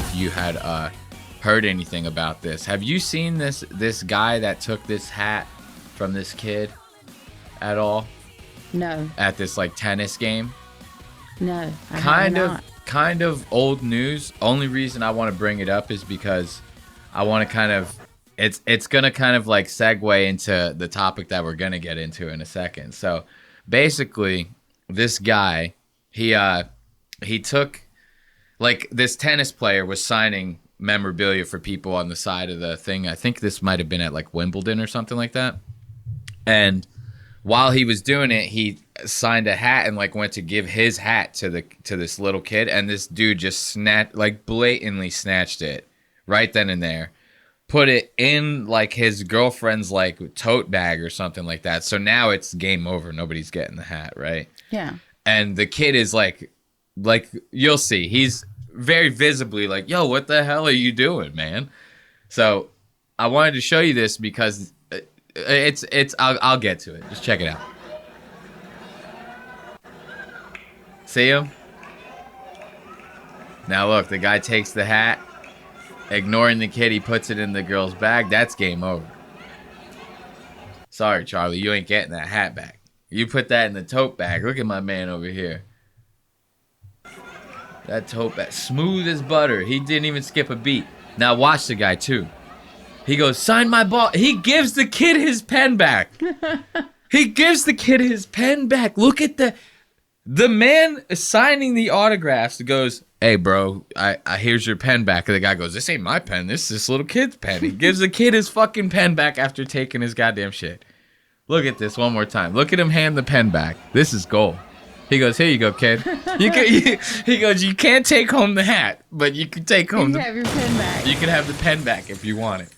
if you had heard anything about this. Have you seen this guy that took this hat from this kid at all? No. At this like tennis game? No. I have not. Kind of old news. Only reason I want to bring it up is because I want to kind of it's gonna kind of like segue into the topic that we're gonna get into in a second. So basically, this guy he took, like, this tennis player was signing memorabilia for people on the side of the thing. I think this might have been at like Wimbledon or something like that. And while he was doing it, he signed a hat and like went to give his hat to this little kid, and this dude just blatantly snatched it right then and there, put it in like his girlfriend's like tote bag or something like that. So now it's game over. Nobody's getting the hat, right? Yeah. And the kid is like you'll see, he's very visibly like, yo, what the hell are you doing, man? So I wanted to show you this because I'll get to it. Just check it out. See him? Now look, the guy takes the hat, ignoring the kid, he puts it in the girl's bag. That's game over. Sorry, Charlie, you ain't getting that hat back. You put that in the tote bag. Look at my man over here. That tote bag, smooth as butter. He didn't even skip a beat. Now watch the guy too. He goes, sign my ball. He gives the kid his pen back. He gives the kid his pen back. Look at the man signing the autographs goes, hey, bro, I here's your pen back. And the guy goes, this ain't my pen. This is this little kid's pen. He gives the kid his fucking pen back after taking his goddamn shit. Look at this one more time. Look at him hand the pen back. This is gold. He goes, here you go, kid. He goes, you can't take home the hat, but you can take home have your pen back. You can have the pen back if you want it.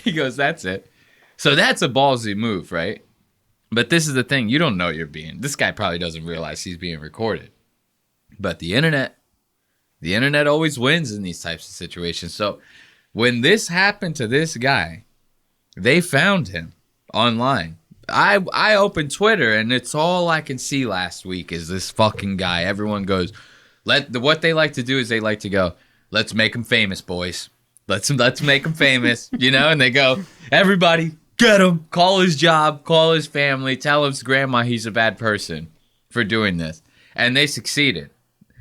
He goes, that's it. So that's a ballsy move, right? But this is the thing. You don't know this guy probably doesn't realize he's being recorded. But the internet always wins in these types of situations. So when this happened to this guy, they found him online. I opened Twitter, and it's all I can see last week is this fucking guy. Everyone goes, what they like to do is they like to go, let's make him famous, boys. Let's make him famous, and they go, everybody, get him, call his job, call his family, tell his grandma he's a bad person for doing this. And they succeeded.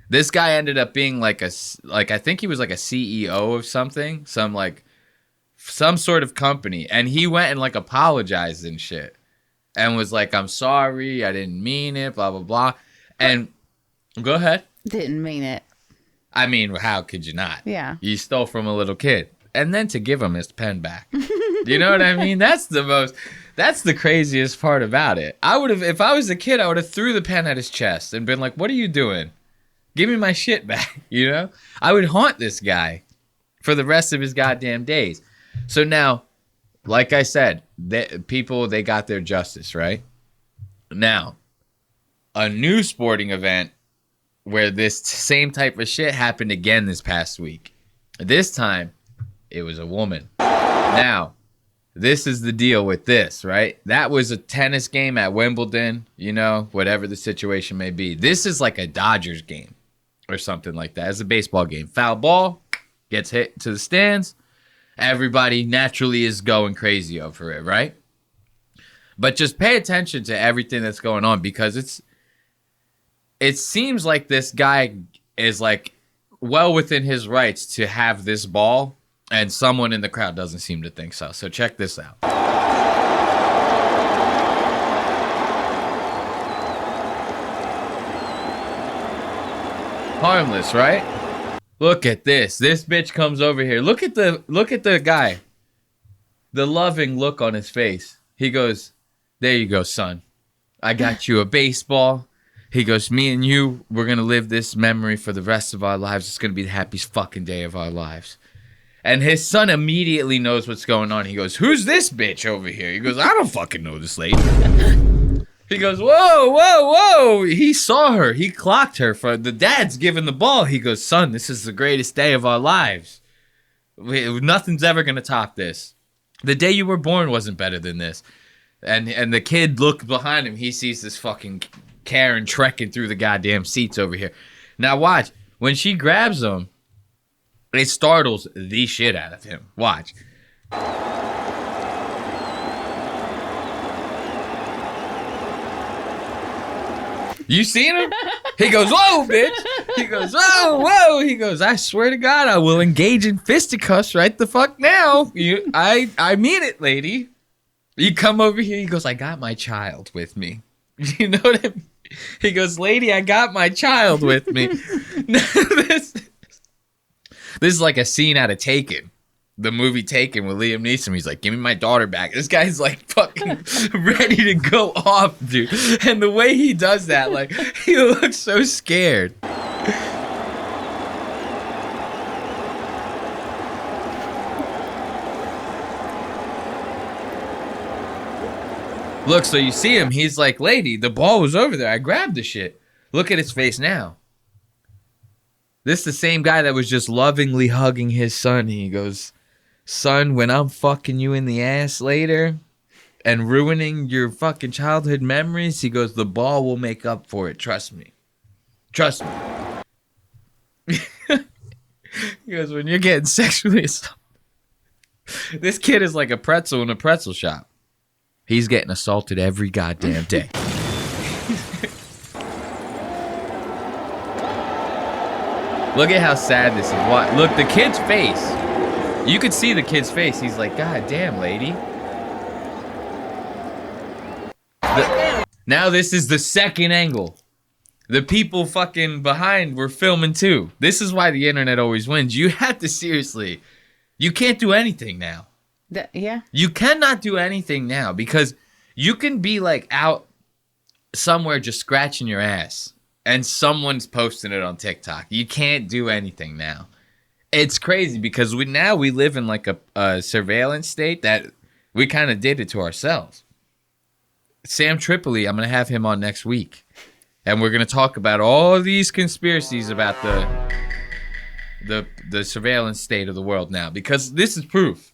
This guy ended up being I think he was like a CEO of something, some sort of company. And he went and like apologized and shit. And was like, I'm sorry, I didn't mean it, blah, blah, blah. And go ahead. Didn't mean it. I mean, how could you not? Yeah. You stole from a little kid. And then to give him his pen back. You know what I mean? That's the craziest part about it. If I was a kid, I would have threw the pen at his chest and been like, what are you doing? Give me my shit back, I would haunt this guy for the rest of his goddamn days. So now, like I said, they got their justice, right? Now, a new sporting event where this same type of shit happened again this past week. This time, it was a woman. Now, this is the deal with this, right? That was a tennis game at Wimbledon, whatever the situation may be. This is like a Dodgers game or something like that. It's a baseball game. Foul ball, gets hit to the stands. Everybody naturally is going crazy over it, right? But just pay attention to everything that's going on because it seems like this guy is like well within his rights to have this ball, and someone in the crowd doesn't seem to think so. So check this out. Harmless, right? Look at this. This bitch comes over here. Look at the guy. The loving look on his face. He goes, there you go, son. I got you a baseball. He goes, me and you, we're going to live this memory for the rest of our lives. It's going to be the happiest fucking day of our lives. And his son immediately knows what's going on. He goes, who's this bitch over here? He goes, I don't fucking know this lady. He goes, whoa, whoa, whoa. He saw her. He clocked her. For the dad's giving the ball. He goes, son, this is the greatest day of our lives. Nothing's ever going to top this. The day you were born wasn't better than this. And the kid looked behind him. He sees this fucking Karen trekking through the goddamn seats over here. Now watch. When she grabs him, It startles the shit out of him. Watch. You seen him? He goes, whoa, bitch. He goes, whoa, whoa. He goes, I swear to God, I will engage in fisticuffs right the fuck now. I mean it, lady. You come over here. He goes, I got my child with me. You know what I mean? He goes, lady, I got my child with me. This is like a scene out of Taken. The movie Taken with Liam Neeson. He's like, give me my daughter back. This guy's like fucking ready to go off, dude. And the way he does that, like, he looks so scared. Look, so you see him. He's like, lady, the ball was over there. I grabbed the shit. Look at his face now. This is the same guy that was just lovingly hugging his son. He goes, son, when I'm fucking you in the ass later and ruining your fucking childhood memories, he goes, the ball will make up for it. Trust me. Trust me. He goes, when you're getting sexually assaulted. This kid is like a pretzel in a pretzel shop. He's getting assaulted every goddamn day. Look at how sad this is. What? Look, the kid's face. You could see the kid's face. He's like, God damn, lady. Now this is the second angle. The people fucking behind were filming too. This is why the internet always wins. You have to seriously, you can't do anything now. Yeah. You cannot do anything now because you can be like out somewhere just scratching your ass and someone's posting it on TikTok. You can't do anything now. It's crazy because we live in like a surveillance state that we kind of did it to ourselves. Sam Tripoli, I'm going to have him on next week. And we're going to talk about all these conspiracies about the surveillance state of the world now. Because this is proof.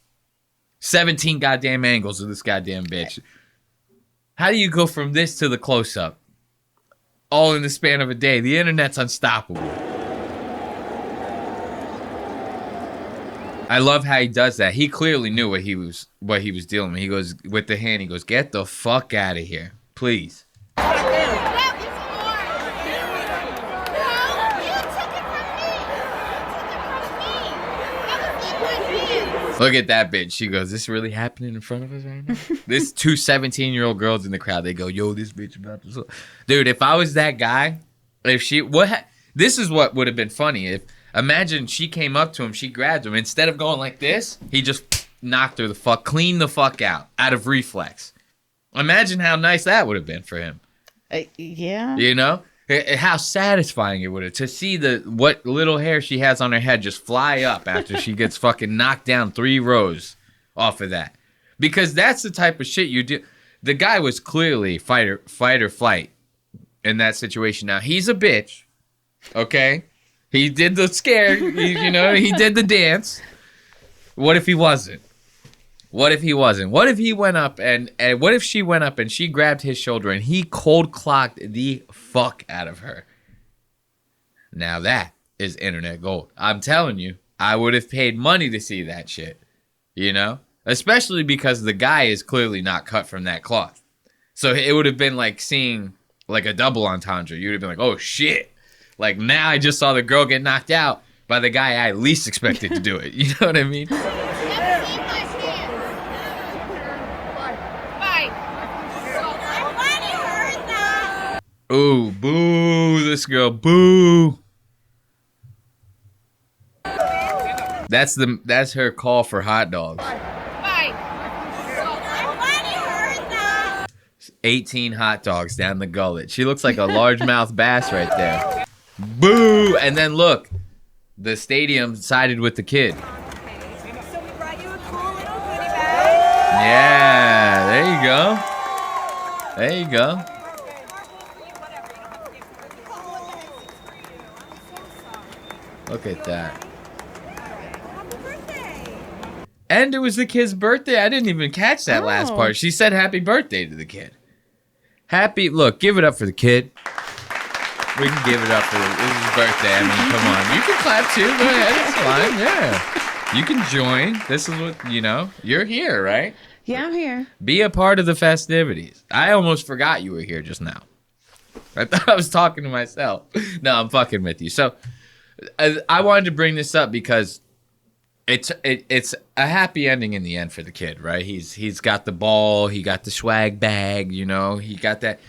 17 goddamn angles of this goddamn bitch. How do you go from this to the close-up? All in the span of a day. The internet's unstoppable. I love how he does that. He clearly knew what he was dealing with. He goes with the hand. He goes, "Get the fuck out of here, please." Look at that bitch. She goes, "This really happening in front of us right now?" This two 17-year-old girls in the crowd. They go, "Yo, this bitch about to..." Dude, if I was that guy, this is what would have been funny. If imagine she came up to him, she grabbed him. Instead of going like this, he just knocked her cleaned the fuck out of reflex. Imagine how nice that would have been for him. Yeah. You know? How satisfying it would have to see what little hair she has on her head just fly up after she gets fucking knocked down 3 rows off of that. Because that's the type of shit you do. The guy was clearly fight or flight in that situation. Now, he's a bitch. Okay? He did the scare, he did the dance. What if he wasn't? What if he wasn't? What if he went up and what if she went up and she grabbed his shoulder and he cold clocked the fuck out of her? Now that is internet gold. I'm telling you, I would have paid money to see that shit. You know? Especially because the guy is clearly not cut from that cloth. So it would have been like seeing like a double entendre. You would have been like, oh shit. Like now I just saw the girl get knocked out by the guy I least expected to do it. You know what I mean? Ooh, boo, this girl, boo. That's her call for hot dogs. 18 hot dogs down the gullet. She looks like a largemouth bass right there. Boo! And then look, the stadium sided with the kid. Yeah, there you go. There you go. Look at that. And it was the kid's birthday. I didn't even catch that last part. She said happy birthday to the kid. Look, give it up for the kid. We can give it up for this is his birthday. I mean, come on. You can clap too. Go ahead. It's fine. Yeah. You can join. This is what, you're here, right? Yeah, I'm here. Be a part of the festivities. I almost forgot you were here just now. I thought I was talking to myself. No, I'm fucking with you. So I wanted to bring this up because it's a happy ending in the end for the kid, right? He's got the ball, he got the swag bag, he got that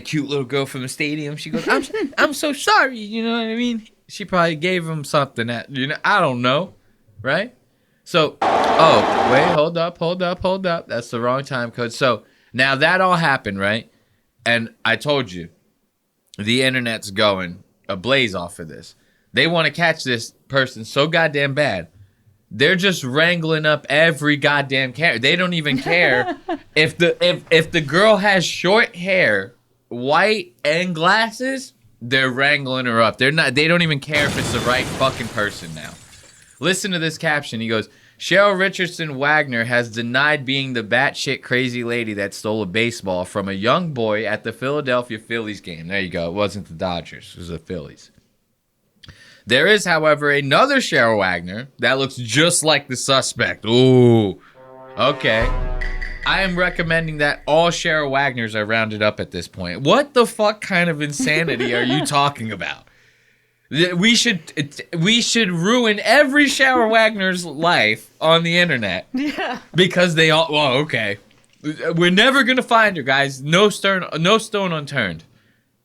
cute little girl from the stadium. She goes, I'm so sorry, you know what I mean? She probably gave him something that I don't know, right? So, wait, hold up. That's the wrong time code. So now that all happened, right? And I told you, the internet's going ablaze off of this. They want to catch this person so goddamn bad. They're just wrangling up every goddamn character. They don't even care if the girl has short hair, white, and glasses. They're wrangling her up. They don't even care if it's the right fucking person now. Listen to this caption. He goes, Cheryl Richardson Wagner has denied being the batshit crazy lady that stole a baseball from a young boy at the Philadelphia Phillies game. There you go. It wasn't the Dodgers. It was the Phillies. There is, however, another Cheryl Wagner that looks just like the suspect. Ooh. Okay. I am recommending that all Cheryl Wagners are rounded up at this point. What the fuck kind of insanity are you talking about? We should ruin every Cheryl Wagner's life on the internet. Yeah. Because they all, well, okay. We're never going to find her, guys. No stone unturned.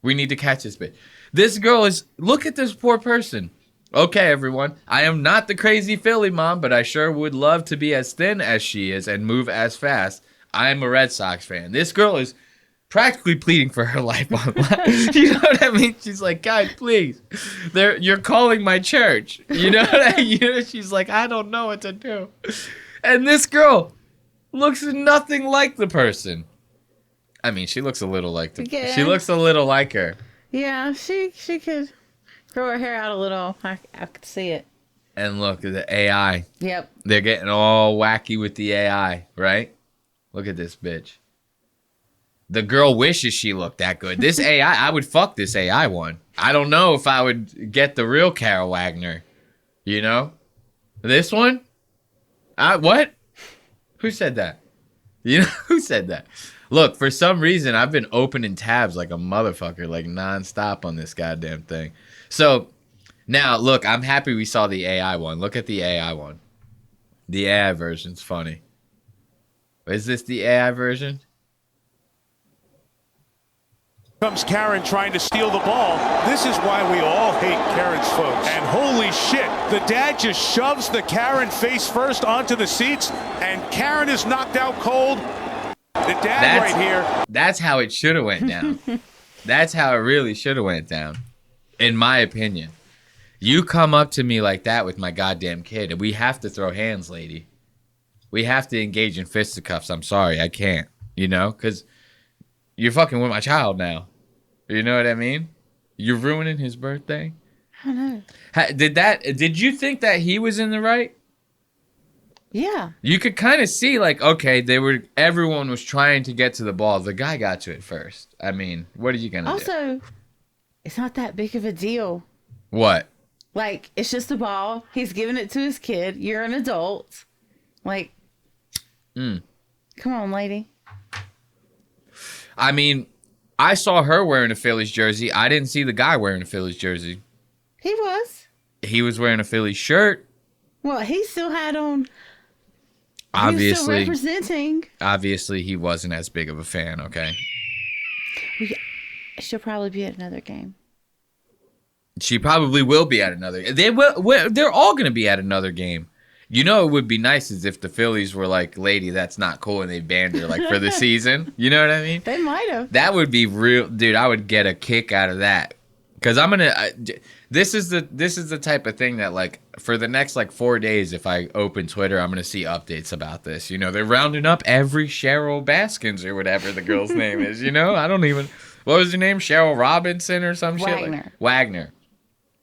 We need to catch this bitch. This girl is, look at this poor person. Okay, everyone. I am not the crazy Philly mom, but I sure would love to be as thin as she is and move as fast. I am a Red Sox fan. This girl is practically pleading for her life online. You know what I mean? She's like, guys, please. You're calling my church. You know what I mean? She's like, I don't know what to do. And this girl looks nothing like the person. I mean, she looks a little like she looks a little like her. Yeah, she could grow her hair out a little. I could see it. And look at the AI. Yep. They're getting all wacky with the AI, right? Look at this bitch. The girl wishes she looked that good. This AI, I would fuck this AI one. I don't know if I would get the real Carol Wagner. This one? What? Who said that? Who said that? Look, for some reason, I've been opening tabs like a motherfucker, like nonstop on this goddamn thing. So, now, look, I'm happy we saw the AI one. Look at the AI one. The AI version's funny. Is this the AI version? Comes Karen trying to steal the ball. This is why we all hate Karen's folks. And holy shit, the dad just shoves the Karen face first onto the seats, and Karen is knocked out cold. The dad right here. That's how it should have went down. That's how it really should have went down, in my opinion. You come up to me like that with my goddamn kid, and we have to throw hands, lady. We have to engage in fisticuffs. I'm sorry, I can't. Because you're fucking with my child now. You know what I mean? You're ruining his birthday. I know. Did you think that he was in the right? Yeah. You could kind of see, like, okay, everyone was trying to get to the ball. The guy got to it first. I mean, what are you gonna do? Also, it's not that big of a deal. What? Like, it's just a ball. He's giving it to his kid. You're an adult. Like, come on, lady. I mean, I saw her wearing a Phillies jersey. I didn't see the guy wearing a Phillies jersey. He was. He was wearing a Phillies shirt. Well, he still had on. Obviously, he was still representing. Obviously, he wasn't as big of a fan. Okay. She'll probably be at another game. She probably will be at another. They will. They're all going to be at another game. It would be nice as if the Phillies were like, lady, that's not cool, and they banned her like for the season. You know what I mean? They might have. That would be real, dude. I would get a kick out of that, because this is the type of thing that, like, for the next like 4 days, if I open Twitter, I'm gonna see updates about this. They're rounding up every Cheryl Baskins or whatever the girl's name is. I don't even. What was her name? Cheryl Robinson or some shit. Wagner.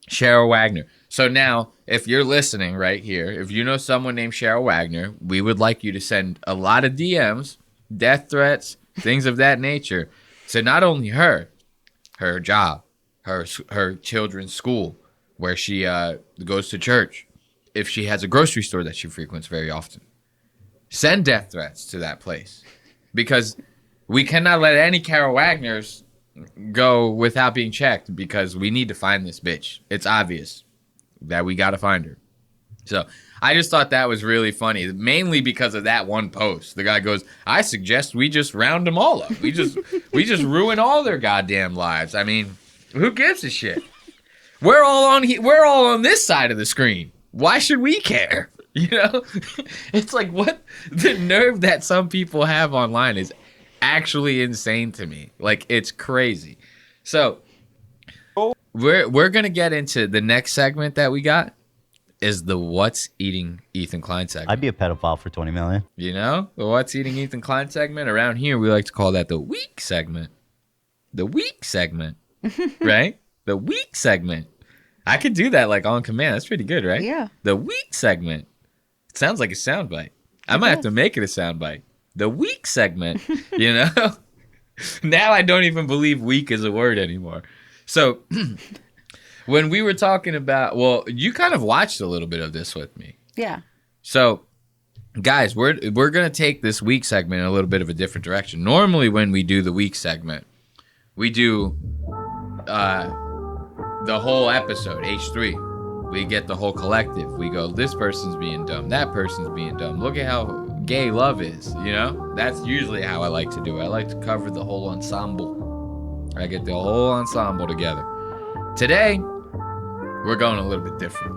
Cheryl Wagner. So now, if you're listening right here, if you know someone named Cheryl Wagner, we would like you to send a lot of DMs, death threats, things of that nature, to not only her job, her children's school, where she goes to church, if she has a grocery store that she frequents very often. Send death threats to that place, because we cannot let any Carol Wagners go without being checked, because we need to find this bitch. It's obvious that we got to find her. So I just thought that was really funny, mainly because of that one post. The guy goes, "I suggest we just round them all up. We just ruin all their goddamn lives." I mean, who gives a shit? We're all on this side of the screen. Why should we care? You know, it's like, what the nerve that some people have online is actually insane to me. Like, it's crazy. So we're gonna get into the next segment that we got. Is the What's Eating Ethan Klein segment. I'd be a pedophile for $20 million. You know, the What's Eating Ethan Klein segment. Around here, we like to call that the weak segment. The weak segment, right? The weak segment. I could do that like on command. That's pretty good, right? Yeah. The weak segment. It sounds like a soundbite. I might have to make it a soundbite. The weak segment. You know. Now I don't even believe weak is a word anymore. So. When we were talking about, well, you kind of watched a little bit of this with me. Yeah. So, guys, we're going to take this week segment in a little bit of a different direction. Normally, when we do the week segment, we do the whole episode, H3. We get the whole collective. We go, this person's being dumb. That person's being dumb. Look at how gay love is, you know? That's usually how I like to do it. I like to cover the whole ensemble. I get the whole ensemble together. Today, we're going a little bit different.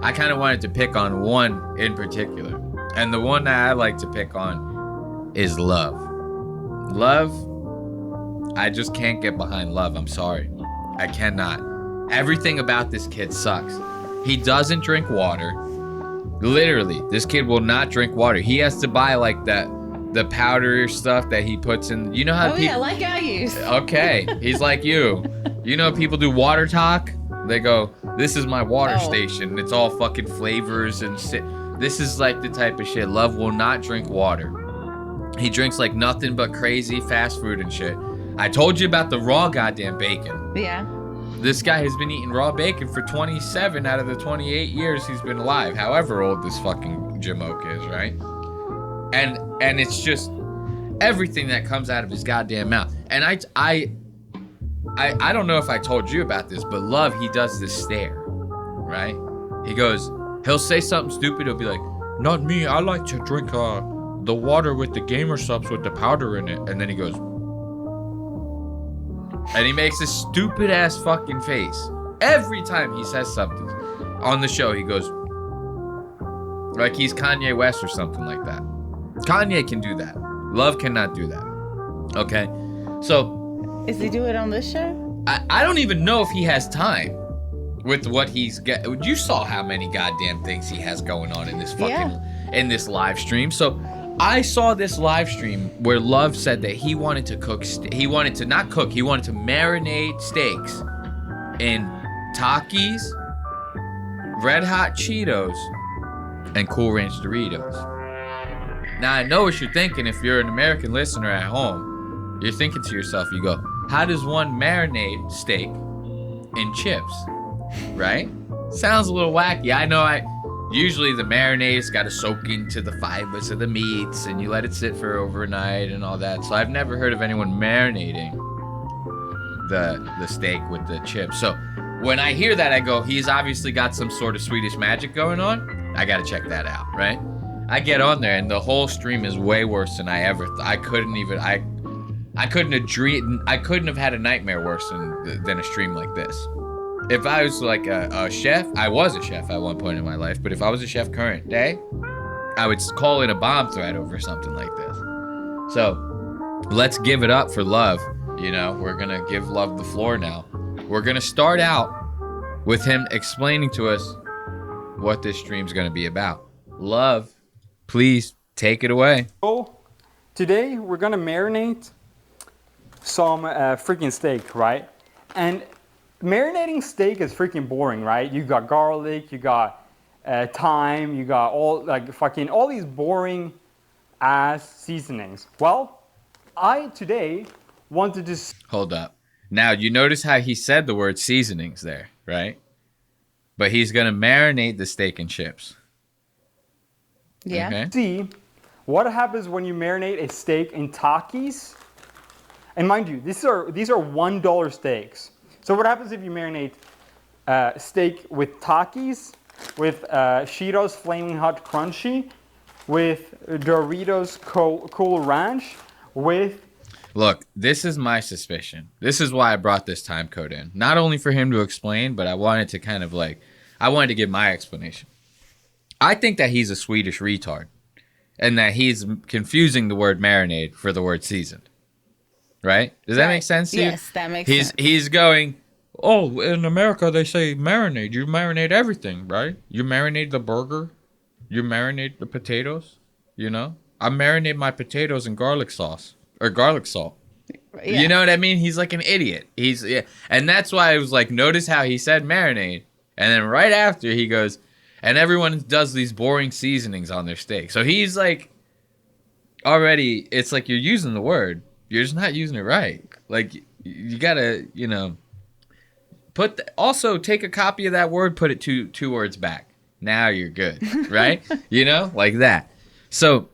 I kind of wanted to pick on one in particular. And the one that I like to pick on is Love. Love, I just can't get behind Love. I'm sorry. I cannot. Everything about this kid sucks. He doesn't drink water. Literally, this kid will not drink water. He has to buy like the powder stuff that he puts in. You know how Oh, yeah, like I use. Okay, he's like you. You know, people do water talk. They go, "This is my water station. It's all fucking flavors and shit." This is like the type of shit. Love will not drink water. He drinks like nothing but crazy fast food and shit. I told you about the raw goddamn bacon. Yeah. This guy has been eating raw bacon for 27 out of the 28 years he's been alive. However old this fucking Jamoke is, right? And it's just everything that comes out of his goddamn mouth. And I don't know if I told you about this, but Love, he does this stare, right? He'll say something stupid. He'll be like, "Not me. I like to drink the water with the gamer subs with the powder in it." And then he goes, and he makes this stupid ass fucking face every time he says something on the show. He goes like he's Kanye West or something like that. Kanye can do that. Love cannot do that. Okay, so. Is he do it on this show? I don't even know if he has time with what he's got. You saw how many goddamn things he has going on in this fucking in this live stream. So I saw this live stream where Love said that he wanted to cook. He wanted to not cook. He wanted to marinate steaks in Takis, Red Hot Cheetos, and Cool Ranch Doritos. Now I know what you're thinking. If you're an American listener at home, you're thinking to yourself, you go, how does one marinate steak in chips, right? Sounds a little wacky. I know usually the marinade's got to soak into the fibers of the meats and you let it sit for overnight and all that. So I've never heard of anyone marinating the steak with the chips. So when I hear that, I go, he's obviously got some sort of Swedish magic going on. I got to check that out, right? I get on there and the whole stream is way worse than I ever I couldn't have had a nightmare worse than a stream like this. If I was like a chef, I was a chef at one point in my life, but if I was a chef current day, I would call in a bomb threat over something like this. So let's give it up for Love. You know, we're going to give Love the floor now. We're going to start out with him explaining to us what this stream's going to be about. Love, please take it away. So today we're going to marinate some freaking steak, right? And marinating steak is freaking boring, right? You got garlic, you got thyme, you got all these boring ass seasonings. Well, I today wanted to Hold up. Now, you notice how he said the word seasonings there, right? But he's going to marinate the steak and chips. Yeah. Okay? See, what happens when you marinate a steak in Takis? And mind you, these are $1 steaks. So what happens if you marinate steak with Takis, with Cheetos Flaming Hot Crunchy, with Doritos Cool Ranch, with... Look, this is my suspicion. This is why I brought this time code in. Not only for him to explain, but I wanted to kind of like, I wanted to give my explanation. I think that he's a Swedish retard and that he's confusing the word marinade for the word seasoned. Right? Does that make sense to you? Yes, that makes sense. He's going, oh, in America they say marinade. You marinate everything, right? You marinate the burger. You marinate the potatoes. You know? I marinate my potatoes in garlic sauce. Or garlic salt. Yeah. You know what I mean? He's like an idiot. And that's why I was like, notice how he said marinade. And then right after he goes, and everyone does these boring seasonings on their steak. So he's like, already, it's like you're using the word. You're just not using it right. Like, you gotta, you know, also take a copy of that word, put it two words back. Now you're good, right? You know, like that. So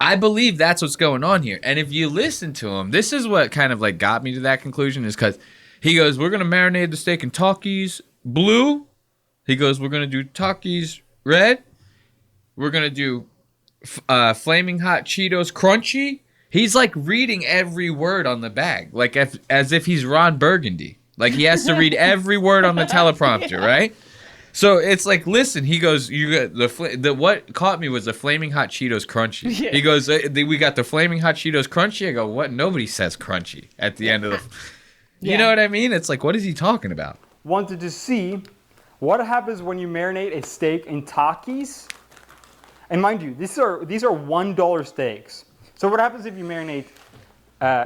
I believe that's what's going on here. And if you listen to him, this is what kind of like got me to that conclusion, is because he goes, we're going to marinate the steak in Takis blue. He goes, we're going to do Takis red. We're going to do Flaming Hot Cheetos crunchy. He's like reading every word on the bag, like as if he's Ron Burgundy. Like he has to read every word on the teleprompter, Yeah. right? So it's like, listen, he goes, you got the what caught me was the Flaming Hot Cheetos crunchy. Yeah. He goes, we got the Flaming Hot Cheetos crunchy. I go, what? Nobody says crunchy at the end of the, you Yeah. know what I mean? It's like, what is he talking about? Wanted to see what happens when you marinate a steak in Takis. And mind you, these are $1 steaks. So what happens if you marinate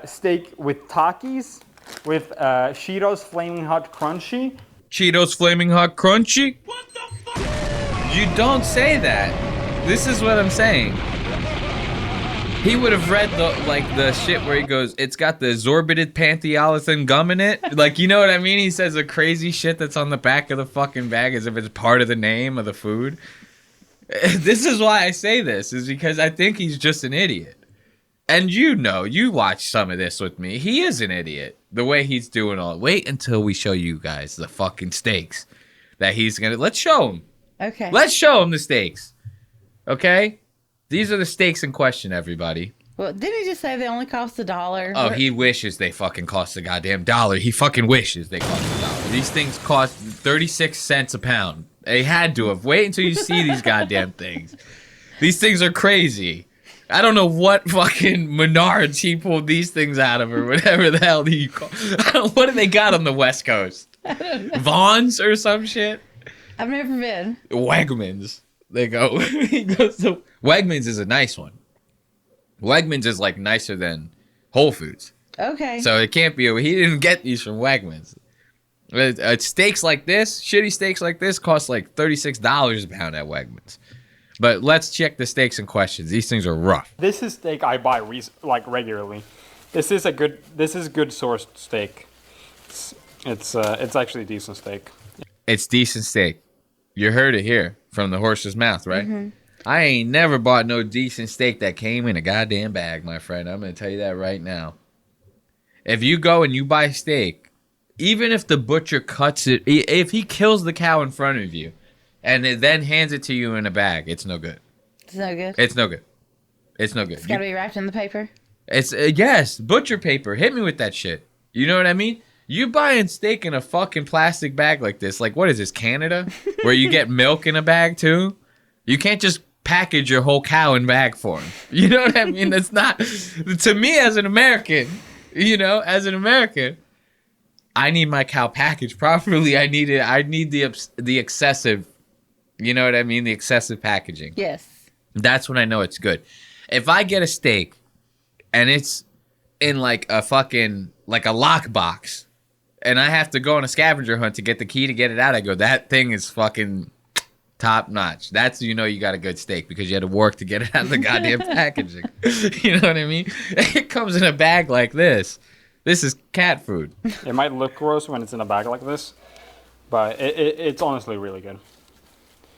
steak with Takis, with Cheetos Flaming Hot Crunchy? Cheetos Flaming Hot Crunchy? What the fuck? You don't say that. This is what I'm saying. He would have read the shit where he goes, it's got the exorbitant pantheolithin gum in it. Like, you know what I mean? He says the crazy shit that's on the back of the fucking bag as if it's part of the name of the food. This is why I say this, is because I think he's just an idiot. And you know, you watch some of this with me. He is an idiot. The way he's doing all. Wait until we show you guys the fucking steaks that he's gonna. Let's show him. Okay. Let's show him the steaks. Okay? These are the steaks in question, everybody. Well, didn't he just say they only cost $1? Oh, he wishes they fucking cost a goddamn dollar. He fucking wishes they cost a dollar. These things cost 36 cents a pound. They had to have. Wait until you see these goddamn things. These things are crazy. I don't know what fucking Menards he pulled these things out of, or whatever the hell you call. What do they got on the West Coast? Vaughn's or some shit? I've never been. Wegmans. They go. He goes to Wegmans is a nice one. Wegmans is like nicer than Whole Foods, Okay. so it can't be. He didn't get these from Wegmans. Steaks like this, shitty steaks like this, cost like $36 a pound at Wegmans. But let's check the steaks in question. These things are rough. This is steak I buy regularly. This is good sourced steak. It's actually a decent steak. It's decent steak. You heard it here from the horse's mouth, right? Mm-hmm. I ain't never bought no decent steak that came in a goddamn bag, my friend. I'm going to tell you that right now. If you go and you buy steak, even if the butcher cuts it, if he kills the cow in front of you and then hands it to you in a bag, it's no good. It's no good. It's no good. It's no good. It's got to be wrapped in the paper. It's yes, butcher paper. Hit me with that shit. You know what I mean? You buying steak in a fucking plastic bag like this? Like, what is this, Canada, where you get milk in a bag too? You can't just package your whole cow in bag for him. You know what I mean? That's not, to me as an American. You know, as an American, I need my cow packaged properly. I need the excessive. You know what I mean? The excessive packaging. Yes. That's when I know it's good. If I get a steak and it's in like a fucking, like a lockbox, and I have to go on a scavenger hunt to get the key to get it out, I go, that thing is fucking top notch. That's, you know, you got a good steak because you had to work to get it out of the goddamn packaging. You know what I mean? It comes in a bag like this. This is cat food. It might look gross when it's in a bag like this, but it's honestly really good.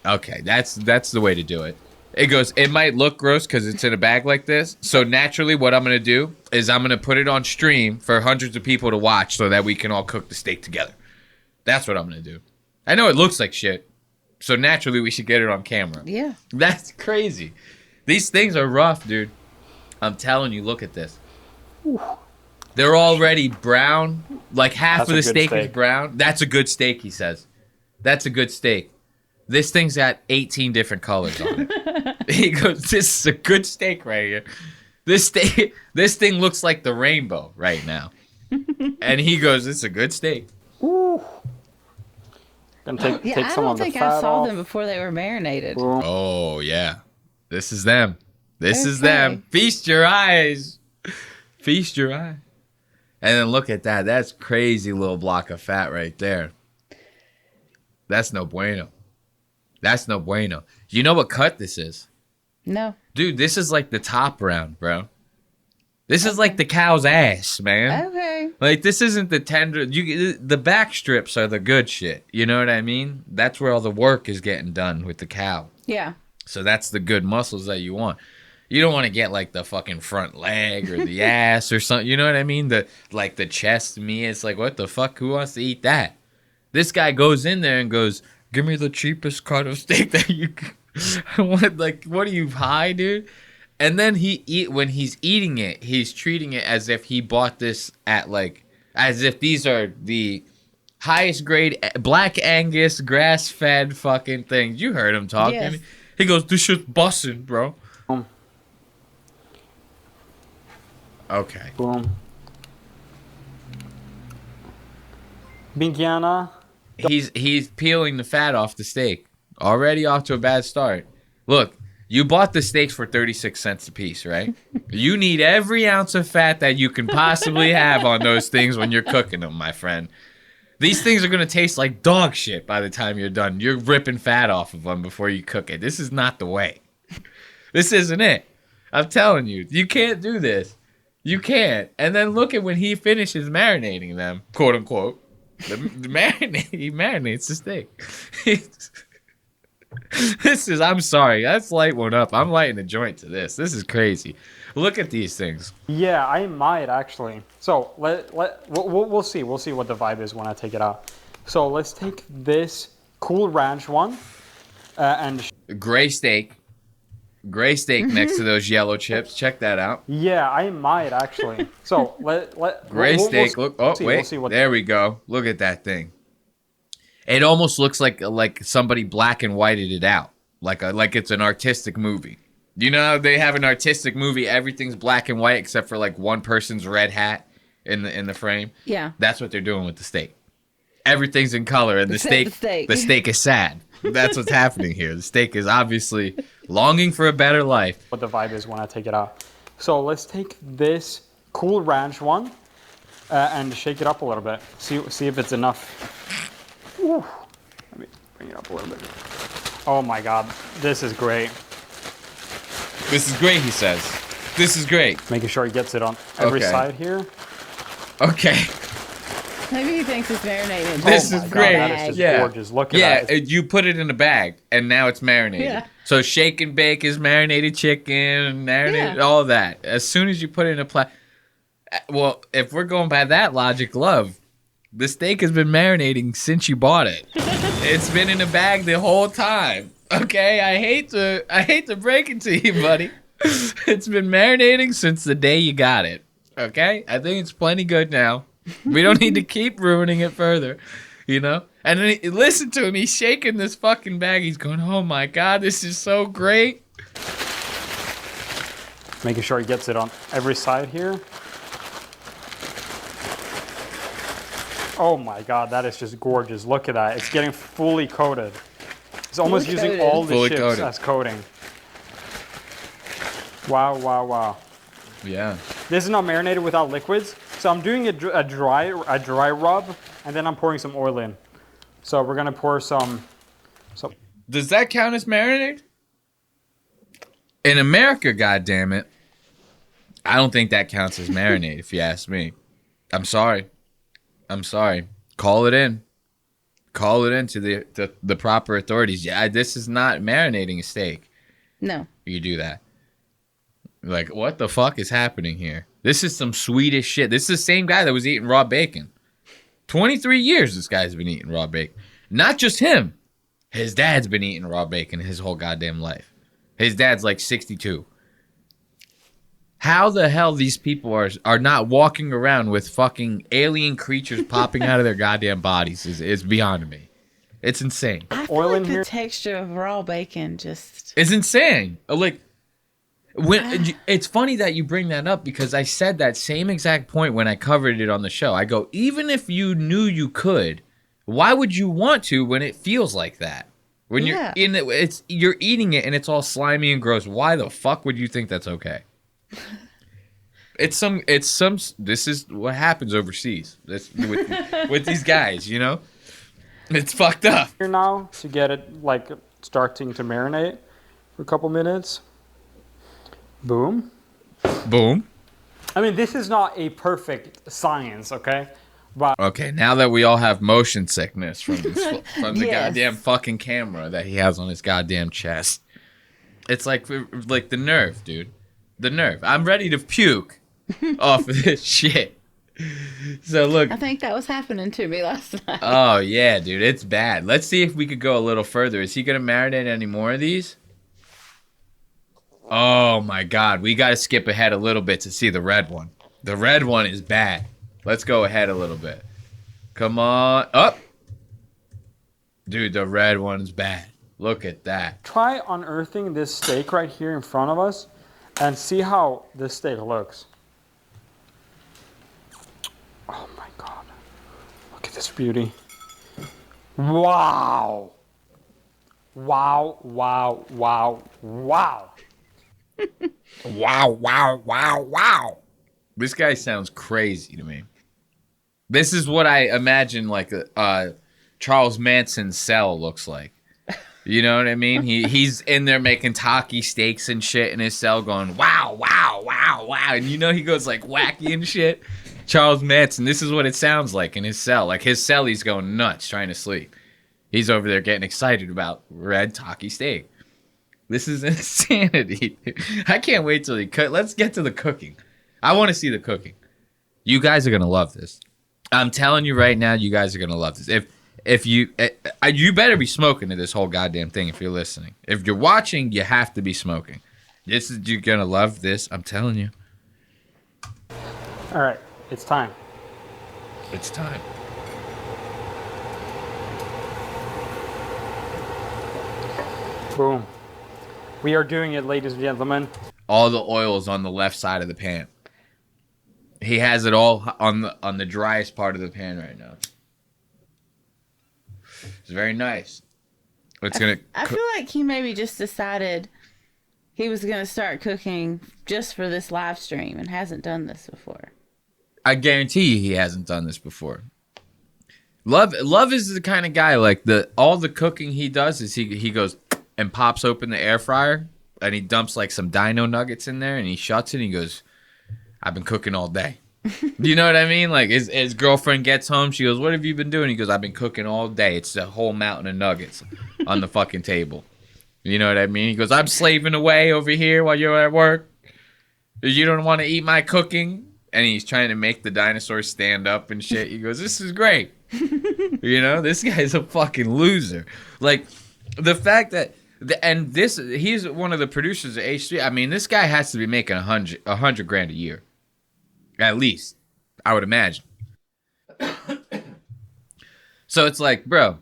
Okay, that's the way to do it. It might look gross because it's in a bag like this. So naturally, what I'm going to do is I'm going to put it on stream for hundreds of people to watch so that we can all cook the steak together. That's what I'm going to do. I know it looks like shit. So naturally, we should get it on camera. Yeah. That's crazy. These things are rough, dude. I'm telling you, look at this. They're already brown. Like half That's of a the good steak is steak. brown. That's a good steak, he says. That's a good steak. This thing's got 18 different colors on it. He goes, this is a good steak right here. This thing looks like the rainbow right now. And he goes, this is a good steak. Ooh. Gonna take Yeah, take I some don't of the think fat I saw off. them before they were marinated. Boom. Oh, yeah. This is them. This is Okay. them. Feast your eyes. Feast your eyes. And then look at that. That's crazy little block of fat right there. That's no bueno. That's no bueno. You know what cut this is? No. Dude, this is like the top round, bro. This is like the cow's ass, man. Okay. Like, this isn't the tender. The back strips are the good shit. You know what I mean? That's where all the work is getting done with the cow. Yeah. So that's the good muscles that you want. You don't want to get like the fucking front leg or the ass or something. You know what I mean? The chest to me, it's like, what the fuck? Who wants to eat that? This guy goes in there and goes, give me the cheapest cut of steak that you can. What are you, high, dude? And then when he's eating it, he's treating it as if he bought this at as if these are the highest grade Black Angus grass-fed fucking things. You heard him talking. Yes. He goes, this shit's bussin', bro. Okay. Boom. Binkiana. He's peeling the fat off the steak. Already off to a bad start. Look, you bought the steaks for 36 cents a piece, right? You need every ounce of fat that you can possibly have on those things when you're cooking them, my friend. These things are going to taste like dog shit by the time you're done. You're ripping fat off of them before you cook it. This is not the way. This isn't it. I'm telling you. You can't do this. You can't. And then look at when he finishes marinating them, quote unquote. He marinates the steak. I'm sorry. Let's light one up. I'm lighting a joint to this. This is crazy. Look at these things. Yeah, I might actually. So we'll see. We'll see what the vibe is when I take it out. So let's take this Cool Ranch one and Gray steak next to those yellow chips. Check that out. yeah, I might actually. So Gray steak. Look. Oh, see, wait. We'll see what There we go. Look at that thing. It almost looks like somebody black and whited it out, like it's an artistic movie. You know how they have an artistic movie, everything's black and white except for like one person's red hat in the frame. Yeah. That's what they're doing with the steak. Everything's in color, and the steak is sad. That's what's happening here. The steak is obviously longing for a better life. what the vibe is when I take it out. So let's take this Cool Ranch one and shake it up a little bit. See if it's enough. Ooh. Let me bring it up a little bit. Oh my god, this is great. This is great, he says. This is great. Making sure he gets it on every Okay. side here. Okay. Maybe he thinks it's marinated. This Oh is my God, great. that is just Yeah. gorgeous. Look at Yeah, that. you put it in a bag, and now it's marinated. Yeah. So shake and bake is marinated chicken, marinated, Yeah. all that. As soon as you put it in a well, if we're going by that logic, love, the steak has been marinating since you bought it. It's been in a bag the whole time. Okay, I hate to break it to you, buddy. It's been marinating since the day you got it. Okay, I think it's plenty good now. We don't need to keep ruining it further, you know? And then listen to him. He's shaking this fucking bag. He's going, oh my God, this is so great. Making sure he gets it on every side here. Oh my god, that is just gorgeous. Look at that. It's getting fully coated. It's almost Fully using coated. all the Fully chips coated. as coating. Wow, wow, wow. Yeah. This is not marinated without liquids. So I'm doing a dry rub, and then I'm pouring some oil in. So we're gonna pour some. Does that count as marinade? In America, goddammit, I don't think that counts as marinade, if you ask me. I'm sorry. I'm sorry. Call it in. Call it in to the proper authorities. Yeah, this is not marinating a steak. No. You do that. Like, what the fuck is happening here? This is some Swedish shit. This is the same guy that was eating raw bacon. 23 years this guy's been eating raw bacon. Not just him. His dad's been eating raw bacon his whole goddamn life. His dad's like 62. How the hell these people are not walking around with fucking alien creatures popping out of their goddamn bodies is beyond me. It's insane. I feel Oil like in the here? texture of raw bacon just... It's insane. Like, it's funny that you bring that up because I said that same exact point when I covered it on the show. I go, even if you knew you could, why would you want to when it feels like that? When Yeah. you're in it, you're eating it and it's all slimy and gross. Why the fuck would you think that's okay? This is what happens overseas. With these guys, you know? It's fucked up. Here now to get it like starting to marinate for a couple minutes. Boom. Boom. I mean, this is not a perfect science, okay? But Okay, now that we all have motion sickness from the Yes. goddamn fucking camera that he has on his goddamn chest, it's like the nerve, dude. The nerve. I'm ready to puke off of this shit. So look. I think that was happening to me last night. Oh yeah, dude, it's bad. Let's see if we could go a little further. Is he gonna marinate any more of these? Oh my god, we gotta skip ahead a little bit to see the red one. The red one is bad. Let's go ahead a little bit. Come on. Up. Dude, the red one's bad. Look at that. try unearthing this steak right here in front of us and see how this steak looks. Oh my god. Look at this beauty. Wow. Wow, wow, wow, wow. Wow. This guy sounds crazy to me. This is what I imagine like Charles Manson's cell looks like. You know what I mean? He's in there making taki steaks and shit in his cell going, wow. And you know he goes like wacky and shit. Charles Manson, this is what it sounds like in his cell. Like his cell, he's going nuts trying to sleep. He's over there getting excited about red taki steak. This is insanity. I can't wait till he cook. Let's get to the cooking. I want to see the cooking. You guys are going to love this. I'm telling you right now, you guys are going to love this. If you better be smoking to this whole goddamn thing if you're listening. If you're watching, you have to be smoking. You're going to love this. I'm telling you. All right, it's time. It's time. Boom. We are doing it, ladies and gentlemen. All the oil is on the left side of the pan. He has it all on the driest part of the pan right now. It's very nice. It's gonna. I feel like he maybe just decided he was going to start cooking just for this live stream and hasn't done this before. I guarantee you, he hasn't done this before. Love is the kind of guy like all the cooking he does is he goes and pops open the air fryer and he dumps like some dino nuggets in there and he shuts it and he goes, I've been cooking all day. You know what I mean? Like his girlfriend gets home, she goes, what have you been doing? He goes, I've been cooking all day. It's a whole mountain of nuggets on the fucking table. You know what I mean? He goes, I'm slaving away over here while you're at work. You don't want to eat my cooking? And he's trying to make the dinosaurs stand up and shit. He goes, this is great. You know, this guy's a fucking loser. Like, the fact that, he's one of the producers of H3. I mean, this guy has to be making $100 grand a year. At least, I would imagine. So it's like, bro,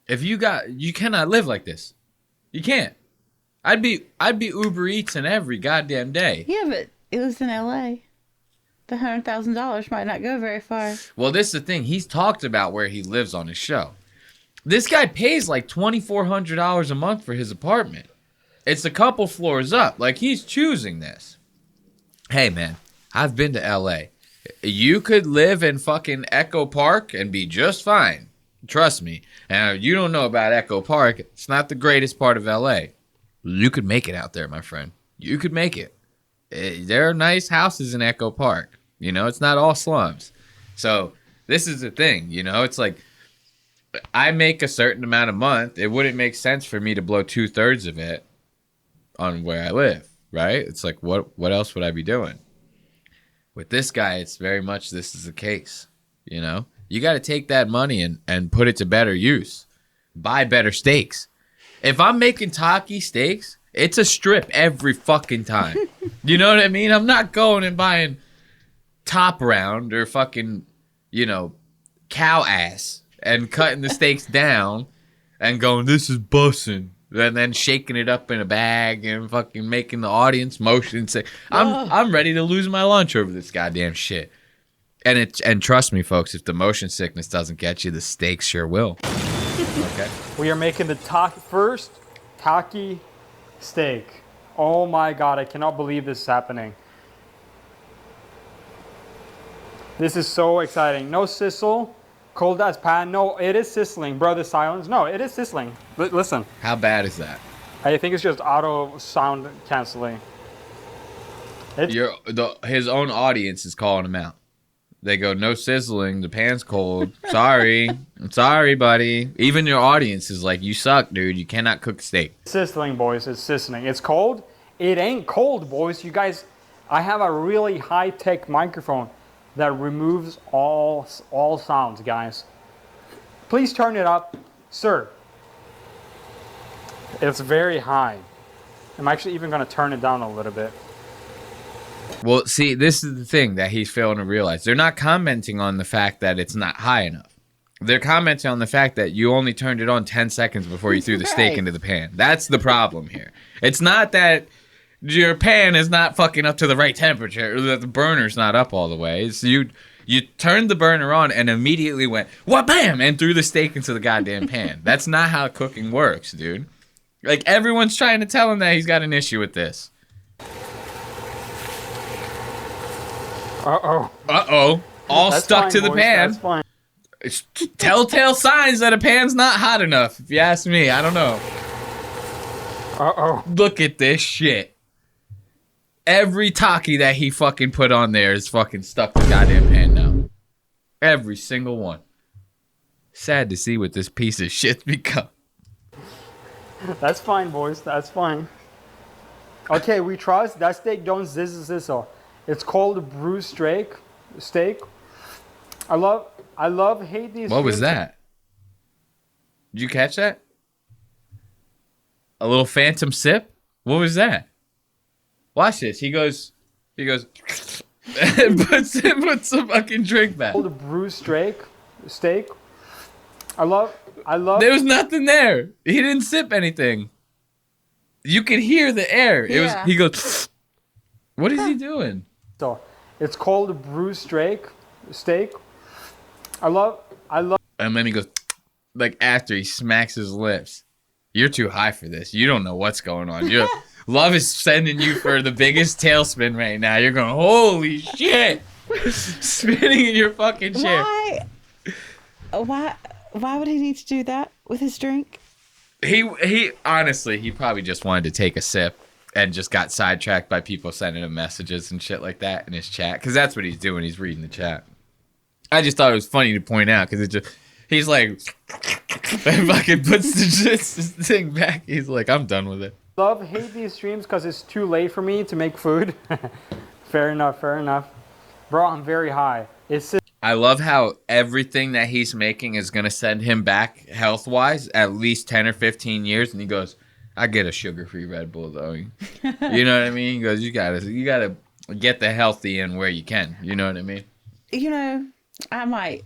you cannot live like this. You can't. I'd be Uber Eats every goddamn day. Yeah, but it was in LA. The $100,000 might not go very far. Well, this is the thing. He's talked about where he lives on his show. This guy pays like $2,400 a month for his apartment. It's a couple floors up. Like, he's choosing this. Hey, man, I've been to LA. You could live in fucking Echo Park and be just fine. Trust me. And you don't know about Echo Park. It's not the greatest part of LA. You could make it out there, my friend. You could make it. There are nice houses in Echo Park. You know, it's not all slums. So this is the thing, you know, it's like I make a certain amount a month. It wouldn't make sense for me to blow 2/3 of it on where I live, right? It's like, what else would I be doing? With this guy, it's very much this is the case, you know? You got to take that money and put it to better use. Buy better steaks. If I'm making Taki steaks, it's a strip every fucking time. You know what I mean? I'm not going and buying Top Round or fucking, you know, cow ass and cutting the steaks down and going, this is bussin'. And then shaking it up in a bag and fucking making the audience motion sick. I'm ready to lose my lunch over this goddamn shit. And trust me, folks, if the motion sickness doesn't get you, the steaks sure will. Okay. We are making the first Taki steak. Oh my God, I cannot believe this is happening. This is so exciting. No sizzle, cold as pan. No, it is sizzling. Bro, the silence. No, it is sizzling. Listen. How bad is that? I think it's just auto sound canceling. His own audience is calling him out. They go, no sizzling, the pan's cold. Sorry. I'm sorry, buddy. Even your audience is like, you suck, dude. You cannot cook steak. Sizzling, boys. It's sizzling. It's cold. It ain't cold, boys. You guys, I have a really high-tech microphone that removes all sounds, guys. Please turn it up, sir. It's very high. I'm actually even going to turn it down a little bit. Well, see, this is the thing that he's failing to realize. They're not commenting on the fact that it's not high enough. They're commenting on the fact that you only turned it on 10 seconds before you threw the steak into the pan. That's the problem here. It's not that your pan is not fucking up to the right temperature, or that the burner's not up all the way. It's you turned the burner on and immediately went, what, bam, and threw the steak into the goddamn pan. That's not how cooking works, dude. Like, everyone's trying to tell him that he's got an issue with this. Uh-oh. Uh-oh. All That's stuck fine, to the boys. pan. That's fine. It's telltale signs that a pan's not hot enough, if you ask me. I don't know. Uh-oh. Look at this shit. Every Taki that he fucking put on there is fucking stuck to the goddamn pan now. Every single one. Sad to see what this piece of shit's become. That's fine, boys. That's fine. Okay, we trust. That steak don't sizzle. It's called bruised steak. I hate these. What was that? Did you catch that? A little phantom sip? What was that? Watch this. He goes, and puts some fucking drink back. Called bruised steak. I love. There was nothing there. He didn't sip anything. You could hear the air. Yeah. He goes, what is he doing? So, it's called bruised steak. I love. And then he goes, like after he smacks his lips. You're too high for this. You don't know what's going on. Love is sending you for the biggest tailspin right now. You're going, holy shit. Spinning in your fucking chair. Why would he need to do that with his drink? He honestly, he probably just wanted to take a sip and just got sidetracked by people sending him messages and shit like that in his chat. Because that's what he's doing. He's reading the chat. I just thought it was funny to point out because he's like, and fucking puts the thing back. He's like, I'm done with it. Hate these streams because it's too late for me to make food. Fair enough. Bro, I'm very high. I love how everything that he's making is going to send him back health-wise at least 10 or 15 years. And he goes, I get a sugar-free Red Bull, though. You know what I mean? He goes, you gotta get the healthy in where you can. You know what I mean? You know, I might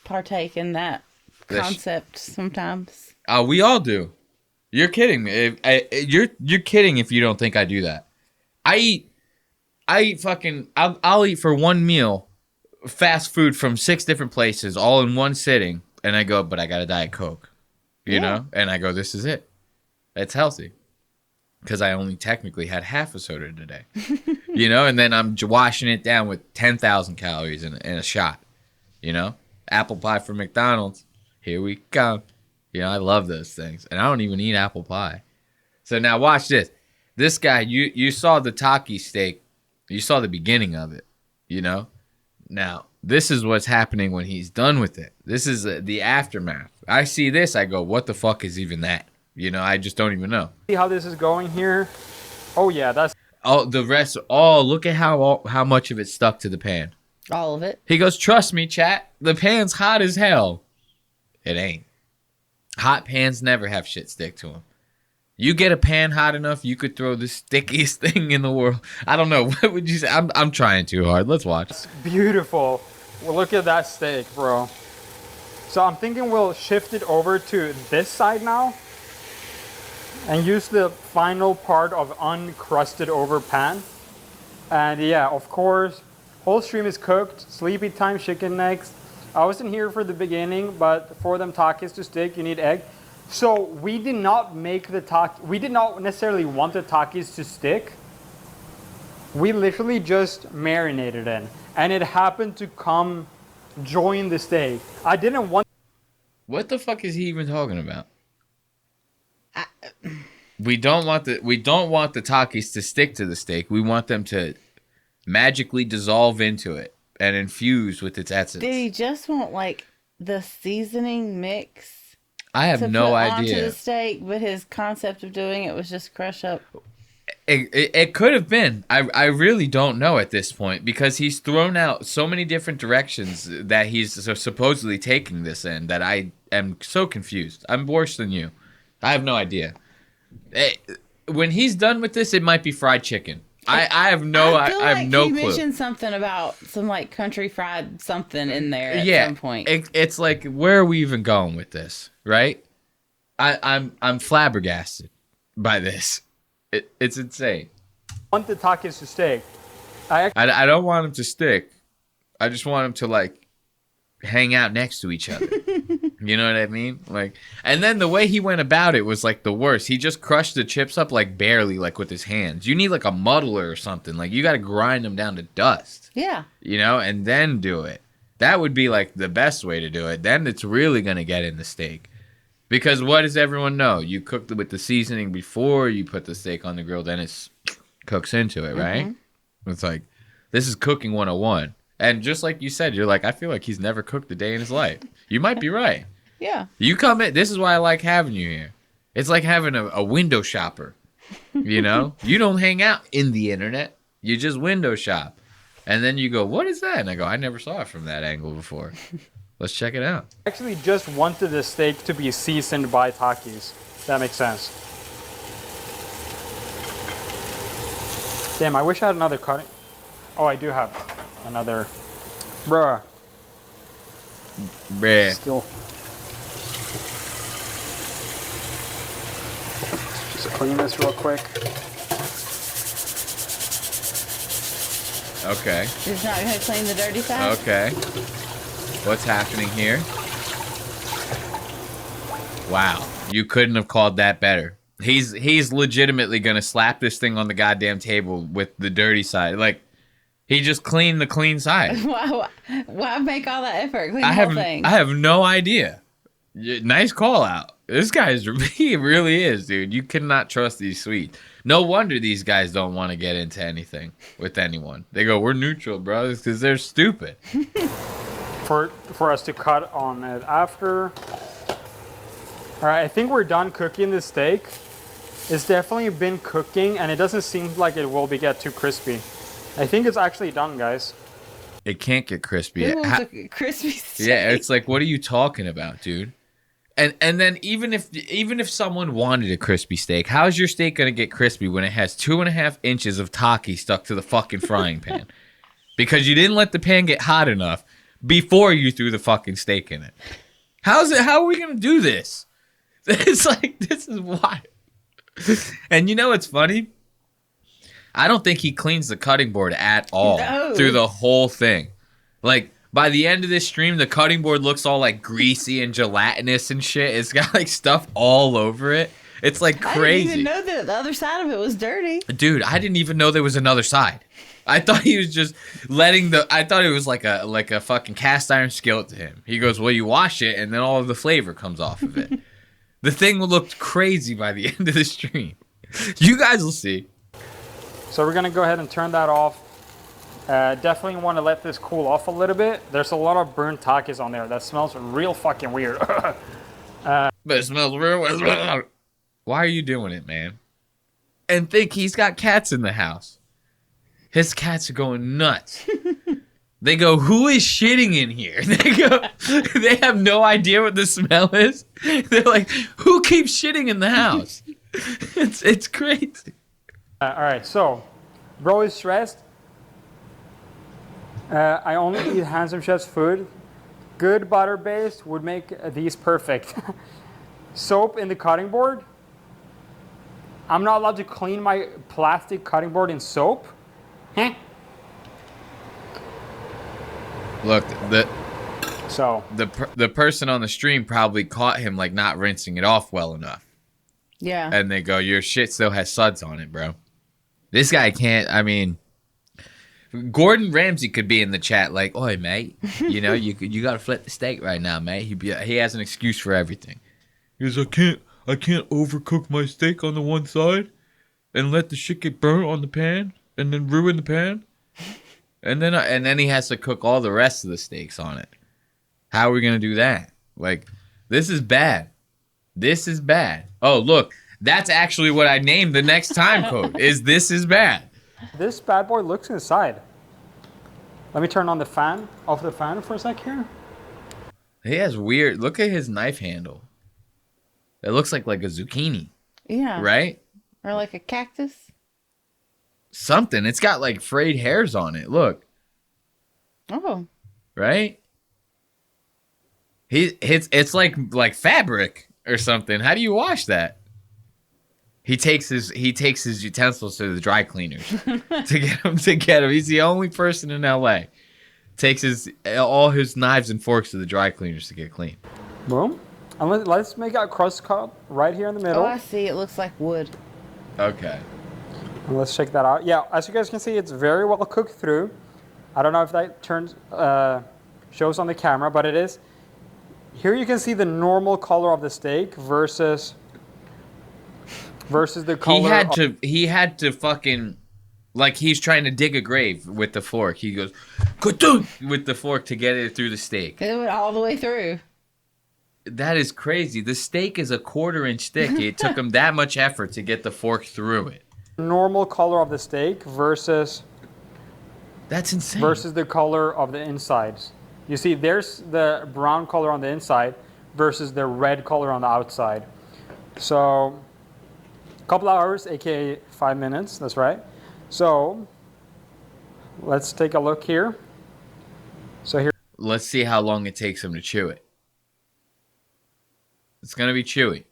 partake in that concept sometimes. We all do. You're kidding me. You're kidding if you don't think I do that. I'll eat for one meal fast food from 6 different places all in one sitting, and I go, but I got a Diet Coke, you know? And I go, this is it. It's healthy. Because I only technically had half a soda today. You know? And then I'm washing it down with 10,000 calories in a shot. You know? Apple pie from McDonald's. Here we come. You know, I love those things. And I don't even eat apple pie. So now watch this. This guy, you saw the Taki steak. You saw the beginning of it. you know? Now, this is what's happening when he's done with it. This is the aftermath. I see this, I go, what the fuck is even that? You know, I just don't even know. See how this is going here? Oh yeah, that's Oh, the rest, oh, look at how much of it stuck to the pan. All of it. He goes, trust me, chat, the pan's hot as hell. It ain't. Hot pans never have shit stick to them. You get a pan hot enough, you could throw the stickiest thing in the world. I don't know. What would you say? I'm trying too hard. Let's watch. beautiful. Well, look at that steak, bro. So I'm thinking we'll shift it over to this side now and use the final part of uncrusted over pan. And yeah, of course, whole stream is cooked. Sleepy time chicken necks. I wasn't here for the beginning, but for them takis to stick, you need egg. So we did not make the we did not necessarily want the takis to stick. We literally just marinated in, and it happened to come join the steak. I didn't want. What the fuck is he even talking about? We don't want the takis to stick to the steak. We want them to magically dissolve into it and infuse with its essence. Did he just want like the seasoning mix? I have no Onto idea. the steak, but his concept of doing it was just crush up. It could have been. I really don't know at this point because he's thrown out so many different directions that he's supposedly taking this in that I am so confused. I'm worse than you. I have no idea. When he's done with this, it might be fried chicken. I have no I feel like no he clue. mentioned something about some like country fried something in there at Yeah, some point. it's like, where are we even going with this, right? I'm flabbergasted by this. It's insane. Want the takis to stick. I don't want them to stick. I just want them to like hang out next to each other. You know what I mean? Like, and then the way he went about it was like the worst. He just crushed the chips up like barely, like with his hands. You need like a muddler or something. Like you got to grind them down to dust. Yeah. You know, and then do it. That would be like the best way to do it. Then it's really gonna get in the steak. Because what does everyone know? You cook it with the seasoning before you put the steak on the grill, then it cooks into it, right? Mm-hmm. It's like, this is cooking 101. And just like you said, you're like, I feel like he's never cooked a day in his life. You might be right. Yeah. You come in, this is why I like having you here. It's like having a window shopper, you know? You don't hang out in the internet. You just window shop. And then you go, what is that? And I go, I never saw it from that angle before. Let's check it out. Actually just wanted the steak to be seasoned by takis. That makes sense. Damn, I wish I had another cutting. Oh, I do have another. Bruh. Bruh. Still. Just clean this real quick. Okay. He's not going to clean the dirty side? Okay. What's happening here? Wow. You couldn't have called that better. He's legitimately going to slap this thing on the goddamn table with the dirty side. Like, he just cleaned the clean side. Why make all that effort? Clean the whole thing. I have no idea. Nice call out. This he really is, dude. You cannot trust these sweets. No wonder these guys don't want to get into anything with anyone. They go, we're neutral, bro, because they're stupid. For us to cut on it after. All right, I think we're done cooking the steak. It's definitely been cooking, and it doesn't seem like it will get too crispy. I think it's actually done, guys. It can't get crispy. Who wants a crispy steak? Yeah, it's like, what are you talking about, dude? And then even if someone wanted a crispy steak, how is your steak gonna get crispy when it has 2.5 inches of taki stuck to the fucking frying pan? Because you didn't let the pan get hot enough before you threw the fucking steak in it. How are we gonna do this? It's like, this is wild. And you know what's funny? I don't think he cleans the cutting board at all through the whole thing. Like, by the end of this stream, the cutting board looks all like greasy and gelatinous and shit. It's got like stuff all over it. It's like crazy. I didn't even know that the other side of it was dirty. Dude, I didn't even know there was another side. I thought he was just I thought it was like a fucking cast iron skillet to him. He goes, well, you wash it and then all of the flavor comes off of it. The thing looked crazy by the end of the stream. You guys will see. So we're gonna go ahead and turn that off. Definitely want to let this cool off a little bit. There's a lot of burnt Takis on there. That smells real fucking weird. But it smells real. Why are you doing it, man? And think he's got cats in the house. His cats are going nuts. They go, who is shitting in here? They go, they have no idea what the smell is. They're like, who keeps shitting in the house? It's crazy. All right, so bro is stressed. I only eat Handsome Chef's food. Good butter based would make these perfect. Soap in the cutting board. I'm not allowed to clean my plastic cutting board in soap. Huh? Look, So the person on the stream probably caught him like not rinsing it off well enough. Yeah. And they go, your shit still has suds on it, bro. This guy can't, I mean, Gordon Ramsay could be in the chat like, oi, mate, you know, you got to flip the steak right now, mate. He has an excuse for everything. He goes, I can't overcook my steak on the one side and let the shit get burnt on the pan and then ruin the pan. And then he has to cook all the rest of the steaks on it. How are we going to do that? Like, this is bad. This is bad. Oh, look, that's actually what I named the next time code is this is bad. this bad boy looks inside. Let me turn on the fan, off the fan for a sec here. He has weird, look at his knife handle. It looks like a zucchini, Yeah. right? Or like a cactus. Something. It's got like frayed hairs on it. Look, Oh. right? It's like fabric or something. How do you wash that? He takes his utensils to the dry cleaners to get him. He's the only person in LA takes all his knives and forks to the dry cleaners to get clean. Boom. And let's make a crust cut right here in the middle. Oh, I see. It looks like wood. Okay. And let's check that out. Yeah, as you guys can see, it's very well cooked through. I don't know if that shows on the camera, but it is. Here you can see the normal color of the steak versus the color. He had to fucking, like, he's trying to dig a grave with the fork. He goes, "Ka-dunk!" with the fork to get it through the steak. It went all the way through. That is crazy. The steak is a 1/4 inch thick. It took him that much effort to get the fork through it. Normal color of the steak versus That's insane. the color of the insides. You see, there's the brown color on the inside versus the red color on the outside. So, a couple hours, aka 5 minutes. That's right. So, let's take a look here. So here. Let's see how long it takes him to chew it. It's gonna be chewy.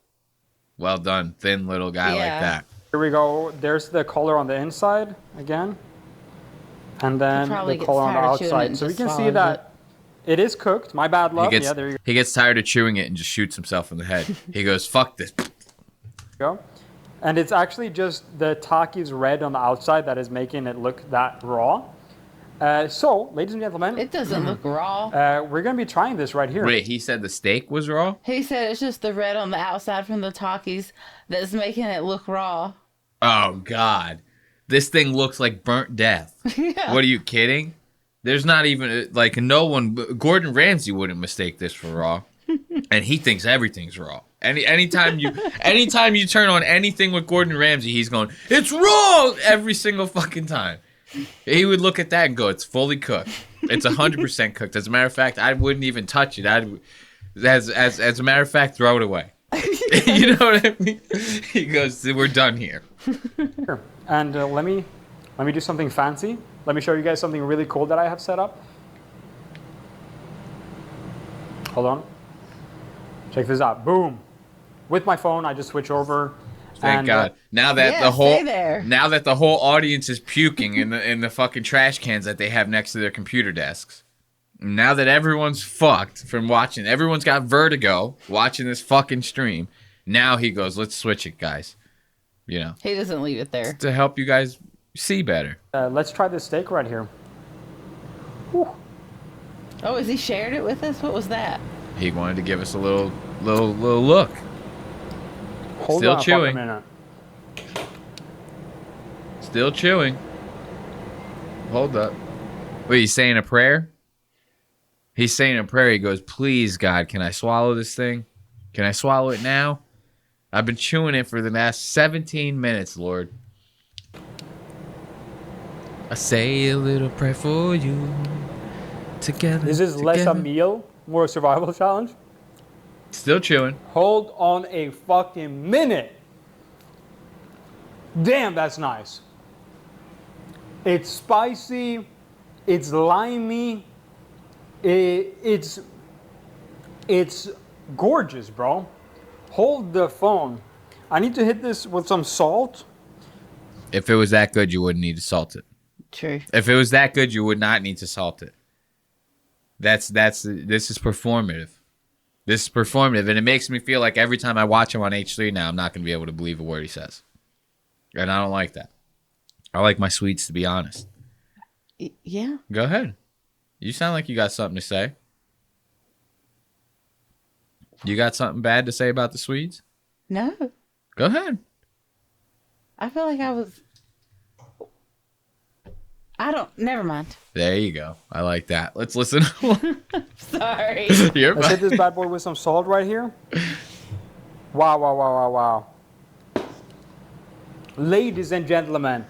Well done, thin little guy like that. Here we go. There's the color on the inside again. And then the color on the outside. So we can see that it is cooked. My bad, love. Yeah, there you He gets tired of chewing it and just shoots himself in the head. He goes, fuck this. go. And it's actually just the Takis red on the outside that is making it look that raw. So, ladies and gentlemen. It doesn't look raw. We're going to be trying this right here. Wait, he said the steak was raw? He said it's just the red on the outside from the Takis that's making it look raw. Oh, God. This thing looks like burnt death. Yeah. What are you kidding? There's not even, like, no one, Gordon Ramsay wouldn't mistake this for raw. And he thinks everything's raw. Anytime you turn on anything with Gordon Ramsay, he's going, it's raw every single fucking time. He would look at that and go, it's fully cooked. It's 100% cooked. As a matter of fact, I wouldn't even touch it. As a matter of fact, throw it away. You know what I mean? He goes, we're done here. And let me do something fancy. Let me show you guys something really cool that I have set up. Hold on. Check this out. Boom. With my phone, I just switch over. Thank God. Now that the whole audience is puking in the fucking trash cans that they have next to their computer desks. Now that everyone's fucked from watching, everyone's got vertigo watching this fucking stream. Now he goes, let's switch it, guys. You know. He doesn't leave it there. To help you guys see better. Let's try this steak right here. Whew. Oh, has he shared it with us? What was that? He wanted to give us a little look. Hold Still on chewing. A minute. Still chewing. Hold up. Wait, he's saying a prayer? He's saying a prayer. He goes, please, God, can I swallow this thing? Can I swallow it now? I've been chewing it for the last 17 minutes, Lord. I say a little prayer for you. Together. This is less a meal, more a survival challenge. Still chewing. Hold on a fucking minute. Damn, that's nice. It's spicy. It's limey. It's gorgeous, bro. Hold the phone. I need to hit this with some salt. If it was that good, you wouldn't need to salt it. True. If it was that good, you would not need to salt it. This is performative. This is performative, and it makes me feel like every time I watch him on H3 now, I'm not going to be able to believe a word he says. And I don't like that. I like my sweets to be honest. Yeah. Go ahead. You sound like you got something to say. You got something bad to say about the Swedes? No. Go ahead. I feel like never mind. There you go. I like that. Let's listen. Sorry. You're Let's hit fine. this bad boy with some salt right here. Wow, wow, wow, wow, wow. Ladies and gentlemen,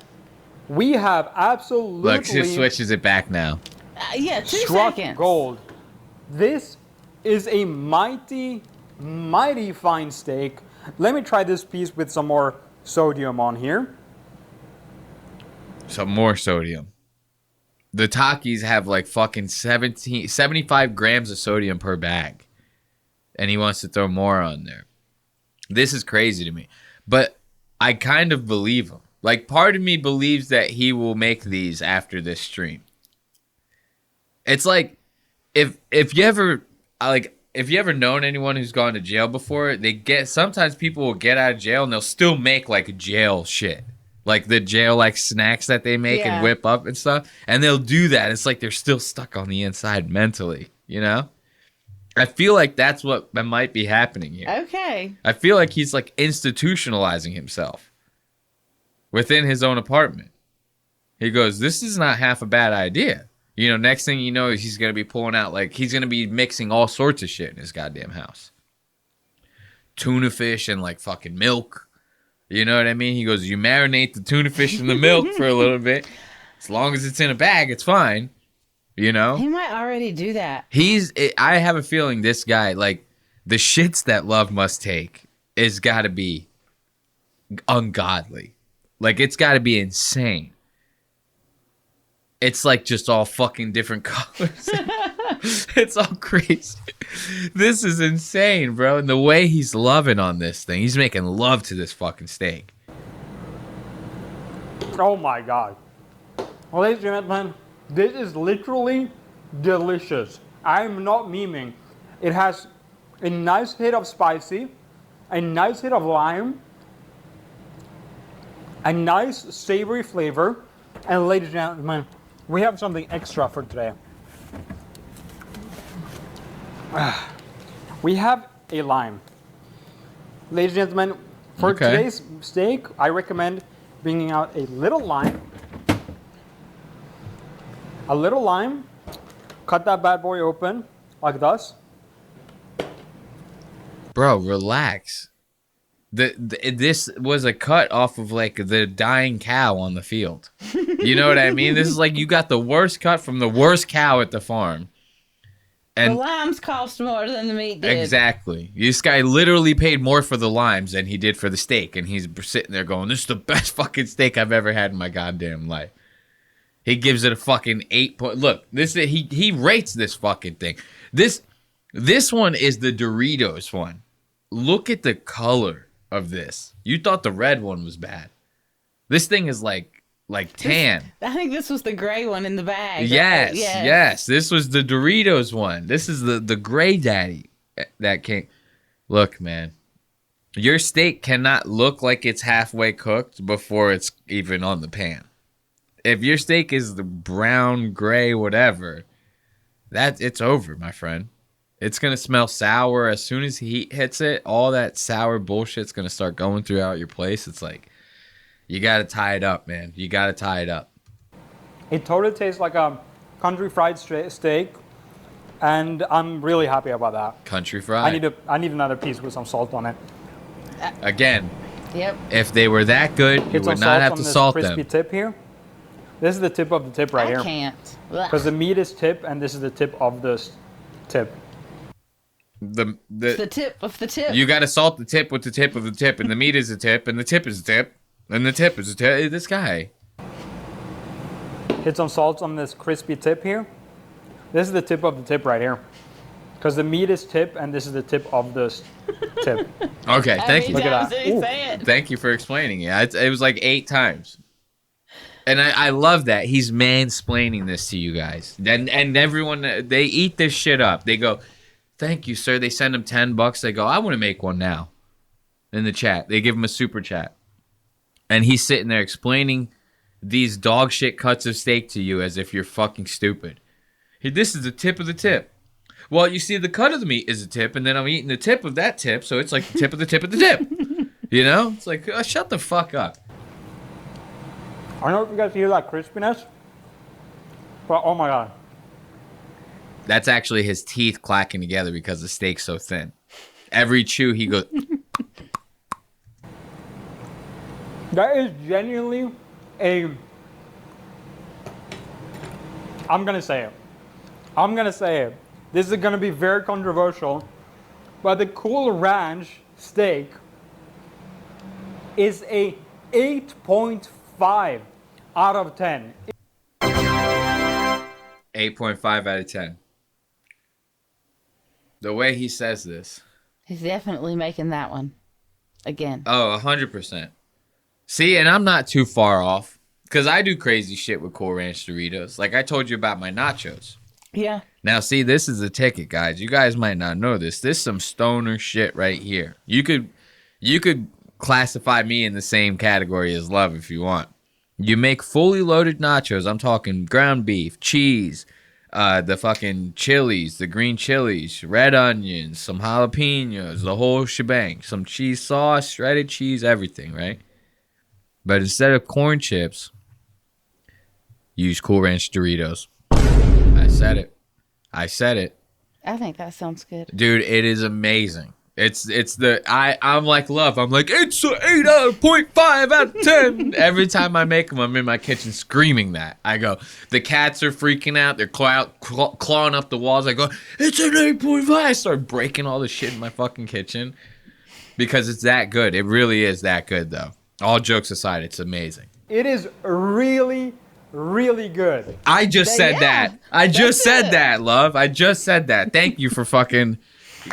we have absolutely Look, she switches it back now. Yeah, 2 struck seconds. gold. This is a mighty, mighty fine steak. Let me try this piece with some more sodium on here. Some more sodium. The Takis have like fucking 75 grams of sodium per bag. And he wants to throw more on there. This is crazy to me. But I kind of believe him. Like, part of me believes that he will make these after this stream. It's like, if you ever known anyone who's gone to jail before, sometimes people will get out of jail and they'll still make like jail shit. Like the jail like snacks that they make and whip up and stuff. And they'll do that. It's like they're still stuck on the inside mentally, you know? I feel like that's what might be happening here. Okay. I feel like he's like institutionalizing himself within his own apartment. He goes, this is not half a bad idea. You know, next thing you know, he's going to be pulling out, like, he's going to be mixing all sorts of shit in his goddamn house. Tuna fish and, like, fucking milk. You know what I mean? He goes, you marinate the tuna fish in the milk for a little bit. As long as it's in a bag, it's fine. You know? He might already do that. I have a feeling this guy, like, the shits that Love must take is got to be ungodly. Like, it's got to be insane. It's like just all fucking different colors. It's all crazy. This is insane, bro. And the way he's loving on this thing, he's making love to this fucking steak. Oh my god. Well, ladies and gentlemen, this is literally delicious. I'm not memeing. It has a nice hit of spicy, a nice hit of lime, a nice savory flavor, and ladies and gentlemen, we have something extra for today. We have a lime. Ladies and gentlemen, for today's steak, I recommend bringing out a little lime. A little lime. Cut that bad boy open like this. Bro, relax. This was a cut off of like the dying cow on the field. You know what I mean? This is like you got the worst cut from the worst cow at the farm. And the limes cost more than the meat did. Exactly. This guy literally paid more for the limes than he did for the steak. And he's sitting there going, this is the best fucking steak I've ever had in my goddamn life. He gives it a fucking 8 point. Look, he rates this fucking thing. This one is the Doritos one. Look at the color of this. You thought the red one was bad. This thing is like tan. I think this was the gray one in the bag. Yes, right? yes. This was the Doritos one. This is the gray daddy that came. Look, man. Your steak cannot look like it's halfway cooked before it's even on the pan. If your steak is the brown, gray, whatever, it's over, my friend. It's going to smell sour. As soon as heat hits it, all that sour bullshit's going to start going throughout your place. It's like, you got to tie it up, man. You got to tie it up. It totally tastes like a country fried steak, and I'm really happy about that. Country fried. I need another piece with some salt on it. Again, Yep. if they were that good, you Get would some not salt have on to this salt crispy them. tip here. This is the tip of the tip right I here. can't. Because the meat is tip, and this is the tip of this tip. The tip of the tip. You got to salt the tip with the tip of the tip, and the meat is a tip, and the tip is a tip, and the tip is a tip. This guy. Hit some salt on this crispy tip here. This is the tip of the tip right here. Because the meat is tip, and this is the tip of this tip. Okay, thank you. Look at that. Did he Ooh. say it? Thank you for explaining it. It was like 8 times. And I love that. He's mansplaining this to you guys. And everyone, they eat this shit up. They go, thank you, sir. They send him $10. They go, I want to make one now. In the chat. They give him a super chat. And he's sitting there explaining these dog shit cuts of steak to you as if you're fucking stupid. Hey, this is the tip of the tip. Well, you see, the cut of the meat is a tip, and then I'm eating the tip of that tip, so it's like the tip of the tip of the tip. You know? It's like, shut the fuck up. I don't know if you guys hear that crispiness, but oh my god. That's actually his teeth clacking together because the steak's so thin. Every chew, he goes... That is genuinely I'm gonna say it. This is gonna be very controversial, but the Cool Ranch steak is a 8.5 out of 10. 8.5 out of 10. The way he says this. He's definitely making that one again. Oh, 100%. See, and I'm not too far off. Because I do crazy shit with Cool Ranch Doritos. Like I told you about my nachos. Yeah. Now, see, this is a ticket, guys. You guys might not know this. This is some stoner shit right here. You could classify me in the same category as Love if you want. You make fully loaded nachos. I'm talking ground beef, cheese, the fucking chilies, the green chilies, red onions, some jalapenos, the whole shebang, some cheese sauce, shredded cheese, everything, right? But instead of corn chips, use Cool Ranch Doritos. I said it. I think that sounds good. Dude, it is amazing. I'm like Love. I'm like, it's an 8.5 out of 10. Every time I make them, I'm in my kitchen screaming that. I go, the cats are freaking out. They're clawing up the walls. I go, it's an 8.5. I start breaking all the shit in my fucking kitchen because it's that good. It really is that good, though. All jokes aside, it's amazing. It is really, really good. I just said that. I just said that, Love. I just said that. Thank you for fucking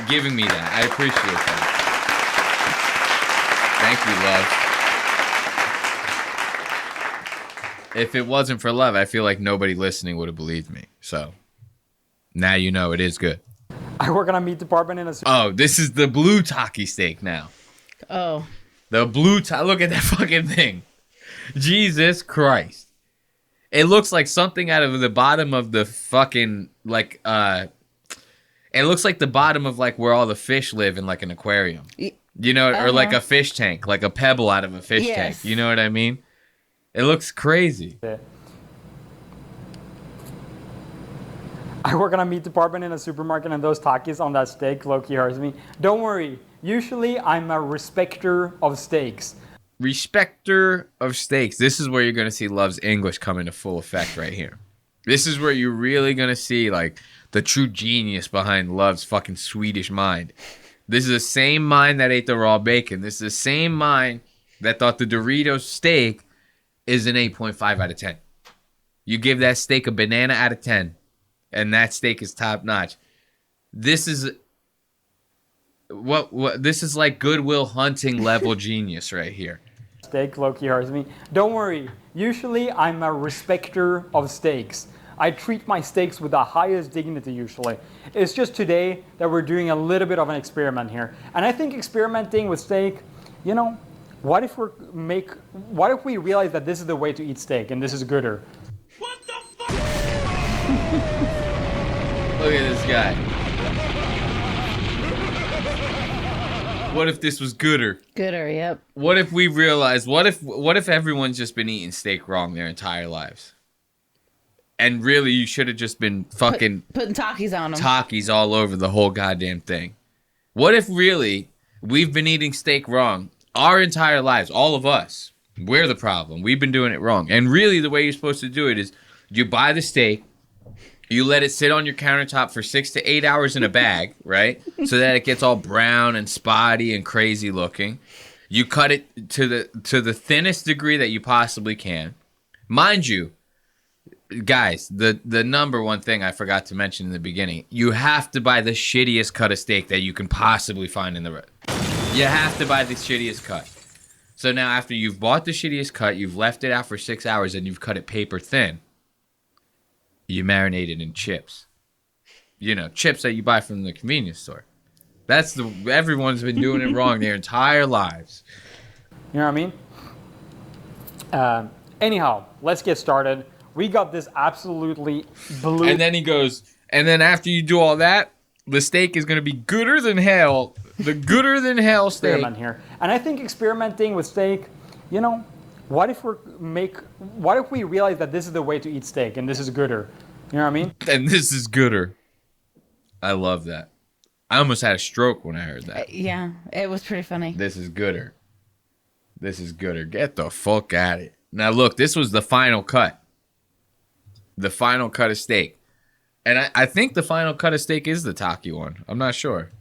giving me that. I appreciate that. Thank you, Love. If it wasn't for Love, I feel like nobody listening would have believed me. So now you know it is good. I work in a meat department in a... Oh, this is the blue Taki steak now. Oh. The blue look at that fucking thing. Jesus Christ. It looks like something out of the bottom of the fucking, like, it looks like the bottom of, like, where all the fish live in, like, an aquarium. You know, or like a fish tank, like a pebble out of a fish tank. You know what I mean? It looks crazy. I work in a meat department in a supermarket, and those Takis on that steak low-key hurts me. Don't worry. Usually, I'm a respecter of steaks. Respecter of steaks. This is where you're going to see Love's English come into full effect right here. This is where you're really going to see, like, the true genius behind Love's fucking Swedish mind. This is the same mind that ate the raw bacon. This is the same mind that thought the Doritos steak is an 8.5 out of 10. You give that steak a banana out of 10, and that steak is top notch. This is... What this is like Goodwill Hunting level genius right here. Steak low-key hurts me. Don't worry. Usually, I'm a respecter of steaks. I treat my steaks with the highest dignity usually. It's just today that we're doing a little bit of an experiment here. And I think experimenting with steak, you know, what if we realize that this is the way to eat steak and this is gooder? What the fuck? Look at this guy. What if this was gooder? Gooder, yep. What if we realized, what if everyone's just been eating steak wrong their entire lives? And really, you should have just been fucking putting Takis on them. Takis all over the whole goddamn thing. What if really we've been eating steak wrong our entire lives, all of us? We're the problem. We've been doing it wrong. And really, the way you're supposed to do it is you buy the steak, you let it sit on your countertop for 6 to 8 hours in a bag, right? So that it gets all brown and spotty and crazy looking. You cut it to the thinnest degree that you possibly can. Mind you, guys, the number one thing I forgot to mention in the beginning, you have to buy the shittiest cut of steak that you can possibly find in the You have to buy the shittiest cut. So now after you've bought the shittiest cut, you've left it out for 6 hours, and you've cut it paper thin, you marinate it in chips. You know, chips that you buy from the convenience store. Everyone's been doing it wrong their entire lives. You know what I mean? Anyhow, let's get started. We got this absolutely blue. And then he goes, and then after you do all that, the steak is going to be gooder than hell. The gooder than hell steak. Experiment here. And I think experimenting with steak, you know, what if we realize that this is the way to eat steak and this is gooder? You know what I mean? And this is gooder. I love that. I almost had a stroke when I heard that. Yeah, it was pretty funny. This is gooder. This is gooder. Get the fuck at it. Now look, this was the final cut. The final cut of steak. And I think the final cut of steak is the Taki one. I'm not sure.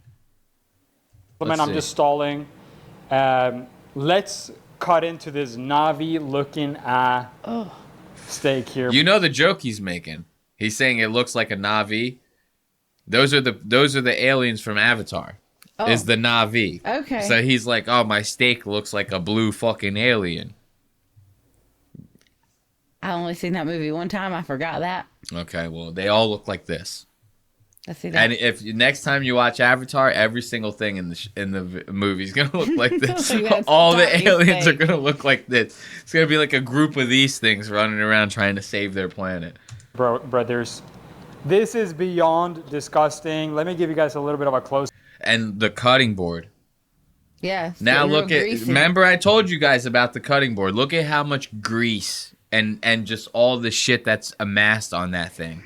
I'm just stalling. Let's cut into this Navi looking steak here. You know the joke he's making. He's saying it looks like a Navi. Those are the aliens from Avatar. Oh. Is the Navi. Okay. So he's like, oh, my steak looks like a blue fucking alien. I only seen that movie one time. I forgot that. Okay, well, they all look like this. I see that. And if next time you watch Avatar, every single thing in the movie is gonna look like this. All the aliens are gonna look like this. It's gonna be like a group of these things running around trying to save their planet. Brothers, this is beyond disgusting. Let me give you guys a little bit of a close. And the cutting board. Yeah. Now look at. Remember, I told you guys about the cutting board. Look at how much grease and just all the shit that's amassed on that thing.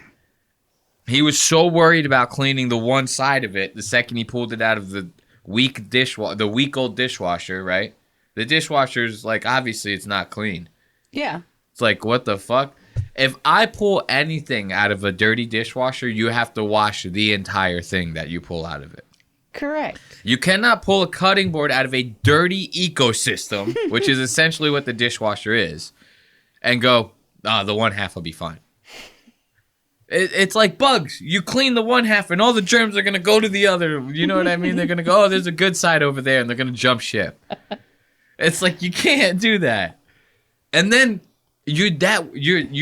He was so worried about cleaning the one side of it the second he pulled it out of the week-old dishwasher, right? The dishwasher's like, obviously it's not clean. Yeah. It's like, what the fuck? If I pull anything out of a dirty dishwasher, you have to wash the entire thing that you pull out of it. Correct. You cannot pull a cutting board out of a dirty ecosystem, which is essentially what the dishwasher is, and go, the one half will be fine. It's like bugs. You clean the one half and all the germs are going to go to the other. You know what I mean? They're going to go, oh, there's a good side over there, and they're going to jump ship. It's like, you can't do that. And then you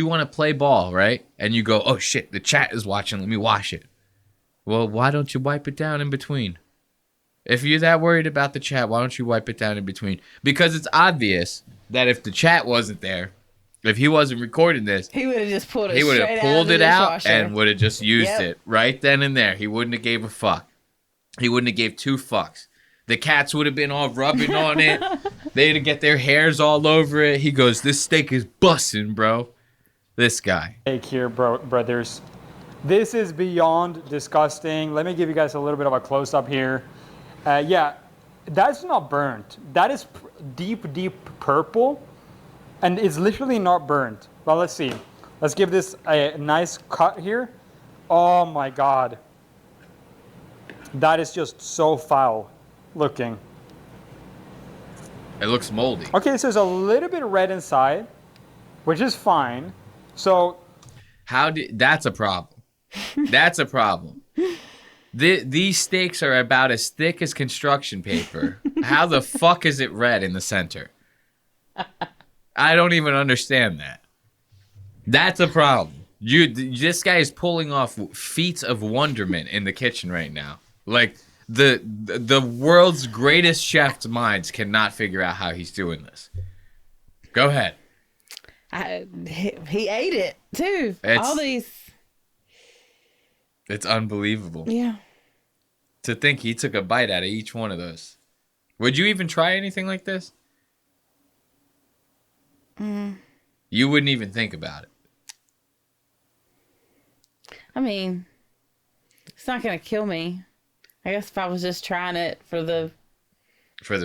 want to play ball, right? And you go, oh, shit, the chat is watching. Let me wash it. Well, why don't you wipe it down in between? If you're that worried about the chat, why don't you wipe it down in between? Because it's obvious that if the chat wasn't there, if he wasn't recording this, he would have just pulled it. He would have pulled it out and would have just used Yep. it right then and there. He wouldn't have gave a fuck. He wouldn't have gave two fucks. The cats would have been all rubbing on it. They'd get their hairs all over it. He goes, "This steak is bussin', bro." This guy. Take here, brothers. This is beyond disgusting. Let me give you guys a little bit of a close-up here. Yeah, that's not burnt. That is deep purple. And it's literally not burnt. Well, let's see. Let's give this a nice cut here. Oh my God. That is just so foul looking. It looks moldy. Okay, so it's a little bit red inside, which is fine. So that's a problem. That's a problem. These steaks are about as thick as construction paper. How the fuck is it red in the center? I don't even understand that. That's a problem. This guy is pulling off feats of wonderment in the kitchen right now. Like the world's greatest chef's minds cannot figure out how he's doing this. Go ahead. He ate it too. All these. It's unbelievable. Yeah. To think he took a bite out of each one of those. Would you even try anything like this? You wouldn't even think about it. I mean, it's not gonna kill me. I guess if I was just trying it for the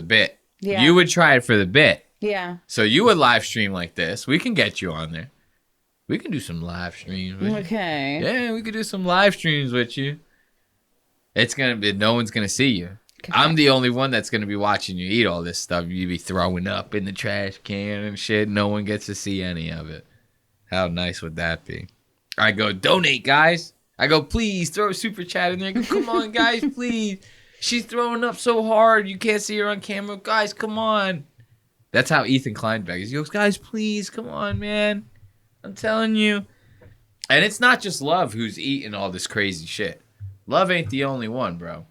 bit. Yeah. You would try it for the bit. Yeah. So you would live stream like this. We can get you on there. We can do some live streams with you. Okay. Yeah, we could do some live streams with you. It's gonna be no one's gonna see you. Okay. I'm the only one that's gonna be watching you eat all this stuff. You be throwing up in the trash can and shit. No one gets to see any of it. How nice would that be? I go, donate, guys. I go, please throw a super chat in there. I go, come on, guys, please. She's throwing up so hard you can't see her on camera. Guys, come on. That's how Ethan Klein begs. He goes, guys, please, come on, man. I'm telling you. And it's not just Love who's eating all this crazy shit. Love ain't the only one, bro.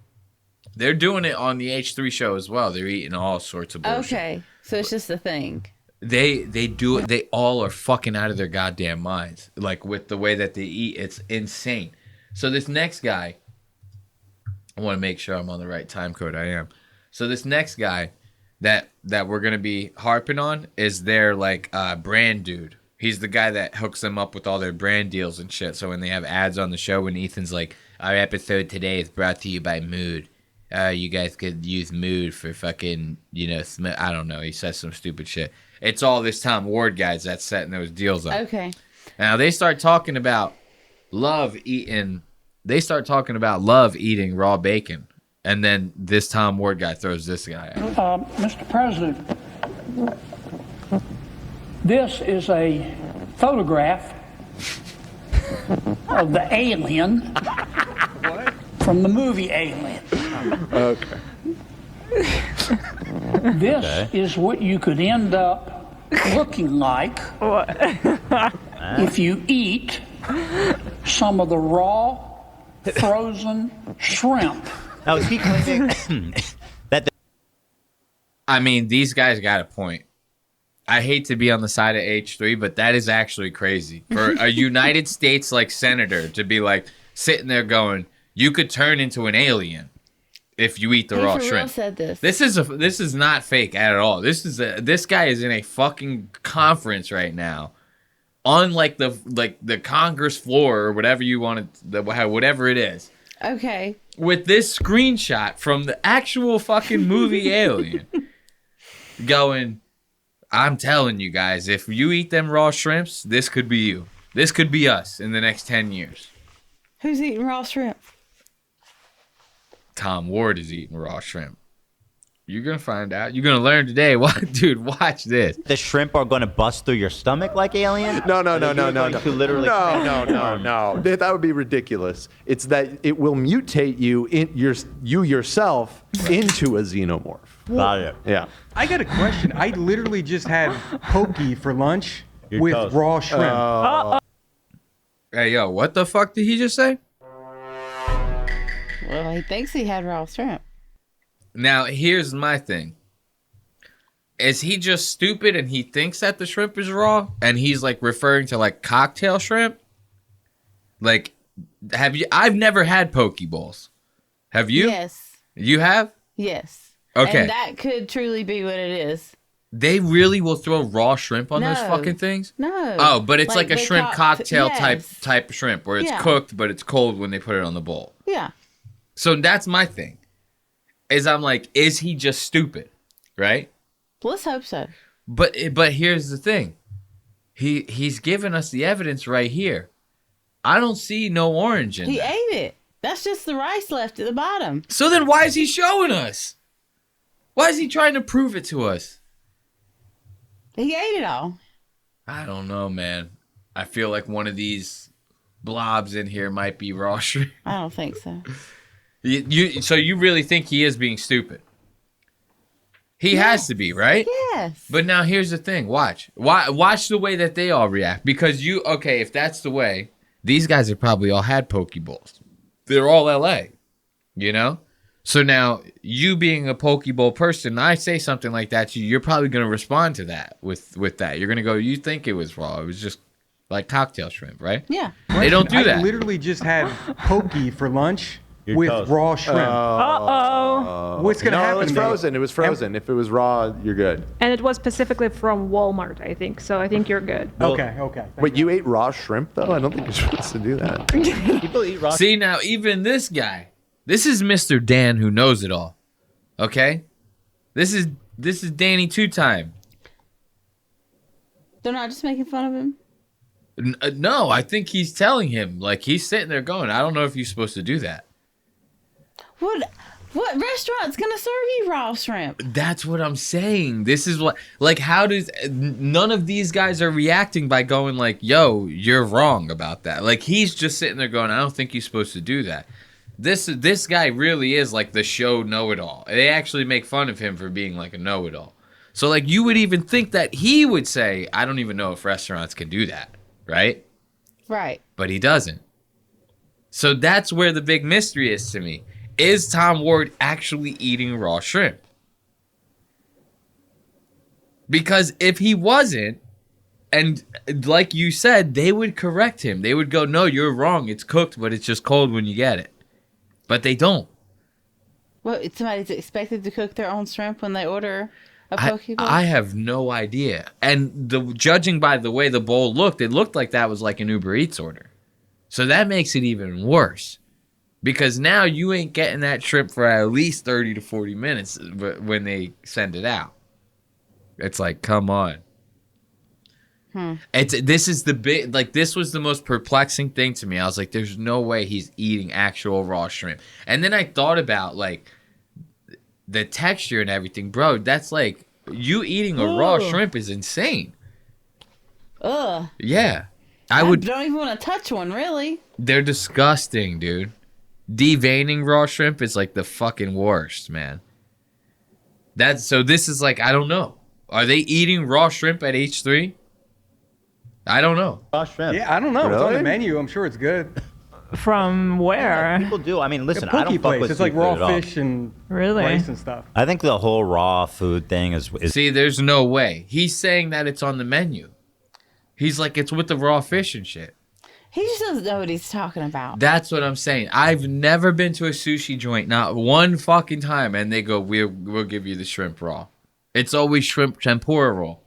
They're doing it on the H3 show as well. They're eating all sorts of bullshit. Okay. So it's just a thing. They do it. They all are fucking out of their goddamn minds. Like with the way that they eat, it's insane. So this next guy, I want to make sure I'm on the right time code. I am. So this next guy that we're gonna be harping on is their like brand dude. He's the guy that hooks them up with all their brand deals and shit. So when they have ads on the show, when Ethan's like, our episode today is brought to you by Mood. You guys could use Mood for fucking, I don't know. He says some stupid shit. It's all this Tom Ward guys that's setting those deals up. Okay. Now they start talking about Love eating raw bacon. And then this Tom Ward guy throws this guy out. Mr. President, this is a photograph of the alien from the movie Alien. Okay. This is what you could end up looking like if you eat some of the raw frozen shrimp. Now, is he claiming that? I mean, these guys got a point. I hate to be on the side of H3, but that is actually crazy for a United States like senator to be like sitting there going, "You could turn into an alien if you eat the raw for real shrimp." said this. This is not fake at all. This guy is in a fucking conference right now, on like the Congress floor or whatever you want to, whatever it is. Okay. With this screenshot from the actual fucking movie Alien, going, I'm telling you guys, if you eat them raw shrimps, this could be you. This could be us in the next 10 years. Who's eating raw shrimp? Tom Ward is eating raw shrimp. You're going to find out. You're going to learn today. Dude, watch this. The shrimp are going to bust through your stomach like Alien? No. To literally No. That would be ridiculous. It's that it will mutate you yourself into a xenomorph. Got it. Yeah. I got a question. I literally just had pokey for lunch with toast. raw shrimp. Hey, yo, what the fuck did he just say? Well, he thinks he had raw shrimp. Now, here's my thing. Is he just stupid and he thinks that the shrimp is raw? And he's like referring to like cocktail shrimp? Like, I've never had poke bowls. Have you? Yes. You have? Yes. Okay. And that could truly be what it is. They really will throw raw shrimp on those No. fucking things? No. Oh, but it's like a they shrimp cocktail yes. type of shrimp where it's Yeah. cooked, but it's cold when they put it on the bowl. Yeah. So that's my thing. I'm like, is he just stupid? Right? Let's hope so. But here's the thing. He's given us the evidence right here. I don't see no orange in He there. ate it. That's just the rice left at the bottom. So then why is he showing us? Why is he trying to prove it to us? He ate it all. I don't know, man. I feel like one of these blobs in here might be raw shrimp. I don't think so. So you really think he is being stupid? He has to be, right? Yes. But now here's the thing. Watch the way that they all react. Because if that's the way, these guys have probably all had poke bowls. They're all LA, you know? So now, you being a poke bowl person, I say something like that to you, you're probably going to respond to that with that. You're going to go, you think it was raw. It was just like cocktail shrimp, right? Yeah. They don't do that. I literally just had pokey for lunch with toast. raw shrimp. Uh-oh. What's gonna No, happen? it was though? frozen. It was frozen. If it was raw, you're good. And it was specifically from Walmart, I think. So I think you're good. Okay. Wait, you ate raw shrimp though? I don't think you're supposed to do that. People eat raw. See, now even this guy, this is Mr. Dan who knows it all. Okay? This is Danny Two Time. They're not just making fun of him. No, I think he's telling him, like, he's sitting there going, I don't know if you're supposed to do that. What restaurant's gonna serve you raw shrimp? That's what I'm saying. This is what, like, how does, none of these guys are reacting by going like, yo, you're wrong about that. Like, he's just sitting there going, I don't think you're supposed to do that. This guy really is like the show know-it-all. They actually make fun of him for being like a know-it-all. So, like, you would even think that he would say, I don't even know if restaurants can do that, right? Right. But he doesn't. So that's where the big mystery is to me. Is Tom Ward actually eating raw shrimp? Because if he wasn't, and like you said, they would correct him. They would go, no, you're wrong. It's cooked, but it's just cold when you get it. But they don't. Well, somebody's expected to cook their own shrimp when they order a poke bowl? I have no idea. And judging by the way the bowl looked, it looked like that was like an Uber Eats order. So that makes it even worse. Because now you ain't getting that shrimp for at least 30 to 40 minutes when they send it out. It's like, come on. This is the big, like, this was the most perplexing thing to me. I was like, there's no way he's eating actual raw shrimp. And then I thought about, like, the texture and everything. Bro, that's like, you eating a raw shrimp is insane. Ugh. Yeah. I don't even want to touch one, really. They're disgusting, dude. Deveining raw shrimp is like the fucking worst, man. So this is like, I don't know. Are they eating raw shrimp at H3? I don't know. Raw shrimp. Yeah, I don't know. It's on the Really? menu. I'm sure it's good. From where? People do. I mean, listen, A I poke don't fuck place. with It's like seafood at raw all. fish and Really? rice and stuff. I think the whole raw food thing is See, there's no way. He's saying that it's on the menu. He's like, it's with the raw fish and shit. He just doesn't know what he's talking about. That's what I'm saying. I've never been to a sushi joint, not one fucking time, and they go, we'll give you the shrimp raw. It's always shrimp tempura roll.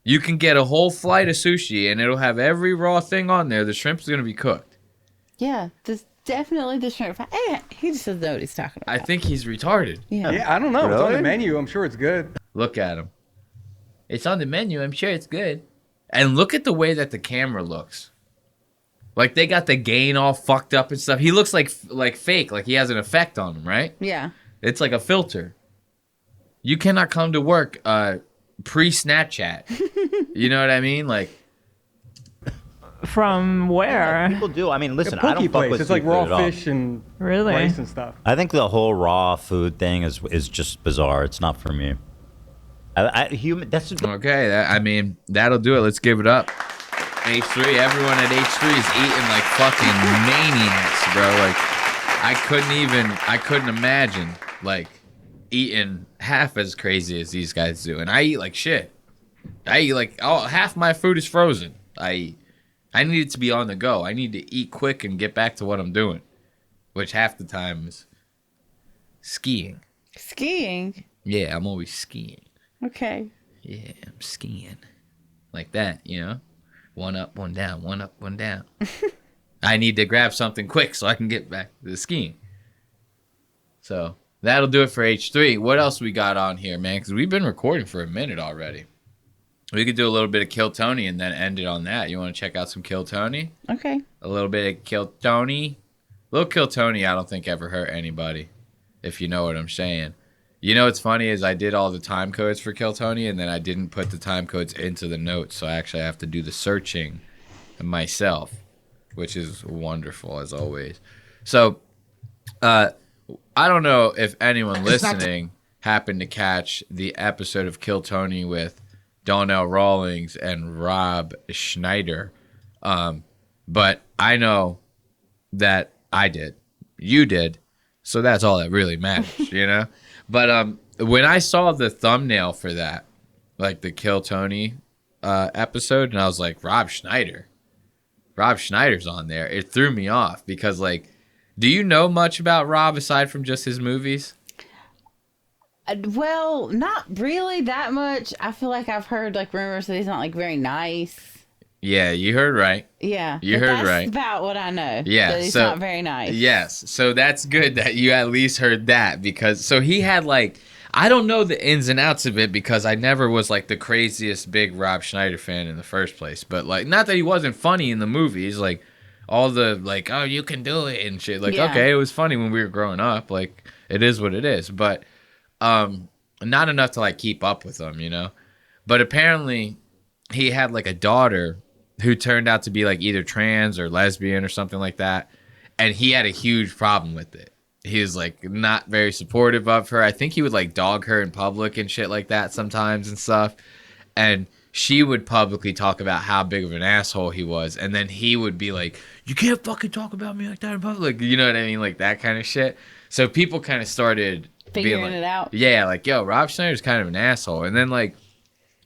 You can get a whole flight of sushi, and it'll have every raw thing on there. The shrimp's going to be cooked. Yeah, this definitely the shrimp. He just doesn't know what he's talking about. I think he's retarded. Yeah. Yeah, I don't know. It's on the Really? menu. I'm sure it's good. Look at him. It's on the menu. I'm sure it's good. And look at the way that the camera looks. Like, they got the gain all fucked up and stuff. He looks like fake, like he has an effect on him, right? Yeah. It's like a filter. You cannot come to work pre-Snapchat. You know what I mean? Like, From where? people do. I mean, listen, A I poke don't fuck place. with It's like seafood raw at all. fish and Really? rice and stuff. I think the whole raw food thing is just bizarre. It's not for me. That's okay, I mean, that'll do it. Let's give it up. H3, everyone at H3 is eating like fucking maniacs, bro. Like, I couldn't imagine, like, eating half as crazy as these guys do. And I eat like shit. I eat like, half my food is frozen. I need it to be on the go. I need to eat quick and get back to what I'm doing, which half the time is skiing. Skiing. Yeah, I'm always skiing. Okay. Yeah, I'm skiing. Like that, you know? One up, one down, one up, one down. I need to grab something quick so I can get back to the skiing. So that'll do it for H3. What else we got on here, man? Because we've been recording for a minute already. We could do a little bit of Kill Tony and then end it on that. You want to check out some Kill Tony? Okay. A little bit of Kill Tony. Little Kill Tony, I don't think ever hurt anybody, if you know what I'm saying. You know what's funny is I did all the time codes for Kill Tony, and then I didn't put the time codes into the notes, so I actually have to do the searching myself, which is wonderful as always. So, I don't know if anyone listening happened to catch the episode of Kill Tony with Donnell Rawlings and Rob Schneider, but I know that I did. You did. So that's all that really matters, you know? But when I saw the thumbnail for that, like the Kill Tony episode, and I was like, Rob Schneider's on there, it threw me off because, like, Do you know much about Rob aside from just his movies? Well, not really that much. I feel like I've heard like rumors that he's not like very nice. Yeah, you heard right. Yeah, You heard that's right. about what I know. Yeah, that he's so not very nice. Yes, so that's good that you at least heard that, because so he had like, I don't know the ins and outs of it because I never was like the craziest big Rob Schneider fan in the first place, but like, not that he wasn't funny in the movies, like all the like, oh, you can do it and shit, like, Yeah. okay, it was funny when we were growing up, like it is what it is, but not enough to like keep up with him, you know. But apparently he had like a daughter who turned out to be like either trans or lesbian or something like that, and he had a huge problem with it. He was like not very supportive of her. I think he would like dog her in public and shit like that sometimes and stuff, and she would publicly talk about how big of an asshole he was, and then he would be like, you can't fucking talk about me like that in public, you know what I mean, like that kind of shit. So people kind of started Figuring being like, it out. yeah, like, yo, Rob Schneider's kind of an asshole. And then like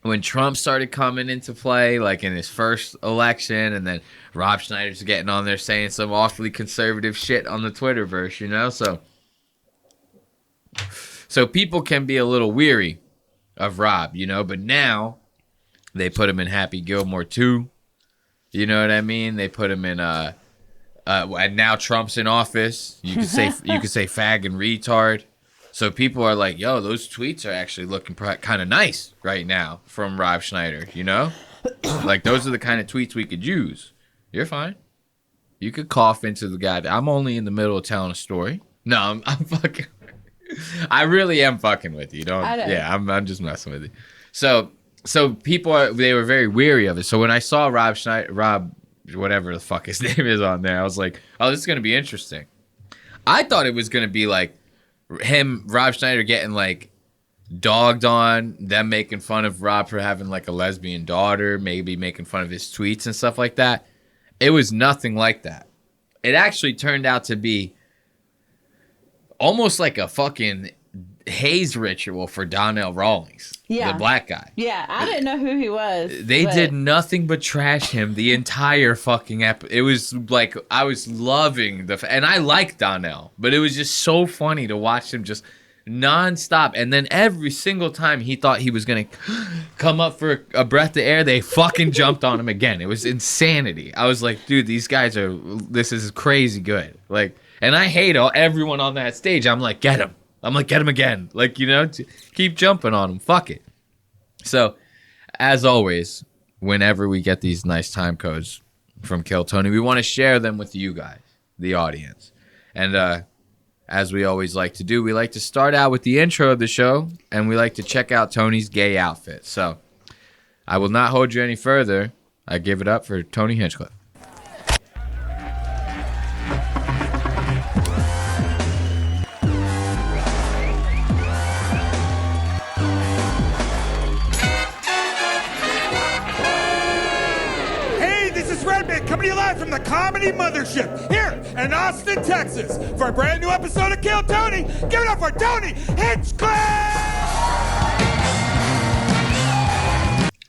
when Trump started coming into play, like in his first election, and then Rob Schneider's getting on there saying some awfully conservative shit on the Twitterverse, you know? So people can be a little weary of Rob, you know? But now they put him in Happy Gilmore 2. You know what I mean? They put him in and now Trump's in office. You could say fag and retard. So people are like, yo, those tweets are actually looking kind of nice right now from Rob Schneider, you know? Like, those are the kind of tweets we could use. You're fine. You could cough into the guy. I'm only in the middle of telling a story. No, I'm fucking... I really am fucking with you. I know. Yeah, I'm just messing with you. So people, they were very weary of it. So when I saw Rob Schneider, whatever the fuck his name is on there, I was like, oh, this is going to be interesting. I thought it was going to be like, Rob Schneider getting like dogged on, them making fun of Rob for having like a lesbian daughter, maybe making fun of his tweets and stuff like that. It was nothing like that. It actually turned out to be almost like a fucking haze ritual for Donnell Rawlings, Yeah. the black guy. Yeah, I didn't know who he was. They but- did nothing but trash him the entire fucking episode. It was like, I was loving and I like Donnell, but it was just so funny to watch him just nonstop. And then every single time he thought he was going to come up for a breath of air, they fucking jumped on him again. It was insanity. I was like, dude, this is crazy good. Like, and I hate everyone on that stage. I'm like, get him. I'm like, get him again. Like, you know, keep jumping on him. Fuck it. So, as always, whenever we get these nice time codes from Kill Tony, we want to share them with you guys, the audience. And as we always like to do, we like to start out with the intro of the show, and we like to check out Tony's gay outfit. So, I will not hold you any further. I give it up for Tony Hinchcliffe. Coming to you live from the Comedy Mothership here in Austin, Texas, for a brand new episode of Kill Tony. Give it up for Tony Hinchcliffe!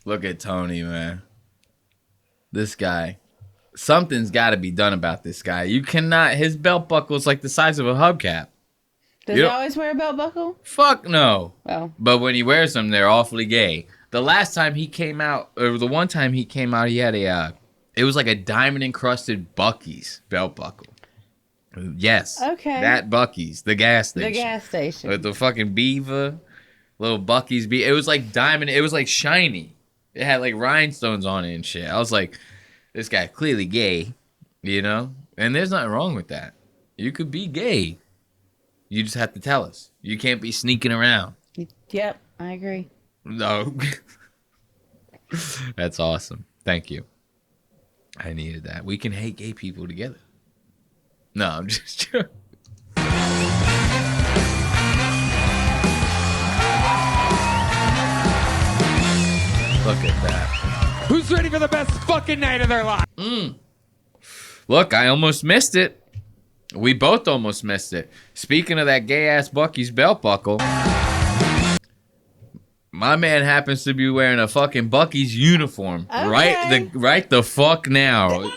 Look at Tony, man. This guy. Something's got to be done about this guy. You cannot. His belt buckle is like the size of a hubcap. Does he always wear a belt buckle? Fuck no. Well. But when he wears them, they're awfully gay. The last time he came out, or the one time he came out, he had it was like a diamond encrusted Buc-ee's belt buckle. Yes. Okay. That Buc-ee's, the gas station. The gas station. With the fucking beaver, little Buc-ee's. It was like diamond. It was like shiny. It had like rhinestones on it and shit. I was like, this guy clearly gay, you know? And there's nothing wrong with that. You could be gay. You just have to tell us. You can't be sneaking around. Yep, I agree. No. That's awesome. Thank you. I needed that. We can hate gay people together. No, I'm just joking. Look at that. Who's ready for the best fucking night of their life? Look, I almost missed it. We both almost missed it. Speaking of that gay-ass Buc-ee's belt buckle, my man happens to be wearing a fucking Buc-ee's uniform. Okay. Right the fuck now.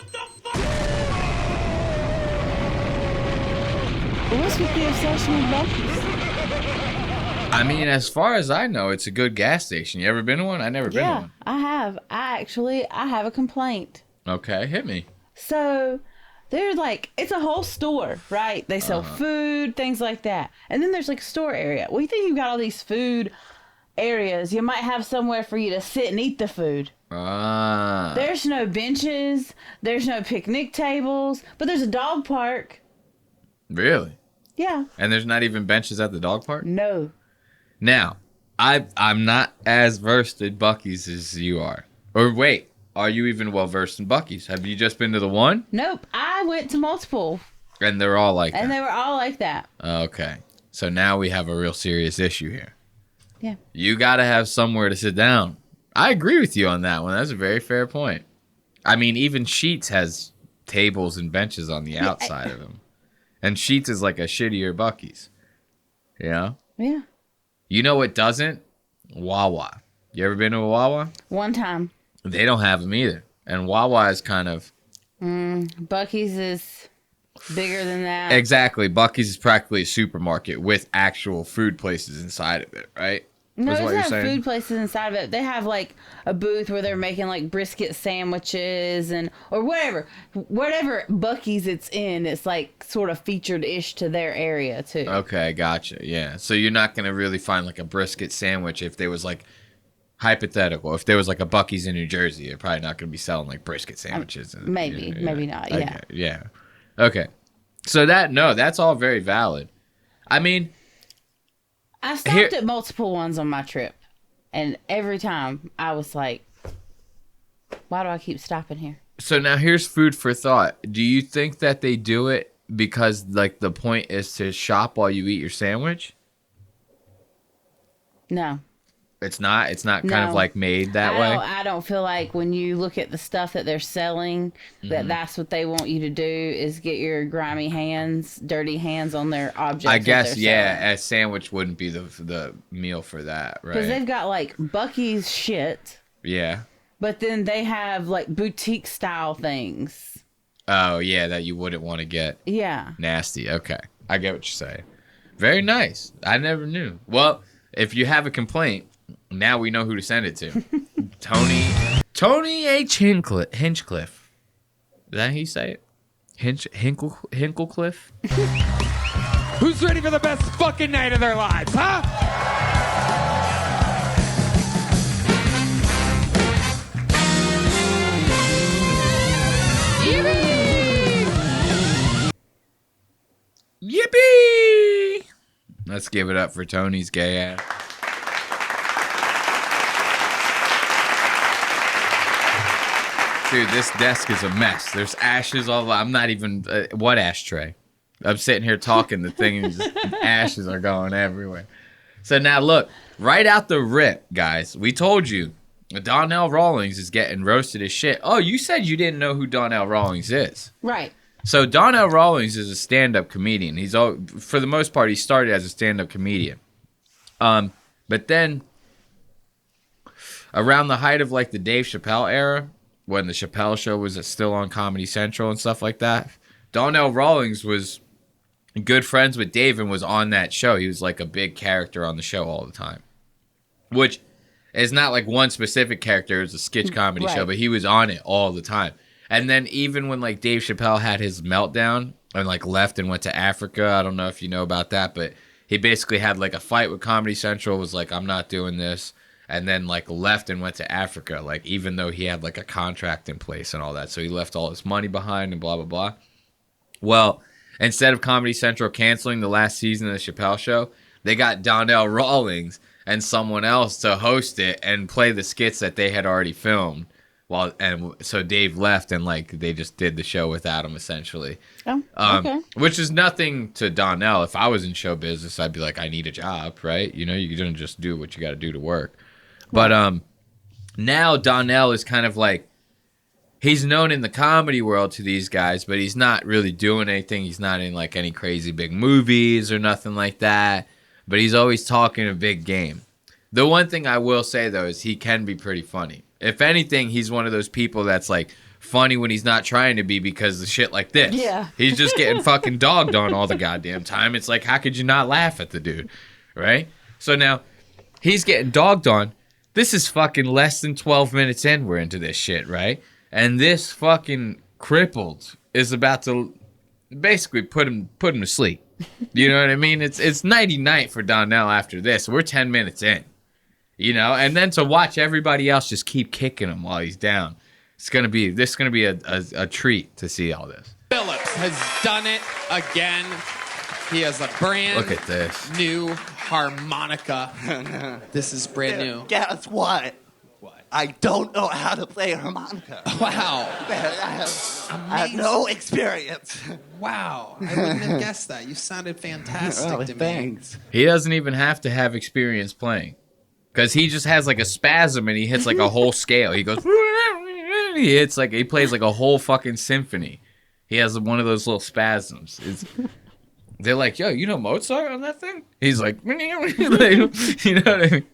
What's with the obsession with Buc-ee's? I mean, as far as I know, it's a good gas station. You ever been to one? I never been to Yeah, one. I have. I have a complaint. Okay, hit me. So, they're like, it's a whole store, right? They sell food, things like that. And then there's like a store area. Well, you think you've got all these food areas. You might have somewhere for you to sit and eat the food. Ah. There's no benches. There's no picnic tables. But there's a dog park. Really? Yeah. And there's not even benches at the dog park? No. Now, I'm not as versed in Buc-ee's as you are. Or wait, are you even well versed in Buc-ee's? Have you just been to the one? Nope. I went to multiple. And they're all like that? And they were all like that. Okay. So now we have a real serious issue here. Yeah. You got to have somewhere to sit down. I agree with you on that one. That's a very fair point. I mean, even Sheetz has tables and benches on the outside of them. And Sheetz is like a shittier Buc-ee's. You know? Yeah. You know what doesn't? Wawa. You ever been to a Wawa? One time. They don't have them either. And Wawa is kind of... Buc-ee's is bigger than that. Exactly. Buc-ee's is practically a supermarket with actual food places inside of it, right? No, Is they what don't you're have saying? food places inside of it. They have like a booth where they're making like brisket sandwiches or whatever Buc-ee's it's in. It's like sort of featured-ish to their area too. Okay, gotcha. Yeah. So you're not going to really find like a brisket sandwich if there was like, hypothetical, if there was like a Buc-ee's in New Jersey, they're probably not going to be selling like brisket sandwiches. Maybe not. Yeah. Okay, yeah. Okay. So that's all very valid. I mean, I stopped at multiple ones on my trip, and every time I was like, why do I keep stopping here? so now here's food for thought. Do you think that they do it because like the point is to shop while you eat your sandwich? No. It's not kind of No. like made that way. I don't feel like when you look at the stuff that they're selling, that's what they want you to do is get your grimy hands, dirty hands on their objects. I that guess, they're yeah, selling. a sandwich wouldn't be the meal for that, right? Because they've got like Buc-ee's shit, Yeah. but then they have like boutique style things. Oh, yeah, that you wouldn't want to get Yeah. nasty. Okay. I get what you're saying. Very nice. I never knew. Well, if you have a complaint, now we know who to send it to. Tony H. Hinchcliffe. Is that how you say it? Hinklecliffe? Who's ready for the best fucking night of their lives, huh? Yippee! Let's give it up for Tony's gay ass. Dude, this desk is a mess. There's ashes all. I'm not even. What ashtray? I'm sitting here talking. The thing is, ashes are going everywhere. So now look, right out the rip, guys. We told you, Donnell Rawlings is getting roasted as shit. Oh, you said you didn't know who Donnell Rawlings is. Right. So Donnell Rawlings is a stand-up comedian. He's all, for the most part, he started as a stand-up comedian. But then around the height of like the Dave Chappelle era, when the Chappelle Show was still on Comedy Central and stuff like that, Donnell Rawlings was good friends with Dave and was on that show. He was like a big character on the show all the time, which is not like one specific character. It was a sketch comedy show, but he was on it all the time. And then even when like Dave Chappelle had his meltdown and like left and went to Africa, I don't know if you know about that, but he basically had like a fight with Comedy Central, was like, I'm not doing this. And then like left and went to Africa, like even though he had like a contract in place and all that. So he left all his money behind and blah, blah, blah. Well, instead of Comedy Central canceling the last season of the Chappelle Show, they got Donnell Rawlings and someone else to host it and play the skits that they had already filmed. So Dave left and like they just did the show without him essentially. Oh, okay. Which is nothing to Donnell. If I was in show business, I'd be like, I need a job, right? You know, you don't just do what you got to do to work. But now Donnell is kind of like, he's known in the comedy world to these guys, but he's not really doing anything. He's not in like any crazy big movies or nothing like that. But he's always talking a big game. The one thing I will say though is he can be pretty funny. If anything, he's one of those people that's like funny when he's not trying to be because of shit like this. Yeah. He's just getting fucking dogged on all the goddamn time. It's like, how could you not laugh at the dude? Right? So now he's getting dogged on. This is fucking less than 12 minutes in. We're into this shit, right? And this fucking crippled is about to basically put him to sleep. You know what I mean? It's nighty night for Donnell after this. We're 10 minutes in. You know, and then to watch everybody else just keep kicking him while he's down. This is gonna be a treat to see all this. Phillips has done it again. He has a brand Look at this. new harmonica. This is brand new. Guess what? What? I don't know how to play a harmonica. Wow. I have no experience. Wow. I wouldn't have guessed that. You sounded fantastic Oh, to me. thanks. He doesn't even have to have experience playing. Because he just has like a spasm and he hits like a whole scale. He goes, he plays like a whole fucking symphony. He has one of those little spasms. They're like, yo, you know Mozart on that thing? He's like, you know what I mean?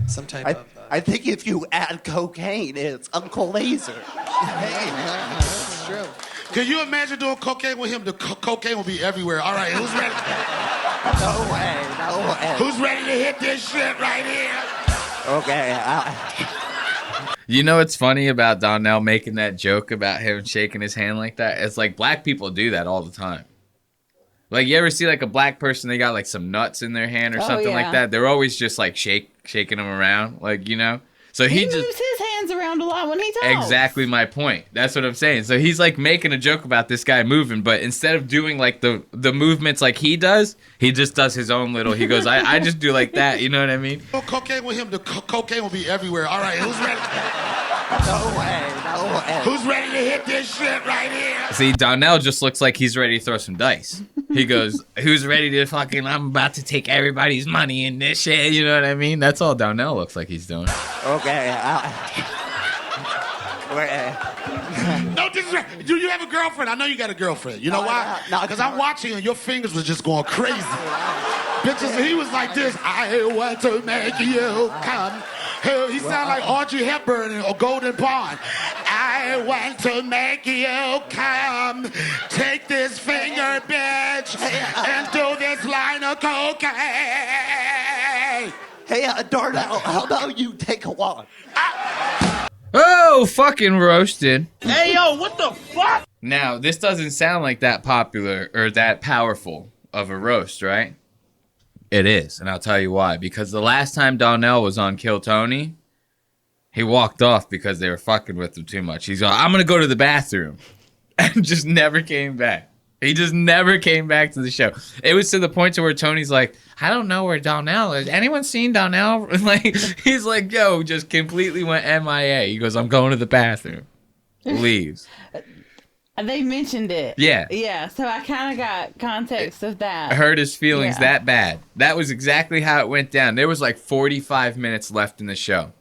Some type of... I think if you add cocaine, it's Uncle Laser. That's true. Can you imagine doing cocaine with him? The cocaine will be everywhere. All right, who's ready? No way, no way. Who's ready to hit this shit right here? Okay. You know what's funny about Donnell making that joke about him shaking his hand like that? It's like black people do that all the time. Like, you ever see like a black person, they got like some nuts in their hand or something yeah. like that? They're always just like shaking them around, like, you know? So He he moves just... his hands around a lot when he talks. Exactly my point. That's what I'm saying. So he's like making a joke about this guy moving, but instead of doing like the movements like he does, he just does his own little. He goes, I just do like that. You know what I mean? Cocaine with him, the cocaine will be everywhere. All right, who's ready? No way, no way. Who's ready to hit this shit right here? See, Donnell just looks like he's ready to throw some dice. He goes, who's ready to fucking, I'm about to take everybody's money in this shit. You know what I mean? That's all Donnell looks like he's doing. Okay. No disrespect. Do you have a girlfriend? I know you got a girlfriend. You know why? Because I'm watching and your fingers was just going crazy. Bitches, he was like this. I want to make you come. He sound like Audrey Hepburn or Golden Pond. I want to make you come. Take this finger, bitch, and do this line of cocaine. Hey, Darnell, how about you take a walk? Oh, fucking roasted. Hey, yo, what the fuck? Now, this doesn't sound like that popular or that powerful of a roast, right? It is, and I'll tell you why. Because the last time Donnell was on Kill Tony, he walked off because they were fucking with him too much. He's like, I'm going to go to the bathroom. And just never came back. He just never came back to the show. It was to the point to where Tony's like, I don't know where Donnell is. Anyone seen Donnell? Like, he's like, yo, just completely went MIA. He goes, I'm going to the bathroom. Leaves. They mentioned it. Yeah. Yeah, so I kind of got context of that. Hurt his feelings Yeah. that bad. That was exactly how it went down. There was like 45 minutes left in the show.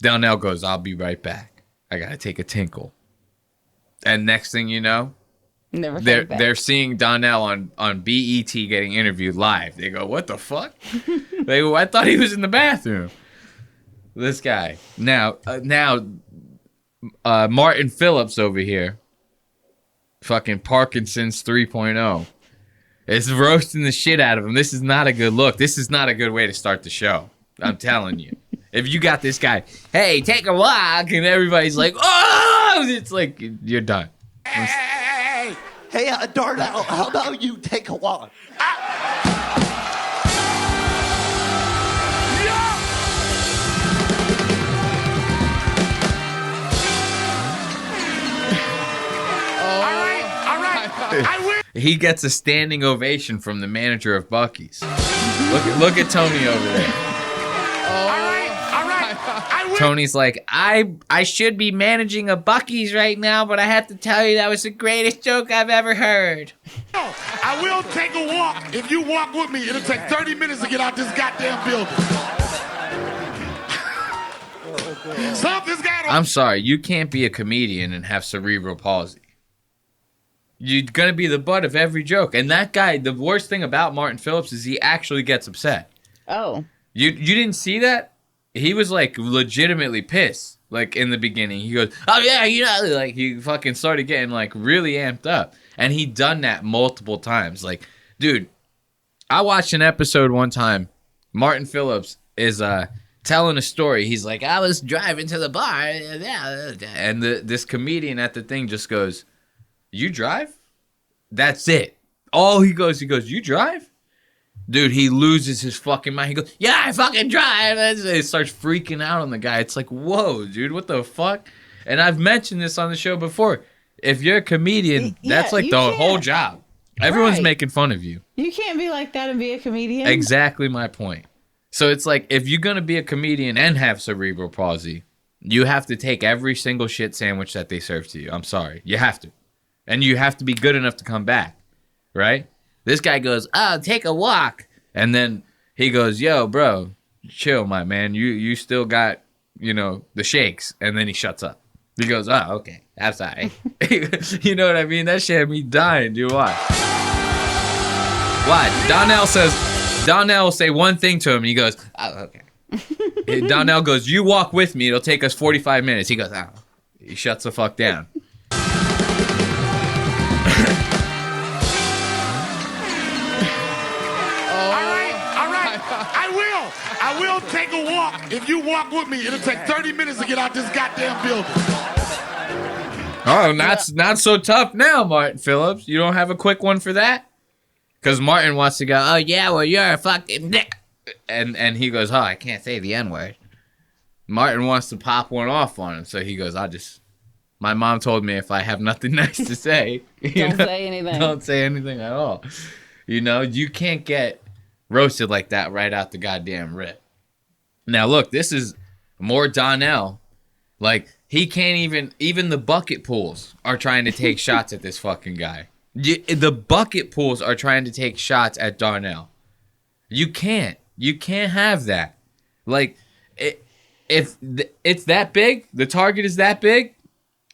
Donnell goes, I'll be right back. I got to take a tinkle. And next thing you know, Never they're seeing Donnell on BET getting interviewed live. They go, what the fuck? They go, I thought he was in the bathroom. This guy. Now, Martin Phillips over here, fucking Parkinson's 3.0, is roasting the shit out of him. This is not a good look. This is not a good way to start the show. I'm telling you. If you got this guy, hey, take a walk, and everybody's like, oh, it's like, you're done. Hey, Darnell, how about you take a walk? He gets a standing ovation from the manager of Buc-ee's. Look at Tony over there. Tony's like, I should be managing a Buc-ee's right now, but I have to tell you that was the greatest joke I've ever heard. I will take a walk. If you walk with me, it'll take 30 minutes to get out this goddamn building. I'm sorry, you can't be a comedian and have cerebral palsy. You're gonna be the butt of every joke. And that guy, the worst thing about Martin Phillips is he actually gets upset. Oh. You didn't see that? He was like legitimately pissed. Like in the beginning, he goes, "Oh yeah, you know," like he fucking started getting like really amped up, and he done that multiple times. Like, dude, I watched an episode one time. Martin Phillips is telling a story. He's like, "I was driving to the bar, and this comedian at the thing just goes, 'You drive?' That's it. All he goes, "You drive?" Dude, he loses his fucking mind. He goes, "Yeah, I fucking drive." And it starts freaking out on the guy. It's like, whoa, dude, what the fuck? And I've mentioned this on the show before. If you're a comedian, that's like the whole job. Everyone's making fun of you. You can't be like that and be a comedian. Exactly my point. So it's like, if you're going to be a comedian and have cerebral palsy, you have to take every single shit sandwich that they serve to you. I'm sorry. You have to. And you have to be good enough to come back. Right? This guy goes, "Oh, take a walk." And then he goes, "Yo, bro, chill, my man. You still got, the shakes." And then he shuts up. He goes, "Oh, okay. I'm sorry." You know what I mean? That shit had me dying, dude. Watch. Donnell will say one thing to him, and he goes, "Oh, okay." Donnell goes, "You walk with me. It'll take us 45 minutes. He goes, "Oh." He shuts the fuck down. I will take a walk. If you walk with me, it'll take 30 minutes to get out this goddamn building. Oh, not so tough now, Martin Phillips. You don't have a quick one for that? Because Martin wants to go, "Oh, yeah, well, you're a fucking dick." And he goes, "Oh, I can't say the N-word." Martin wants to pop one off on him, so he goes, my mom told me if I have nothing nice to say, don't say anything. Don't say anything at all. You can't get roasted like that right out the goddamn rip. Now, look, this is more Donnell. Like, he can't even the bucket pools are trying to take shots at this fucking guy. The bucket pools are trying to take shots at Donnell. You can't have that. Like, if it's that big, the target is that big,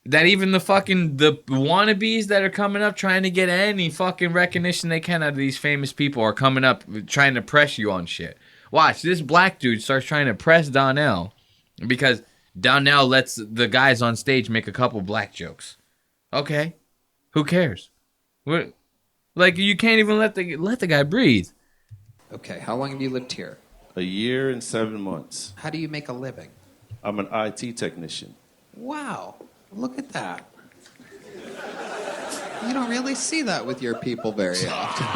that even the wannabes that are coming up trying to get any fucking recognition they can out of these famous people are coming up trying to press you on shit. Watch, this black dude starts trying to press Donnell because Donnell lets the guys on stage make a couple black jokes. Okay, who cares? Like, you can't even let the guy breathe. Okay, how long have you lived here? A year and 7 months. How do you make a living? I'm an IT technician. Wow, look at that. You don't really see that with your people very often.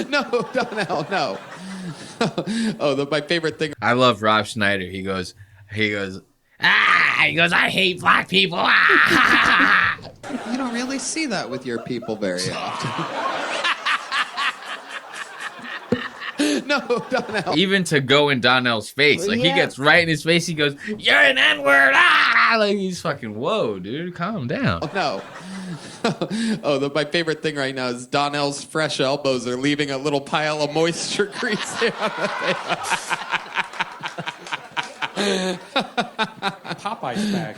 No, Donnell, no. Oh, my favorite thing. I love Rob Schneider. He goes, "I hate black people." You don't really see that with your people very often. No, Donnell. Even to go in Donnell's face. Like, he gets right in his face. He goes, "You're an N-word." Like, he's fucking, whoa, dude, calm down. Oh, no. Oh, my favorite thing right now is Donnell's fresh elbows are leaving a little pile of moisture grease there on the Popeye's back.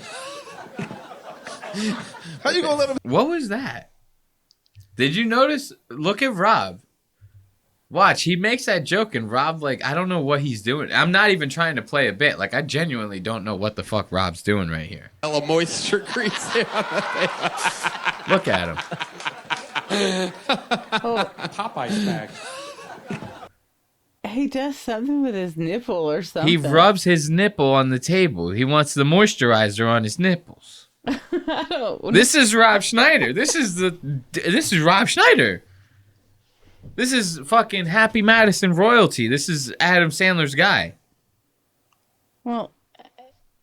How you gonna let him? What was that? Did you notice? Look at Rob. Watch, he makes that joke, and Rob, like, I don't know what he's doing. I'm not even trying to play a bit. Like, I genuinely don't know what the fuck Rob's doing right here. A moisture grease there on the Look at him. Popeye's back. He does something with his nipple or something. He rubs his nipple on the table. He wants the moisturizer on his nipples. This is Rob Schneider. This is Rob Schneider. This is fucking Happy Madison royalty. This is Adam Sandler's guy. Well,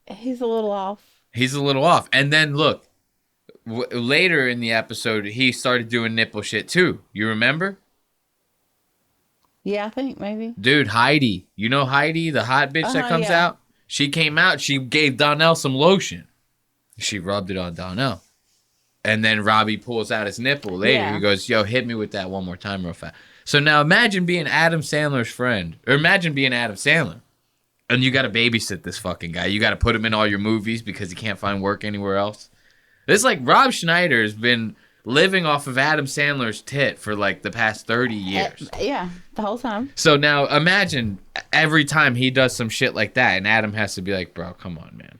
he's a little off. He's a little off. And then look, later in the episode, he started doing nipple shit too. You remember? Yeah, I think maybe. Dude, Heidi. You know Heidi, the hot bitch that comes out? She came out. She gave Donnell some lotion. She rubbed it on Donnell. And then Robbie pulls out his nipple later. Yeah. He goes, "Yo, hit me with that one more time real fast." So now imagine being Adam Sandler's friend. Or imagine being Adam Sandler. And you got to babysit this fucking guy. You got to put him in all your movies because he can't find work anywhere else. It's like Rob Schneider has been living off of Adam Sandler's tit for like the past 30 years. Yeah, the whole time. So now imagine every time he does some shit like that, and Adam has to be like, bro, come on, man.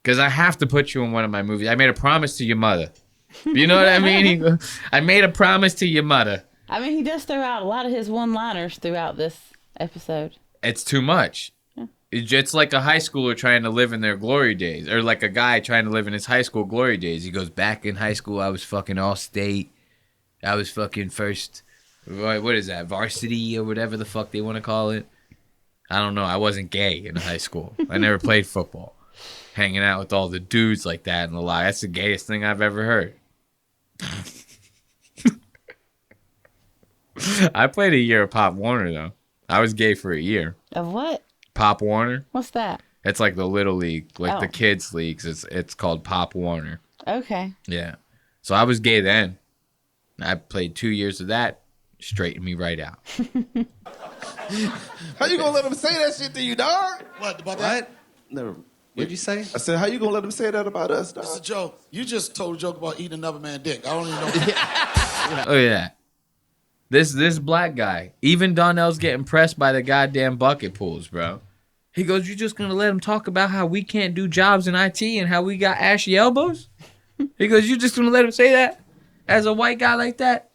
Because I have to put you in one of my movies. I made a promise to your mother. You know what I mean? I made a promise to your mother. I mean, he does throw out a lot of his one-liners throughout this episode. It's too much. Yeah. It's like a high schooler trying to live in their glory days, or like a guy trying to live in his high school glory days. He goes, back in high school, I was fucking all state. I was fucking first, what is that, varsity or whatever the fuck they want to call it. I don't know. I wasn't gay in high school. I never played football. Hanging out with all the dudes like that in the lie. That's the gayest thing I've ever heard. I played a year of Pop Warner, though. I was gay for a year. Of what? Pop Warner. What's that? It's like the little league, like the Oh. kids leagues. It's called Pop Warner. Okay. Yeah. So I was gay then. I played 2 years of that. Straightened me right out. How you gonna let him say that shit to you, dog? What about that? Never. What'd you say? I said, how you gonna let him say that about us, dog? Mr. Joe, you just told a joke about eating another man's dick. I don't even know. Oh yeah. This black guy. Even Donnell's getting pressed by the goddamn bucket pools, bro. He goes, you just gonna let him talk about how we can't do jobs in IT and how we got ashy elbows? He goes, you just gonna let him say that? As a white guy like that?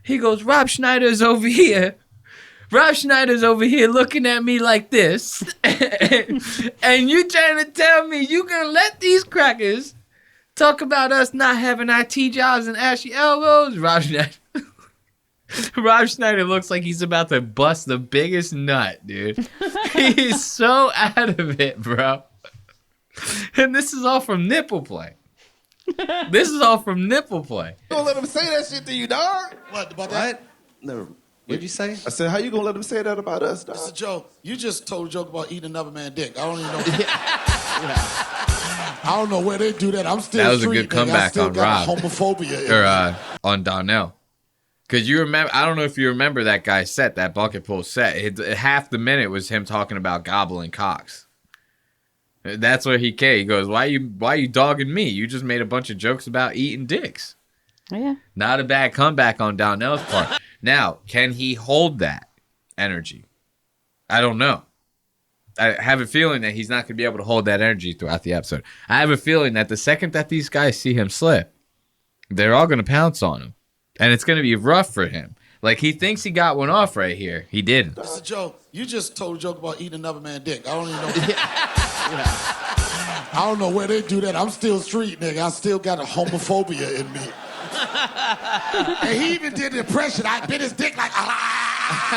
He goes, Rob Schneider's over here. Rob Schneider's over here looking at me like this. And you trying to tell me you gonna let these crackers talk about us not having IT jobs and ashy elbows? Rob Schneider looks like he's about to bust the biggest nut, dude. He's so out of it, bro. And this is all from nipple play. This is all from nipple play. You gonna let him say that shit to you, dog? What about that? Never. What'd you say? I said, how you gonna let him say that about us, dog? Mr. Joe, you just told a joke about eating another man's dick. I don't even know. I don't know where they do that. I'm still That was a street, good nigga. I comeback still on got Rob. homophobia. Or on Donnell. Because you remember, I don't know if you remember that guy's set, that bucket pool set. Half the minute was him talking about gobbling cocks. That's where he came. He goes, why you dogging me? You just made a bunch of jokes about eating dicks. Yeah. Not a bad comeback on Donnell's part. Now, can he hold that energy? I don't know. I have a feeling that he's not going to be able to hold that energy throughout the episode. I have a feeling that the second that these guys see him slip, they're all going to pounce on him. And it's going to be rough for him. Like, he thinks he got one off right here. He didn't. Mr. Joe, you just told a joke about eating another man's dick. I don't even know. I don't know where they do that. I'm still street, nigga. I still got a homophobia in me. And he even did the impression. I bit his dick like,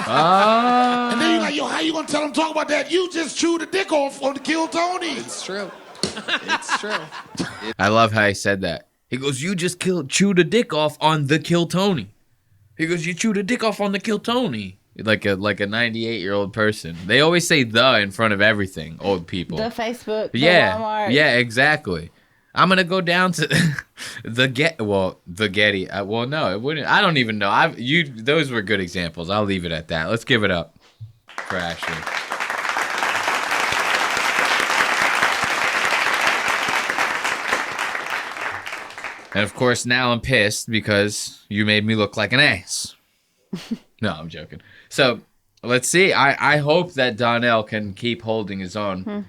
And then you're like, yo, how you gonna tell him talk about that? You just chewed the dick off on the Kill Tony. It's true. It's true. I love how he said that. He goes, you just chewed a dick off on the Kill Tony. He goes, you chewed a dick off on the Kill Tony. Like a 98-year-old person. They always say the in front of everything, old people. The Facebook, the Yeah, Walmart. yeah, exactly. I'm gonna go down to the Getty. Well, no, it wouldn't. I don't even know. Those were good examples. I'll leave it at that. Let's give it up for Ashley. And of course, now I'm pissed because you made me look like an ass. No, I'm joking. So let's see. I hope that Donnell can keep holding his own.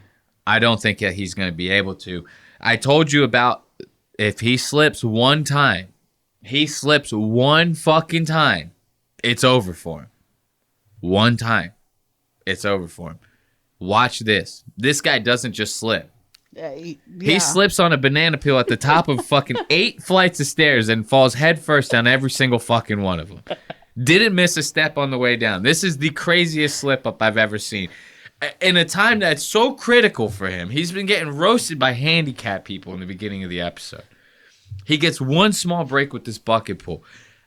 I don't think that he's going to be able to. I told you about if he slips one time, it's over for him. One time, it's over for him. Watch this. This guy doesn't just slip. He slips on a banana peel at the top of fucking 8 flights of stairs and falls headfirst down every single fucking one of them. Didn't miss a step on the way down. This is the craziest slip up I've ever seen. In a time that's so critical for him. He's been getting roasted by handicapped people in the beginning of the episode. He gets one small break with this bucket pool.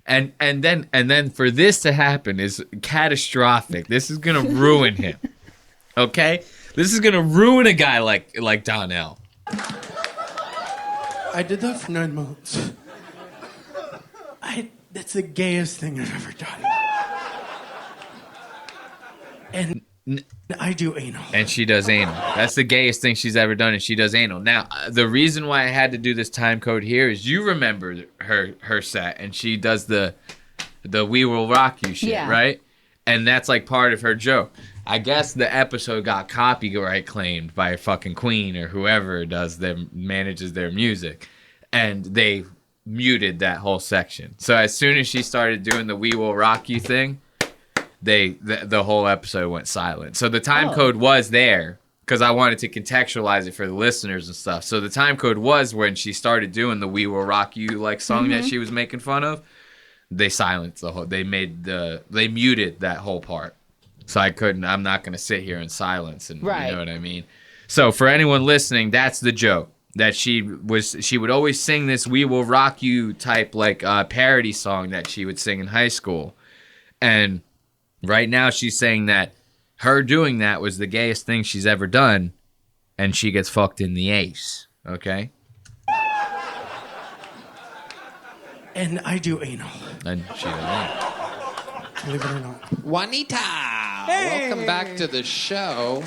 And then for this to happen is catastrophic. This is gonna ruin him. Okay? This is gonna ruin a guy like Donnell. I did that for 9 months. That's the gayest thing I've ever done. And I do anal. And she does anal. That's the gayest thing she's ever done, and she does anal. Now, the reason why I had to do this time code here is you remember her set, and she does the "We Will Rock You" shit, right? And that's like part of her joke. I guess the episode got copyright claimed by fucking Queen or whoever manages their music, and they muted that whole section. So as soon as she started doing the "We Will Rock You" thing, the whole episode went silent. So the time code was there because I wanted to contextualize it for the listeners and stuff. So the time code was when she started doing the "We Will Rock You" like song that she was making fun of. They silenced the whole. They muted that whole part. So I'm not gonna sit here in silence and you know what I mean. So for anyone listening, that's the joke. That she would always sing this "We Will Rock You" type like parody song that she would sing in high school, and right now she's saying that her doing that was the gayest thing she's ever done, and she gets fucked in the ace. Okay. And I do anal. And she does anal. Believe it or not. Juanita, welcome back to the show.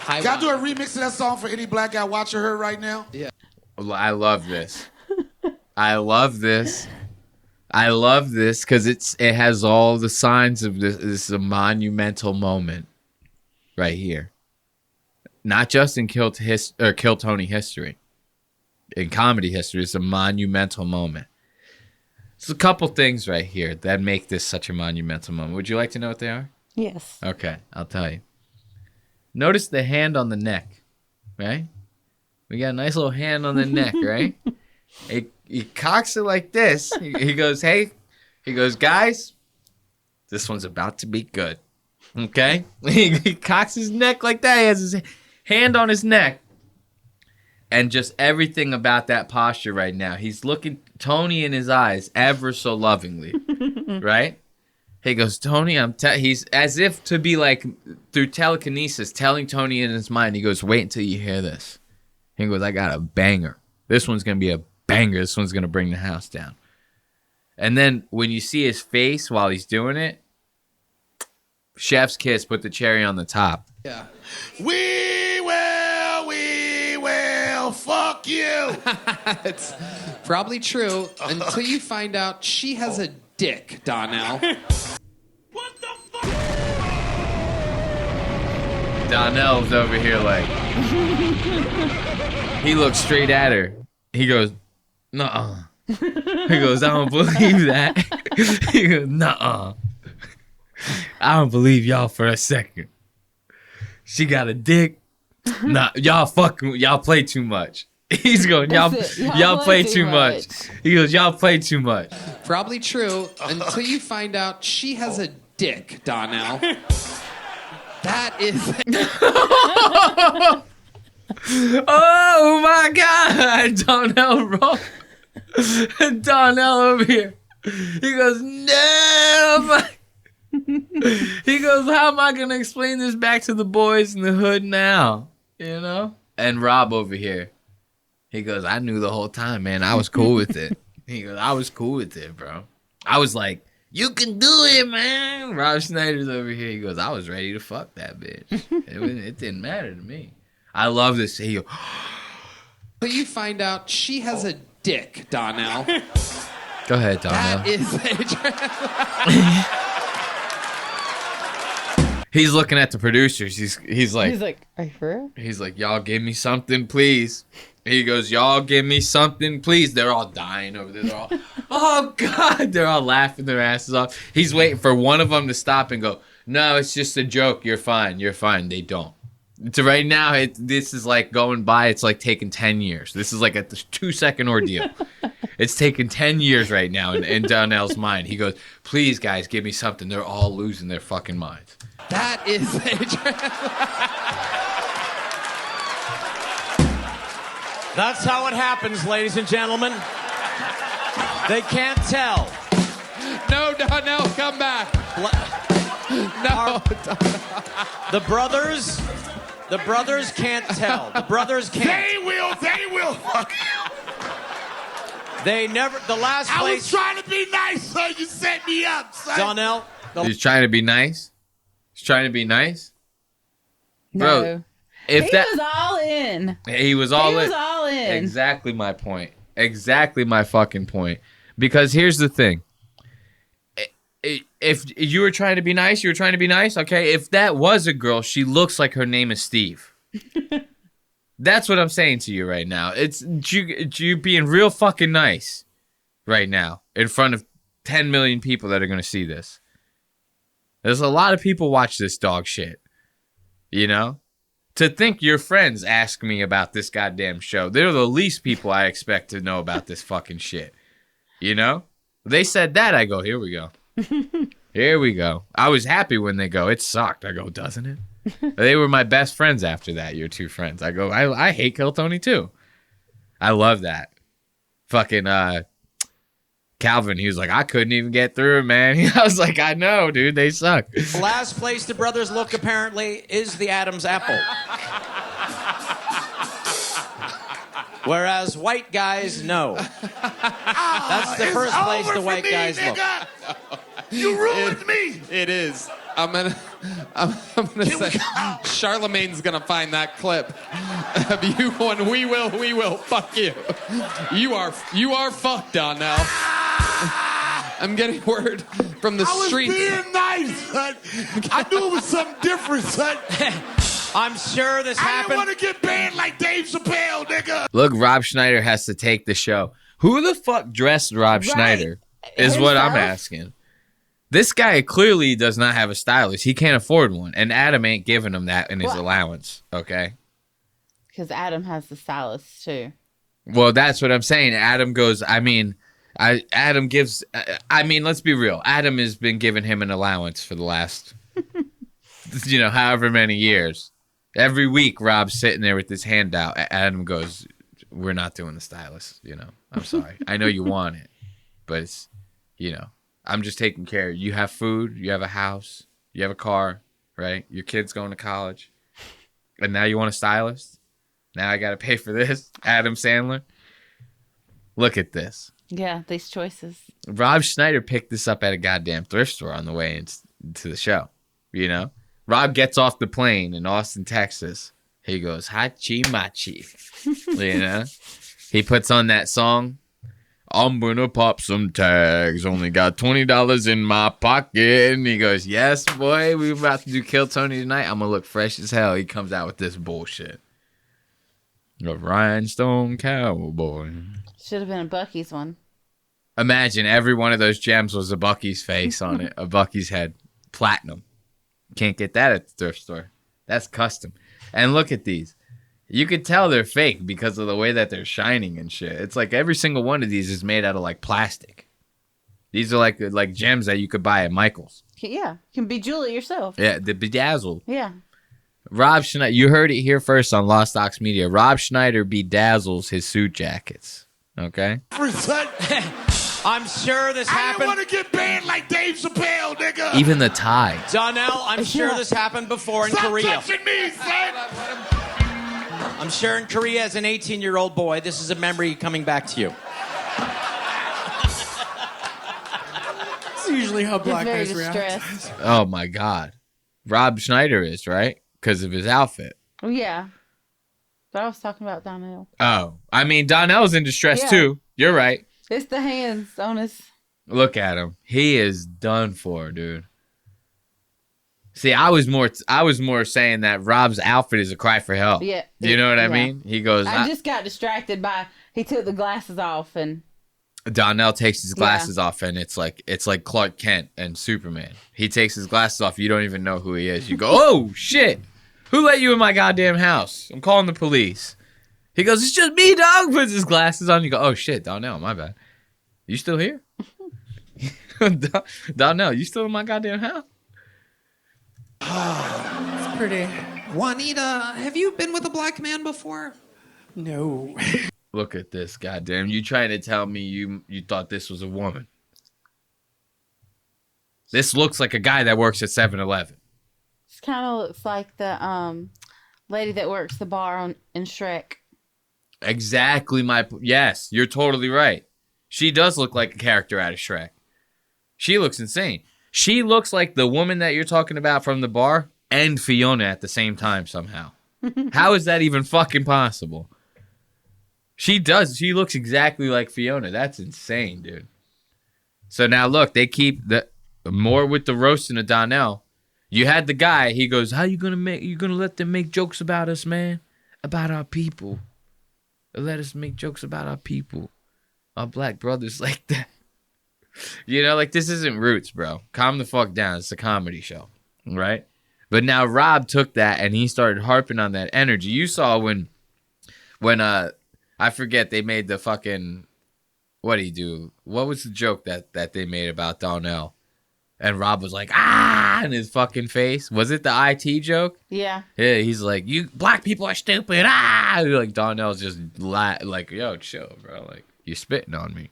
Hi, Y'all do a remix of that song for any black guy watching her right now? Yeah. I love this. I love this. I love this because it has all the signs of this. This is a monumental moment right here. Not just in Kill Tony history. In comedy history, it's a monumental moment. There's a couple things right here that make this such a monumental moment. Would you like to know what they are? Yes. Okay, I'll tell you. Notice the hand on the neck, right? We got a nice little hand on the neck, right? He cocks it like this. He goes, hey, he goes, guys, this one's about to be good. Okay? He cocks his neck like that. He has his hand on his neck. And just everything about that posture right now. He's looking Tony in his eyes ever so lovingly, right? He goes, Tony, he's as if to be like through telekinesis telling Tony in his mind. He goes, wait until you hear this. He goes, I got a banger. This one's going to be a banger. This one's going to bring the house down. And then when you see his face while he's doing it, chef's kiss, put the cherry on the top. Yeah. We will fuck you. It's probably true until you find out she has a dick, Donnell. Donnell's over here like, he looks straight at her. He goes, nuh-uh. He goes, I don't believe that. He goes, nuh-uh. I don't believe y'all for a second. She got a dick. Nah, y'all play too much. He's going, y'all play too much. He goes, y'all play too much. Probably true until you find out she has a dick, Donnell. That is... Oh my God! Donnell over here. He goes, no. He goes, how am I gonna explain this back to the boys in the hood now? You know? And Rob over here. He goes, I knew the whole time, man. I was cool with it. He goes, I was cool with it, bro. I was like, you can do it, man. Rob Schneider's over here. He goes, I was ready to fuck that bitch. It didn't matter to me. I love this. He goes, but you find out she has a dick, Donnell. Go ahead, Donnell. That is He's looking at the producers. He's like, are you for real? He's like, y'all give me something, please. He goes, y'all give me something, please. They're all dying over there. They're all, oh, God. They're all laughing their asses off. He's waiting for one of them to stop and go, no, it's just a joke. You're fine. You're fine. They don't. So right now, this is like going by. It's like taking 10 years. This is like a 2-second ordeal. It's taking 10 years right now in Donnell's mind. He goes, please, guys, give me something. They're all losing their fucking minds. That is That's how it happens, ladies and gentlemen. They can't tell. No, Donnell, come back. No. The brothers can't tell. The brothers can't. They will fuck you. They never, the last place. I was trying to be nice, so you set me up, son. Donnell. He's trying to be nice. He's trying to be nice. No. Bro, if he that was all in. he was all He in. was all in. Exactly my point. Exactly my fucking point. Because here's the thing. If you were trying to be nice, you were trying to be nice. Okay, if that was a girl, she looks like her name is Steve. That's what I'm saying to you right now. It's you being real fucking nice right now in front of 10 million people that are going to see this. There's a lot of people watch this dog shit. You know? To think your friends ask me about this goddamn show. They're the least people I expect to know about this fucking shit. You know? They said that, I go, here we go. Here we go. I was happy when they go, it sucked. I go, doesn't it? They were my best friends after that, your two friends. I go, I hate Kill Tony too. I love that. Fucking Calvin, he was like, I couldn't even get through it, man. I was like, I know, dude, they suck. Last place the brothers look, apparently, is the Adam's apple. Whereas white guys, no. That's the first place the white guys look. You ruined me. It is. I'm gonna say Charlemagne's gonna find that clip of you going, we will, fuck you. You are fucked, Donnell. I'm getting word from the streets. I was being nice, son. I knew it was something different, son. I'm sure this I happened. didn't want to get banned like Dave Chappelle, nigga. Look, Rob Schneider has to take the show. Who the fuck dressed Rob Schneider is what I'm asking. This guy clearly does not have a stylist. He can't afford one. And Adam ain't giving him that in his allowance, okay? Because Adam has the stylist, too. Well, that's what I'm saying. Adam goes, Adam gives, let's be real. Adam has been giving him an allowance for the last, however many years. Every week, Rob's sitting there with his hand out. Adam goes, we're not doing the stylist, I'm sorry. I know you want it, but it's, I'm just taking care of you. You have food, you have a house, you have a car, right? Your kid's going to college. And now you want a stylist? Now I got to pay for this? Adam Sandler? Look at this. Yeah, these choices. Rob Schneider picked this up at a goddamn thrift store on the way into the show. Rob gets off the plane in Austin, Texas. He goes, hachi machi. He puts on that song. I'm gonna pop some tags. Only got $20 in my pocket. And he goes, yes, boy, we about to do Kill Tony tonight. I'm gonna look fresh as hell. He comes out with this bullshit. A rhinestone cowboy. Should have been a Buc-ee's one. Imagine every one of those gems was a Buc-ee's face on it. A Buc-ee's head. Platinum. Can't get that at the thrift store. That's custom. And look at these. You could tell they're fake because of the way that they're shining and shit. It's like every single one of these is made out of like plastic. These are like gems that you could buy at Michael's. Yeah, you can bejewel it yourself. Yeah, the bedazzled. Yeah. Rob Schneider, you heard it here first on Lost Ox Media. Rob Schneider bedazzles his suit jackets. Okay? I'm sure this I happened. didn't want to get banned like Dave Chappelle, nigga. Even the tie. Donnell, I'm sure this happened before in Stop Korea. touching me, son. I'm sure in Korea as an 18-year-old boy, this is a memory coming back to you. That's usually how black very guys react. distressed. Oh my God. Rob Schneider is, right? Because of his outfit. Oh, yeah. But I was talking about Donnell. Oh. I mean, Donnell's in distress Yeah. too. You're right. It's the hands on his... Look at him. He is done for, dude. See, I was more saying that Rob's outfit is a cry for help. Yeah. Do you know what I Yeah. mean? He goes, I just got distracted by... He took the glasses off and... Donnell takes his glasses off and it's like Clark Kent and Superman. He takes his glasses off, you don't even know who he is. You go, oh shit! Who let you in my goddamn house? I'm calling the police. He goes, it's just me, dog. Puts his glasses on. You go, oh shit, Donnell, my bad. You still here? Donnell, you still in my goddamn house? It's pretty. Juanita, have you been with a black man before? No. Look at this, goddamn. You trying to tell me you thought this was a woman? This looks like a guy that works at 7-Eleven. This kind of looks like the lady that works the bar in Shrek. Exactly yes, you're totally right. She does look like a character out of Shrek. She looks insane. She looks like the woman that you're talking about from the bar and Fiona at the same time somehow. How is that even fucking possible? She does. She looks exactly like Fiona. That's insane, dude. So now look, they keep the more with the roasting of Donnell. You had the guy, he goes, how you gonna let them make jokes about us, man? About our people. Let us make jokes about our people. Our black brothers like that. You know, like, this isn't Roots, bro. Calm the fuck down. It's a comedy show, right? But now Rob took that and he started harping on that energy. You saw when I forget, they made the fucking, what'd he do? What was the joke that they made about Donnell? And Rob was like, ah, in his fucking face. Was it the IT joke? Yeah. Yeah, he's like, you black people are stupid, ah! Like, Donnell's just like, yo, chill, bro. Like, you're spitting on me.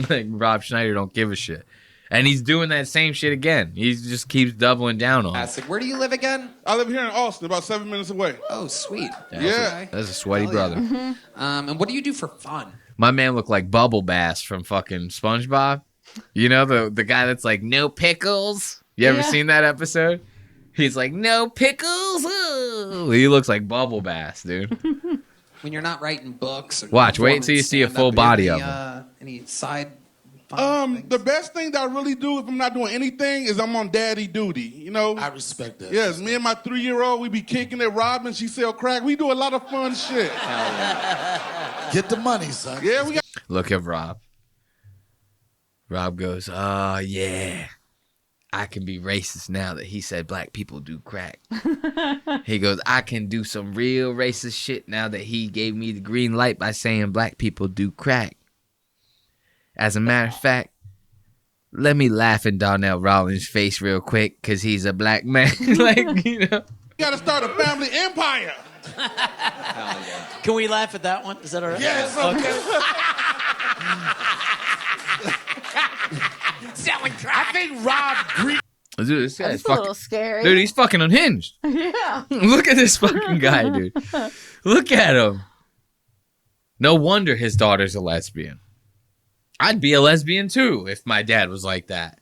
Like, Rob Schneider don't give a shit. And he's doing that same shit again. He just keeps doubling down on it. Where do you live again? I live here in Austin, about 7 minutes away. Oh, sweet. Yeah. That's a sweaty brother. And what do you do for fun? My man looked like Bubble Bass from fucking SpongeBob. You know, the guy that's like, no pickles? You ever seen that episode? He's like, no pickles? Ooh. He looks like Bubble Bass, dude. When you're not writing books. Or Watch, wait until you see a full body of him. Any side The best thing that I really do if I'm not doing anything is I'm on daddy duty. You know, I respect that. Yes, me and my 3-year-old, we be kicking it. Robin, she sell crack. We do a lot of fun shit. Get the money, son. Yeah, we got. Look at Rob. Rob goes, oh, yeah. I can be racist now that he said black people do crack. He goes, I can do some real racist shit now that he gave me the green light by saying black people do crack. As a matter of fact, let me laugh in Donnell Rawlings' face real quick, because he's a black man. Like, you know. You got to start a family empire. Can we laugh at that one? Is that all right? Yes, Selling crack. I think Rob Green. Dude, this guy's That's a little scary. Dude, he's fucking unhinged. Yeah. Look at this fucking guy, dude. Look at him. No wonder his daughter's a lesbian. I'd be a lesbian too if my dad was like that.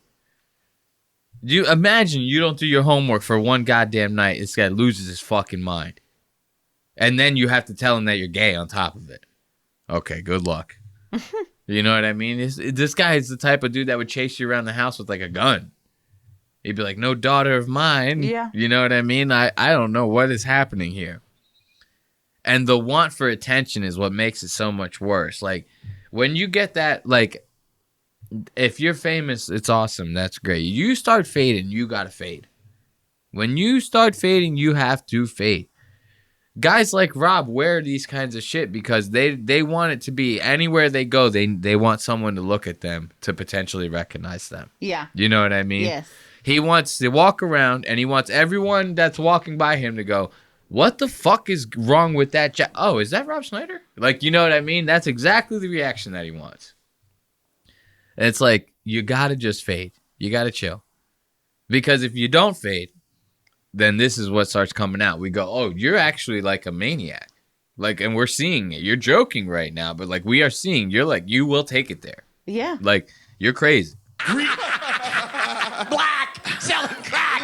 You imagine you don't do your homework for one goddamn night. This guy loses his fucking mind. And then you have to tell him that you're gay on top of it. Okay, good luck. You know what I mean? This guy is the type of dude that would chase you around the house with like a gun. He'd be like, no daughter of mine. Yeah. You know what I mean? I don't know what is happening here. And the want for attention is what makes it so much worse. Like, when you get that, like, if you're famous, it's awesome. That's great. You start fading, you gotta fade. When you start fading, you have to fade. Guys like Rob wear these kinds of shit because they want it to be anywhere they go. They want someone to look at them to potentially recognize them. Yeah. You know what I mean? Yes. He wants to walk around and he wants everyone that's walking by him to go, what the fuck is wrong with that? Oh, is that Rob Schneider? Like, you know what I mean? That's exactly the reaction that he wants. And it's like, you gotta just fade. You gotta chill. Because if you don't fade, then this is what starts coming out. We go, oh, you're actually like a maniac. Like, and we're seeing it. You're joking right now, but like, we are seeing, you're like, you will take it there. Yeah. Like, you're crazy. Black selling crack.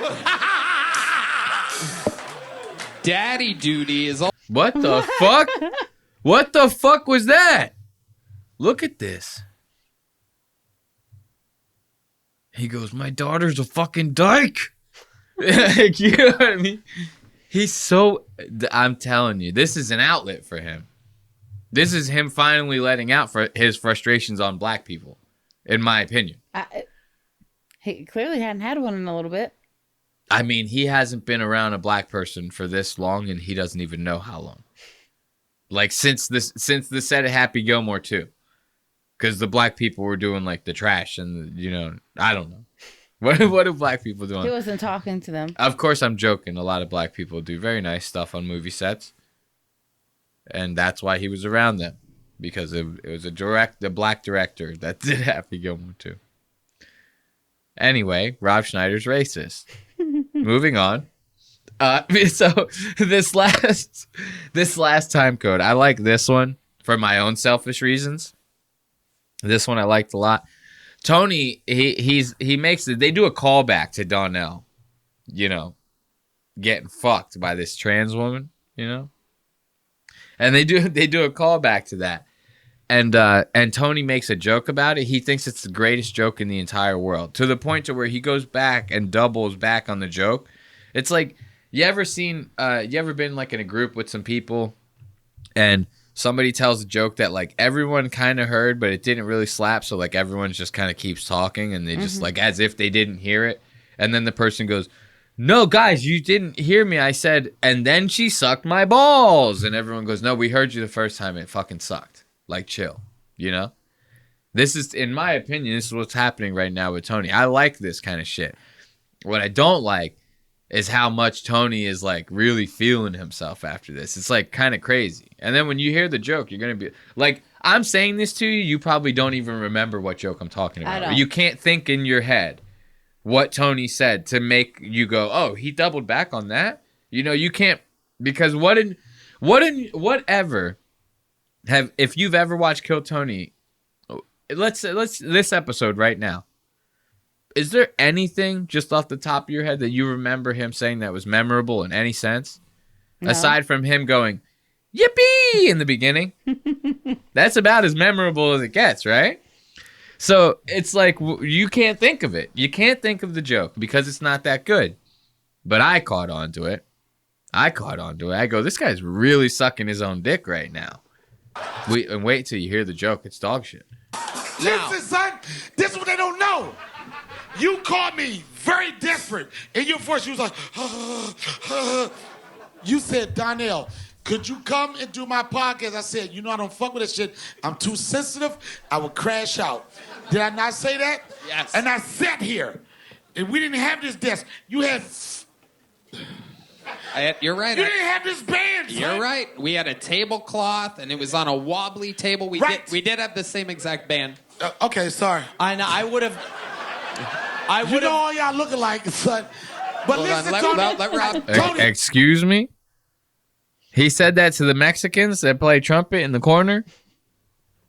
Daddy duty is all. What the fuck? What the fuck was that? Look at this. He goes, my daughter's a fucking dyke. Like, you know what I mean? He's so, I'm telling you, this is an outlet for him. This is him finally letting out for his frustrations on black people, in my opinion. He clearly hadn't had one in a little bit. I mean, he hasn't been around a black person for this long, and he doesn't even know how long. Like, since the set of Happy Gilmore 2. Because the black people were doing, like, the trash, and, you know, I don't know. What do black people do? He wasn't talking to them. Of course, I'm joking. A lot of black people do very nice stuff on movie sets. And that's why he was around them. Because it was a black director that did Happy Gilmore 2. Anyway, Rob Schneider's racist. Moving on. So this last time code, I like this one for my own selfish reasons. This one I liked a lot. Tony, he makes it. They do a callback to Donnell, you know, getting fucked by this trans woman, you know, and they do a callback to that, and Tony makes a joke about it. He thinks it's the greatest joke in the entire world, to the point to where he goes back and doubles back on the joke. It's like, you ever been like in a group with some people, and somebody tells a joke that like everyone kind of heard, but it didn't really slap. So like everyone just kind of keeps talking, and they just like as if they didn't hear it. And then the person goes, "No, guys, you didn't hear me. I said, and then she sucked my balls." And everyone goes, "No, we heard you the first time. It fucking sucked. Like, chill." You know? This is, in my opinion, this is what's happening right now with Tony. I like this kind of shit. What I don't like is how much Tony is like really feeling himself after this. It's like kind of crazy. And then when you hear the joke, you're going to be like, I'm saying this to you, you probably don't even remember what joke I'm talking about. Or you can't think in your head what Tony said to make you go, oh, he doubled back on that? You know, you can't, because if you've ever watched Kill Tony, let's this episode right now, is there anything just off the top of your head that you remember him saying that was memorable in any sense? No. Aside from him going, yippee, in the beginning. That's about as memorable as it gets, right? So it's like, you can't think of it. You can't think of the joke because it's not that good. But I caught on to it. I go, this guy's really sucking his own dick right now. Wait till you hear the joke. It's dog shit. Listen, son, this is what they don't know. You called me very desperate. In your voice, you was like, you said, Donnell, could you come and do my podcast? I said, you know I don't fuck with that shit. I'm too sensitive. I would crash out. Did I not say that? Yes. And I sat here, and we didn't have this desk. You had... You're right. You didn't have this band, son. You're right. We had a tablecloth, and it was on a wobbly table. We did have the same exact band. Okay, sorry. I would have... You know all y'all looking like, son. But Hold listen, on, Tony. let Rob... Tony. Excuse me? He said that to the Mexicans that play trumpet in the corner?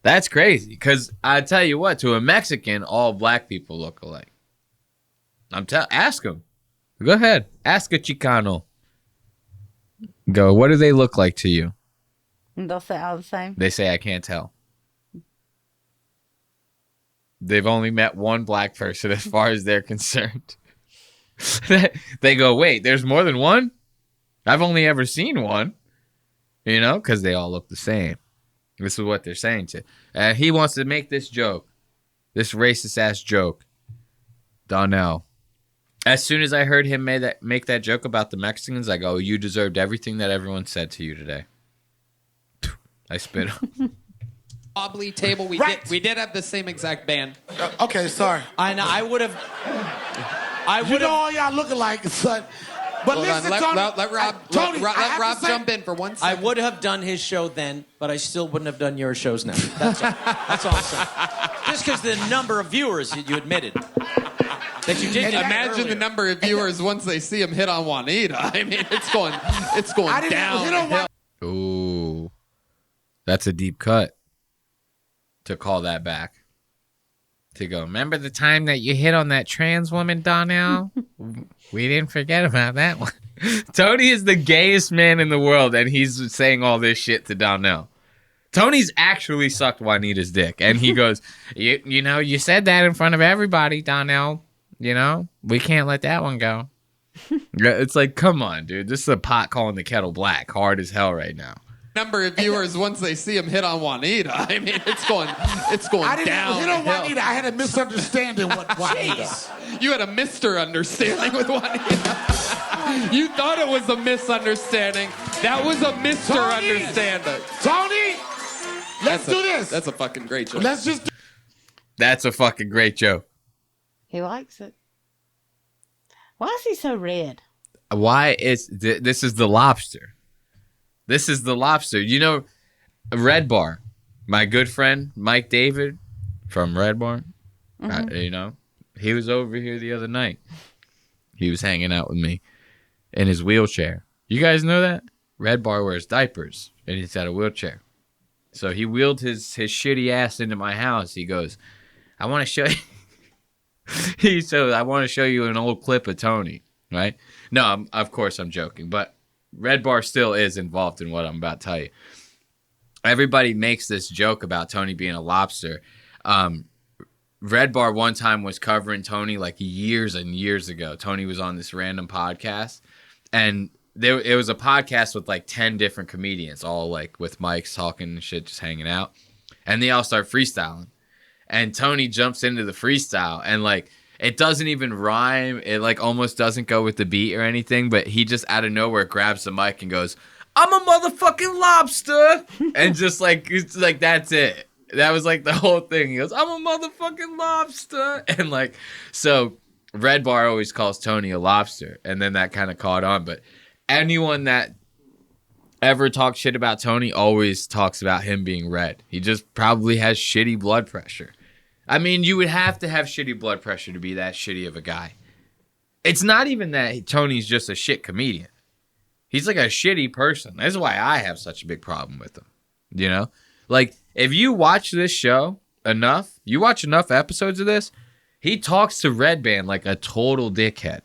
That's crazy. Because I tell you what, to a Mexican, all black people look alike. Ask him. Go ahead. Ask a Chicano. Go, what do they look like to you? They'll say all the same. They say, I can't tell. They've only met one black person as far as they're concerned. They go, wait, there's more than one? I've only ever seen one. You know, because they all look the same. This is what they're saying to. And he wants to make this joke. This racist ass joke. Donnell. As soon as I heard him make that joke about the Mexicans, I go, you deserved everything that everyone said to you today. I spit on. Wobbly table. We did have the same exact band. Okay, sorry. I would have... You know all y'all looking like, son. But Hold listen, on, Tony. let Rob, Tony, let Rob jump in for 1 second. I would have done his show then, but I still wouldn't have done your shows now. That's all. That's all I'm saying. Just because the number of viewers you admitted that you did. Imagine the number of viewers once they see him hit on Juanita. I mean, it's going down. Ooh, that's a deep cut. To call that back. To go, remember the time that you hit on that trans woman, Donnell? We didn't forget about that one. Tony is the gayest man in the world, and he's saying all this shit to Donnell. Tony's actually sucked Juanita's dick, and he goes, you know, you said that in front of everybody, Donnell. You know, we can't let that one go. It's like, come on, dude. This is a pot calling the kettle black, hard as hell right now. Number of viewers once they see him hit on Juanita. I mean, it's going I didn't down. hit on Juanita. I had a misunderstanding with Juanita. You had a misunderstanding with Juanita. You thought it was a misunderstanding. That was a misunderstanding. Tony, let's do this. That's a fucking great joke. Let's just. That's a fucking great joke. He likes it. Why is he so red? Why is this is the lobster? This is the lobster. You know, Red Bar, my good friend Mike David from Red Bar, you know, he was over here the other night. He was hanging out with me in his wheelchair. You guys know that? Red Bar wears diapers, and he's got a wheelchair. So he wheeled his shitty ass into my house. He goes, I want to show you. So I want to show you an old clip of Tony, right? No, of course I'm joking, but Red Bar still is involved in what I'm about to tell you. Everybody makes this joke about Tony being a lobster. Red Bar one time was covering Tony like years and years ago. Tony was on this random podcast, and it was a podcast with like 10 different comedians, all like with mics talking and shit, just hanging out. And they all start freestyling. And Tony jumps into the freestyle, and like it doesn't even rhyme. It like almost doesn't go with the beat or anything, but he just out of nowhere grabs the mic and goes, "I'm a motherfucking lobster." And just like, it's like, that's it. That was like the whole thing. He goes, "I'm a motherfucking lobster." And like, so Red Bar always calls Tony a lobster. And then that kind of caught on. But anyone that ever talks shit about Tony always talks about him being red. He just probably has shitty blood pressure. I mean, you would have to have shitty blood pressure to be that shitty of a guy. It's not even that Tony's just a shit comedian. He's like a shitty person. That's why I have such a big problem with him. You know? Like, if you watch this show enough, you watch enough episodes of this, he talks to Red Band like a total dickhead.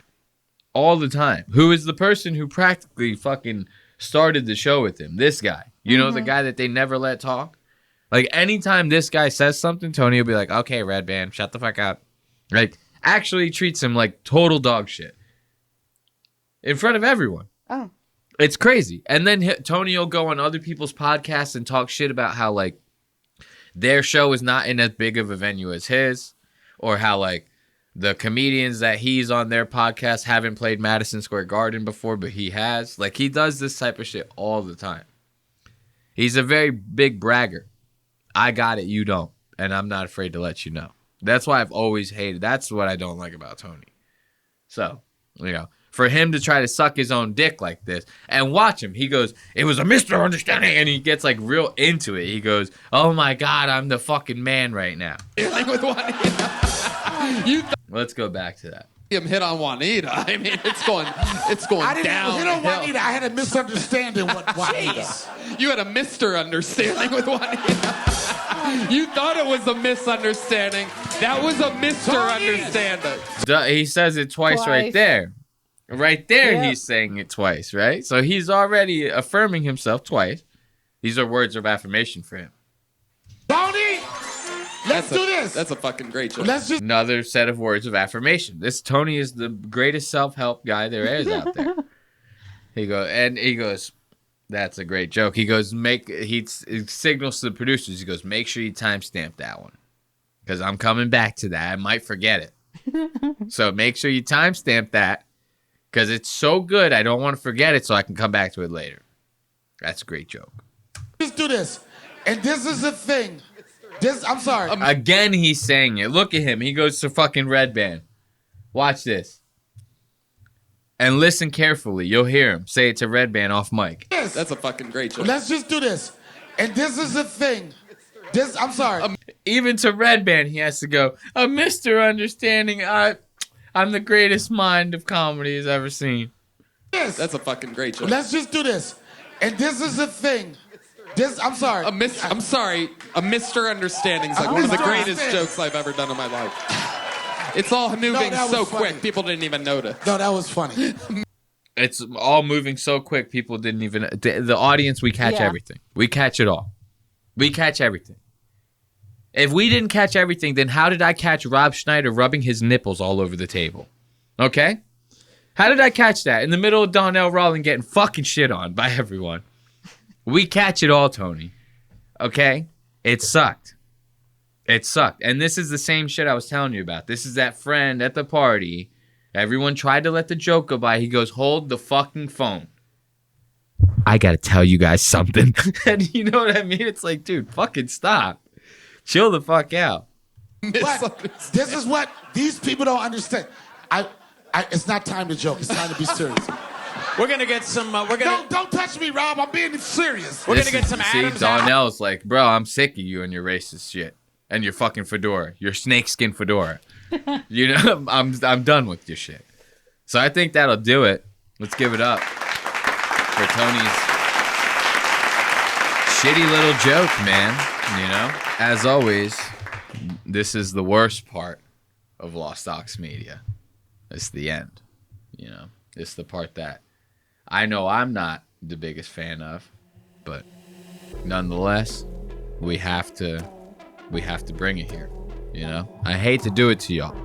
All the time. Who is the person who practically fucking started the show with him. This guy. You know, the guy that they never let talk? Like, anytime this guy says something, Tony will be like, "Okay, Red Band, shut the fuck up." Like, actually treats him like total dog shit. In front of everyone. Oh. It's crazy. And then Tony will go on other people's podcasts and talk shit about how, like, their show is not in as big of a venue as his. Or how, like, the comedians that he's on their podcast haven't played Madison Square Garden before, but he has. Like, he does this type of shit all the time. He's a very big bragger. I got it, you don't. And I'm not afraid to let you know. That's why I've always hated. That's what I don't like about Tony. So, you know, for him to try to suck his own dick like this, and watch him, he goes, "It was a misunderstanding," and he gets like real into it. He goes, "Oh my God, I'm the fucking man right now." Let's go back to that. Him hit on Juanita. I mean, it's going I didn't down. hit on Juanita. I had a misunderstanding with Juanita. You had a Mr. Understanding with Juanita. You thought it was a misunderstanding. That was a Mr. Understanding. He says it twice right there. Right there, Yep. He's saying it twice, right? So he's already affirming himself twice. These are words of affirmation for him. Tony, let's do this. That's a fucking great joke. Let's just Another set of words of affirmation. This Tony is the greatest self-help guy there is out there. He goes, "That's a great joke." He goes, he signals to the producers. He goes, "Make sure you timestamp that one, because I'm coming back to that. I might forget it. So make sure you timestamp that, because it's so good. I don't want to forget it, so I can come back to it later." That's a great joke. do this. And this is the thing. I'm sorry. Again, he's saying it. Look at him. He goes to fucking Red Band. Watch this. And listen carefully. You'll hear him say it to Red Band off mic. Yes. That's a fucking great joke. Let's just do this. And this is the thing. I'm sorry. Even to Red Band, he has to go, Mr. Understanding, I'm the greatest mind of comedy he's ever seen. Yes. That's a fucking great joke. Let's just do this. And this is the thing. I'm sorry. I'm sorry. A Mr. Understanding's like one of the greatest jokes I've ever done in my life. It's all moving so quick, people didn't even notice. No, that was funny. It's all moving so quick, people didn't even... The audience, we catch everything. We catch it all. We catch everything. If we didn't catch everything, then how did I catch Rob Schneider rubbing his nipples all over the table? Okay? How did I catch that? In the middle of Donnell Rawlings getting fucking shit on by everyone. We catch it all, Tony. Okay? It sucked. It sucked. And this is the same shit I was telling you about. This is that friend at the party. Everyone tried to let the joke go by. He goes, hold the fucking phone. I gotta tell you guys something. And you know what I mean? It's like, dude, fucking stop. Chill the fuck out. But this is what these people don't understand. It's not time to joke. It's time to be serious. We're gonna get some. Don't touch me, Rob. I'm being serious. We're gonna get some See, Adams. Donnell's like, bro, I'm sick of you and your racist shit. And your fucking fedora. Your snakeskin fedora. You know, I'm done with your shit. So I think that'll do it. Let's give it up for Tony's shitty little joke, man. You know, as always, this is the worst part of Lost Ox Media. It's the end. You know, it's the part that I know I'm not the biggest fan of, but nonetheless, we have to bring it here. You know, I hate to do it to y'all,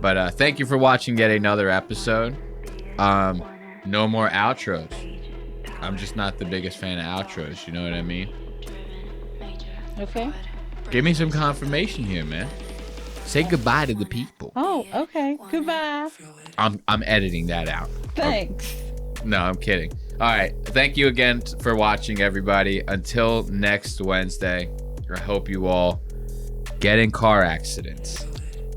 but thank you for watching yet another episode. No more outros. I'm just not the biggest fan of outros. You know what I mean? Okay. Give me some confirmation here, man. Say goodbye to the people. Oh, okay. Goodbye. I'm editing that out. Thanks. No, I'm kidding. All right. Thank you again for watching, everybody. Until next Wednesday, I hope you all get in car accidents.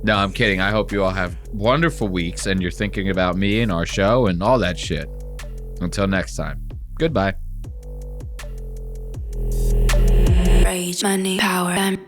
No, I'm kidding. I hope you all have wonderful weeks and you're thinking about me and our show and all that shit. Until next time. Goodbye. Rage, money, power, and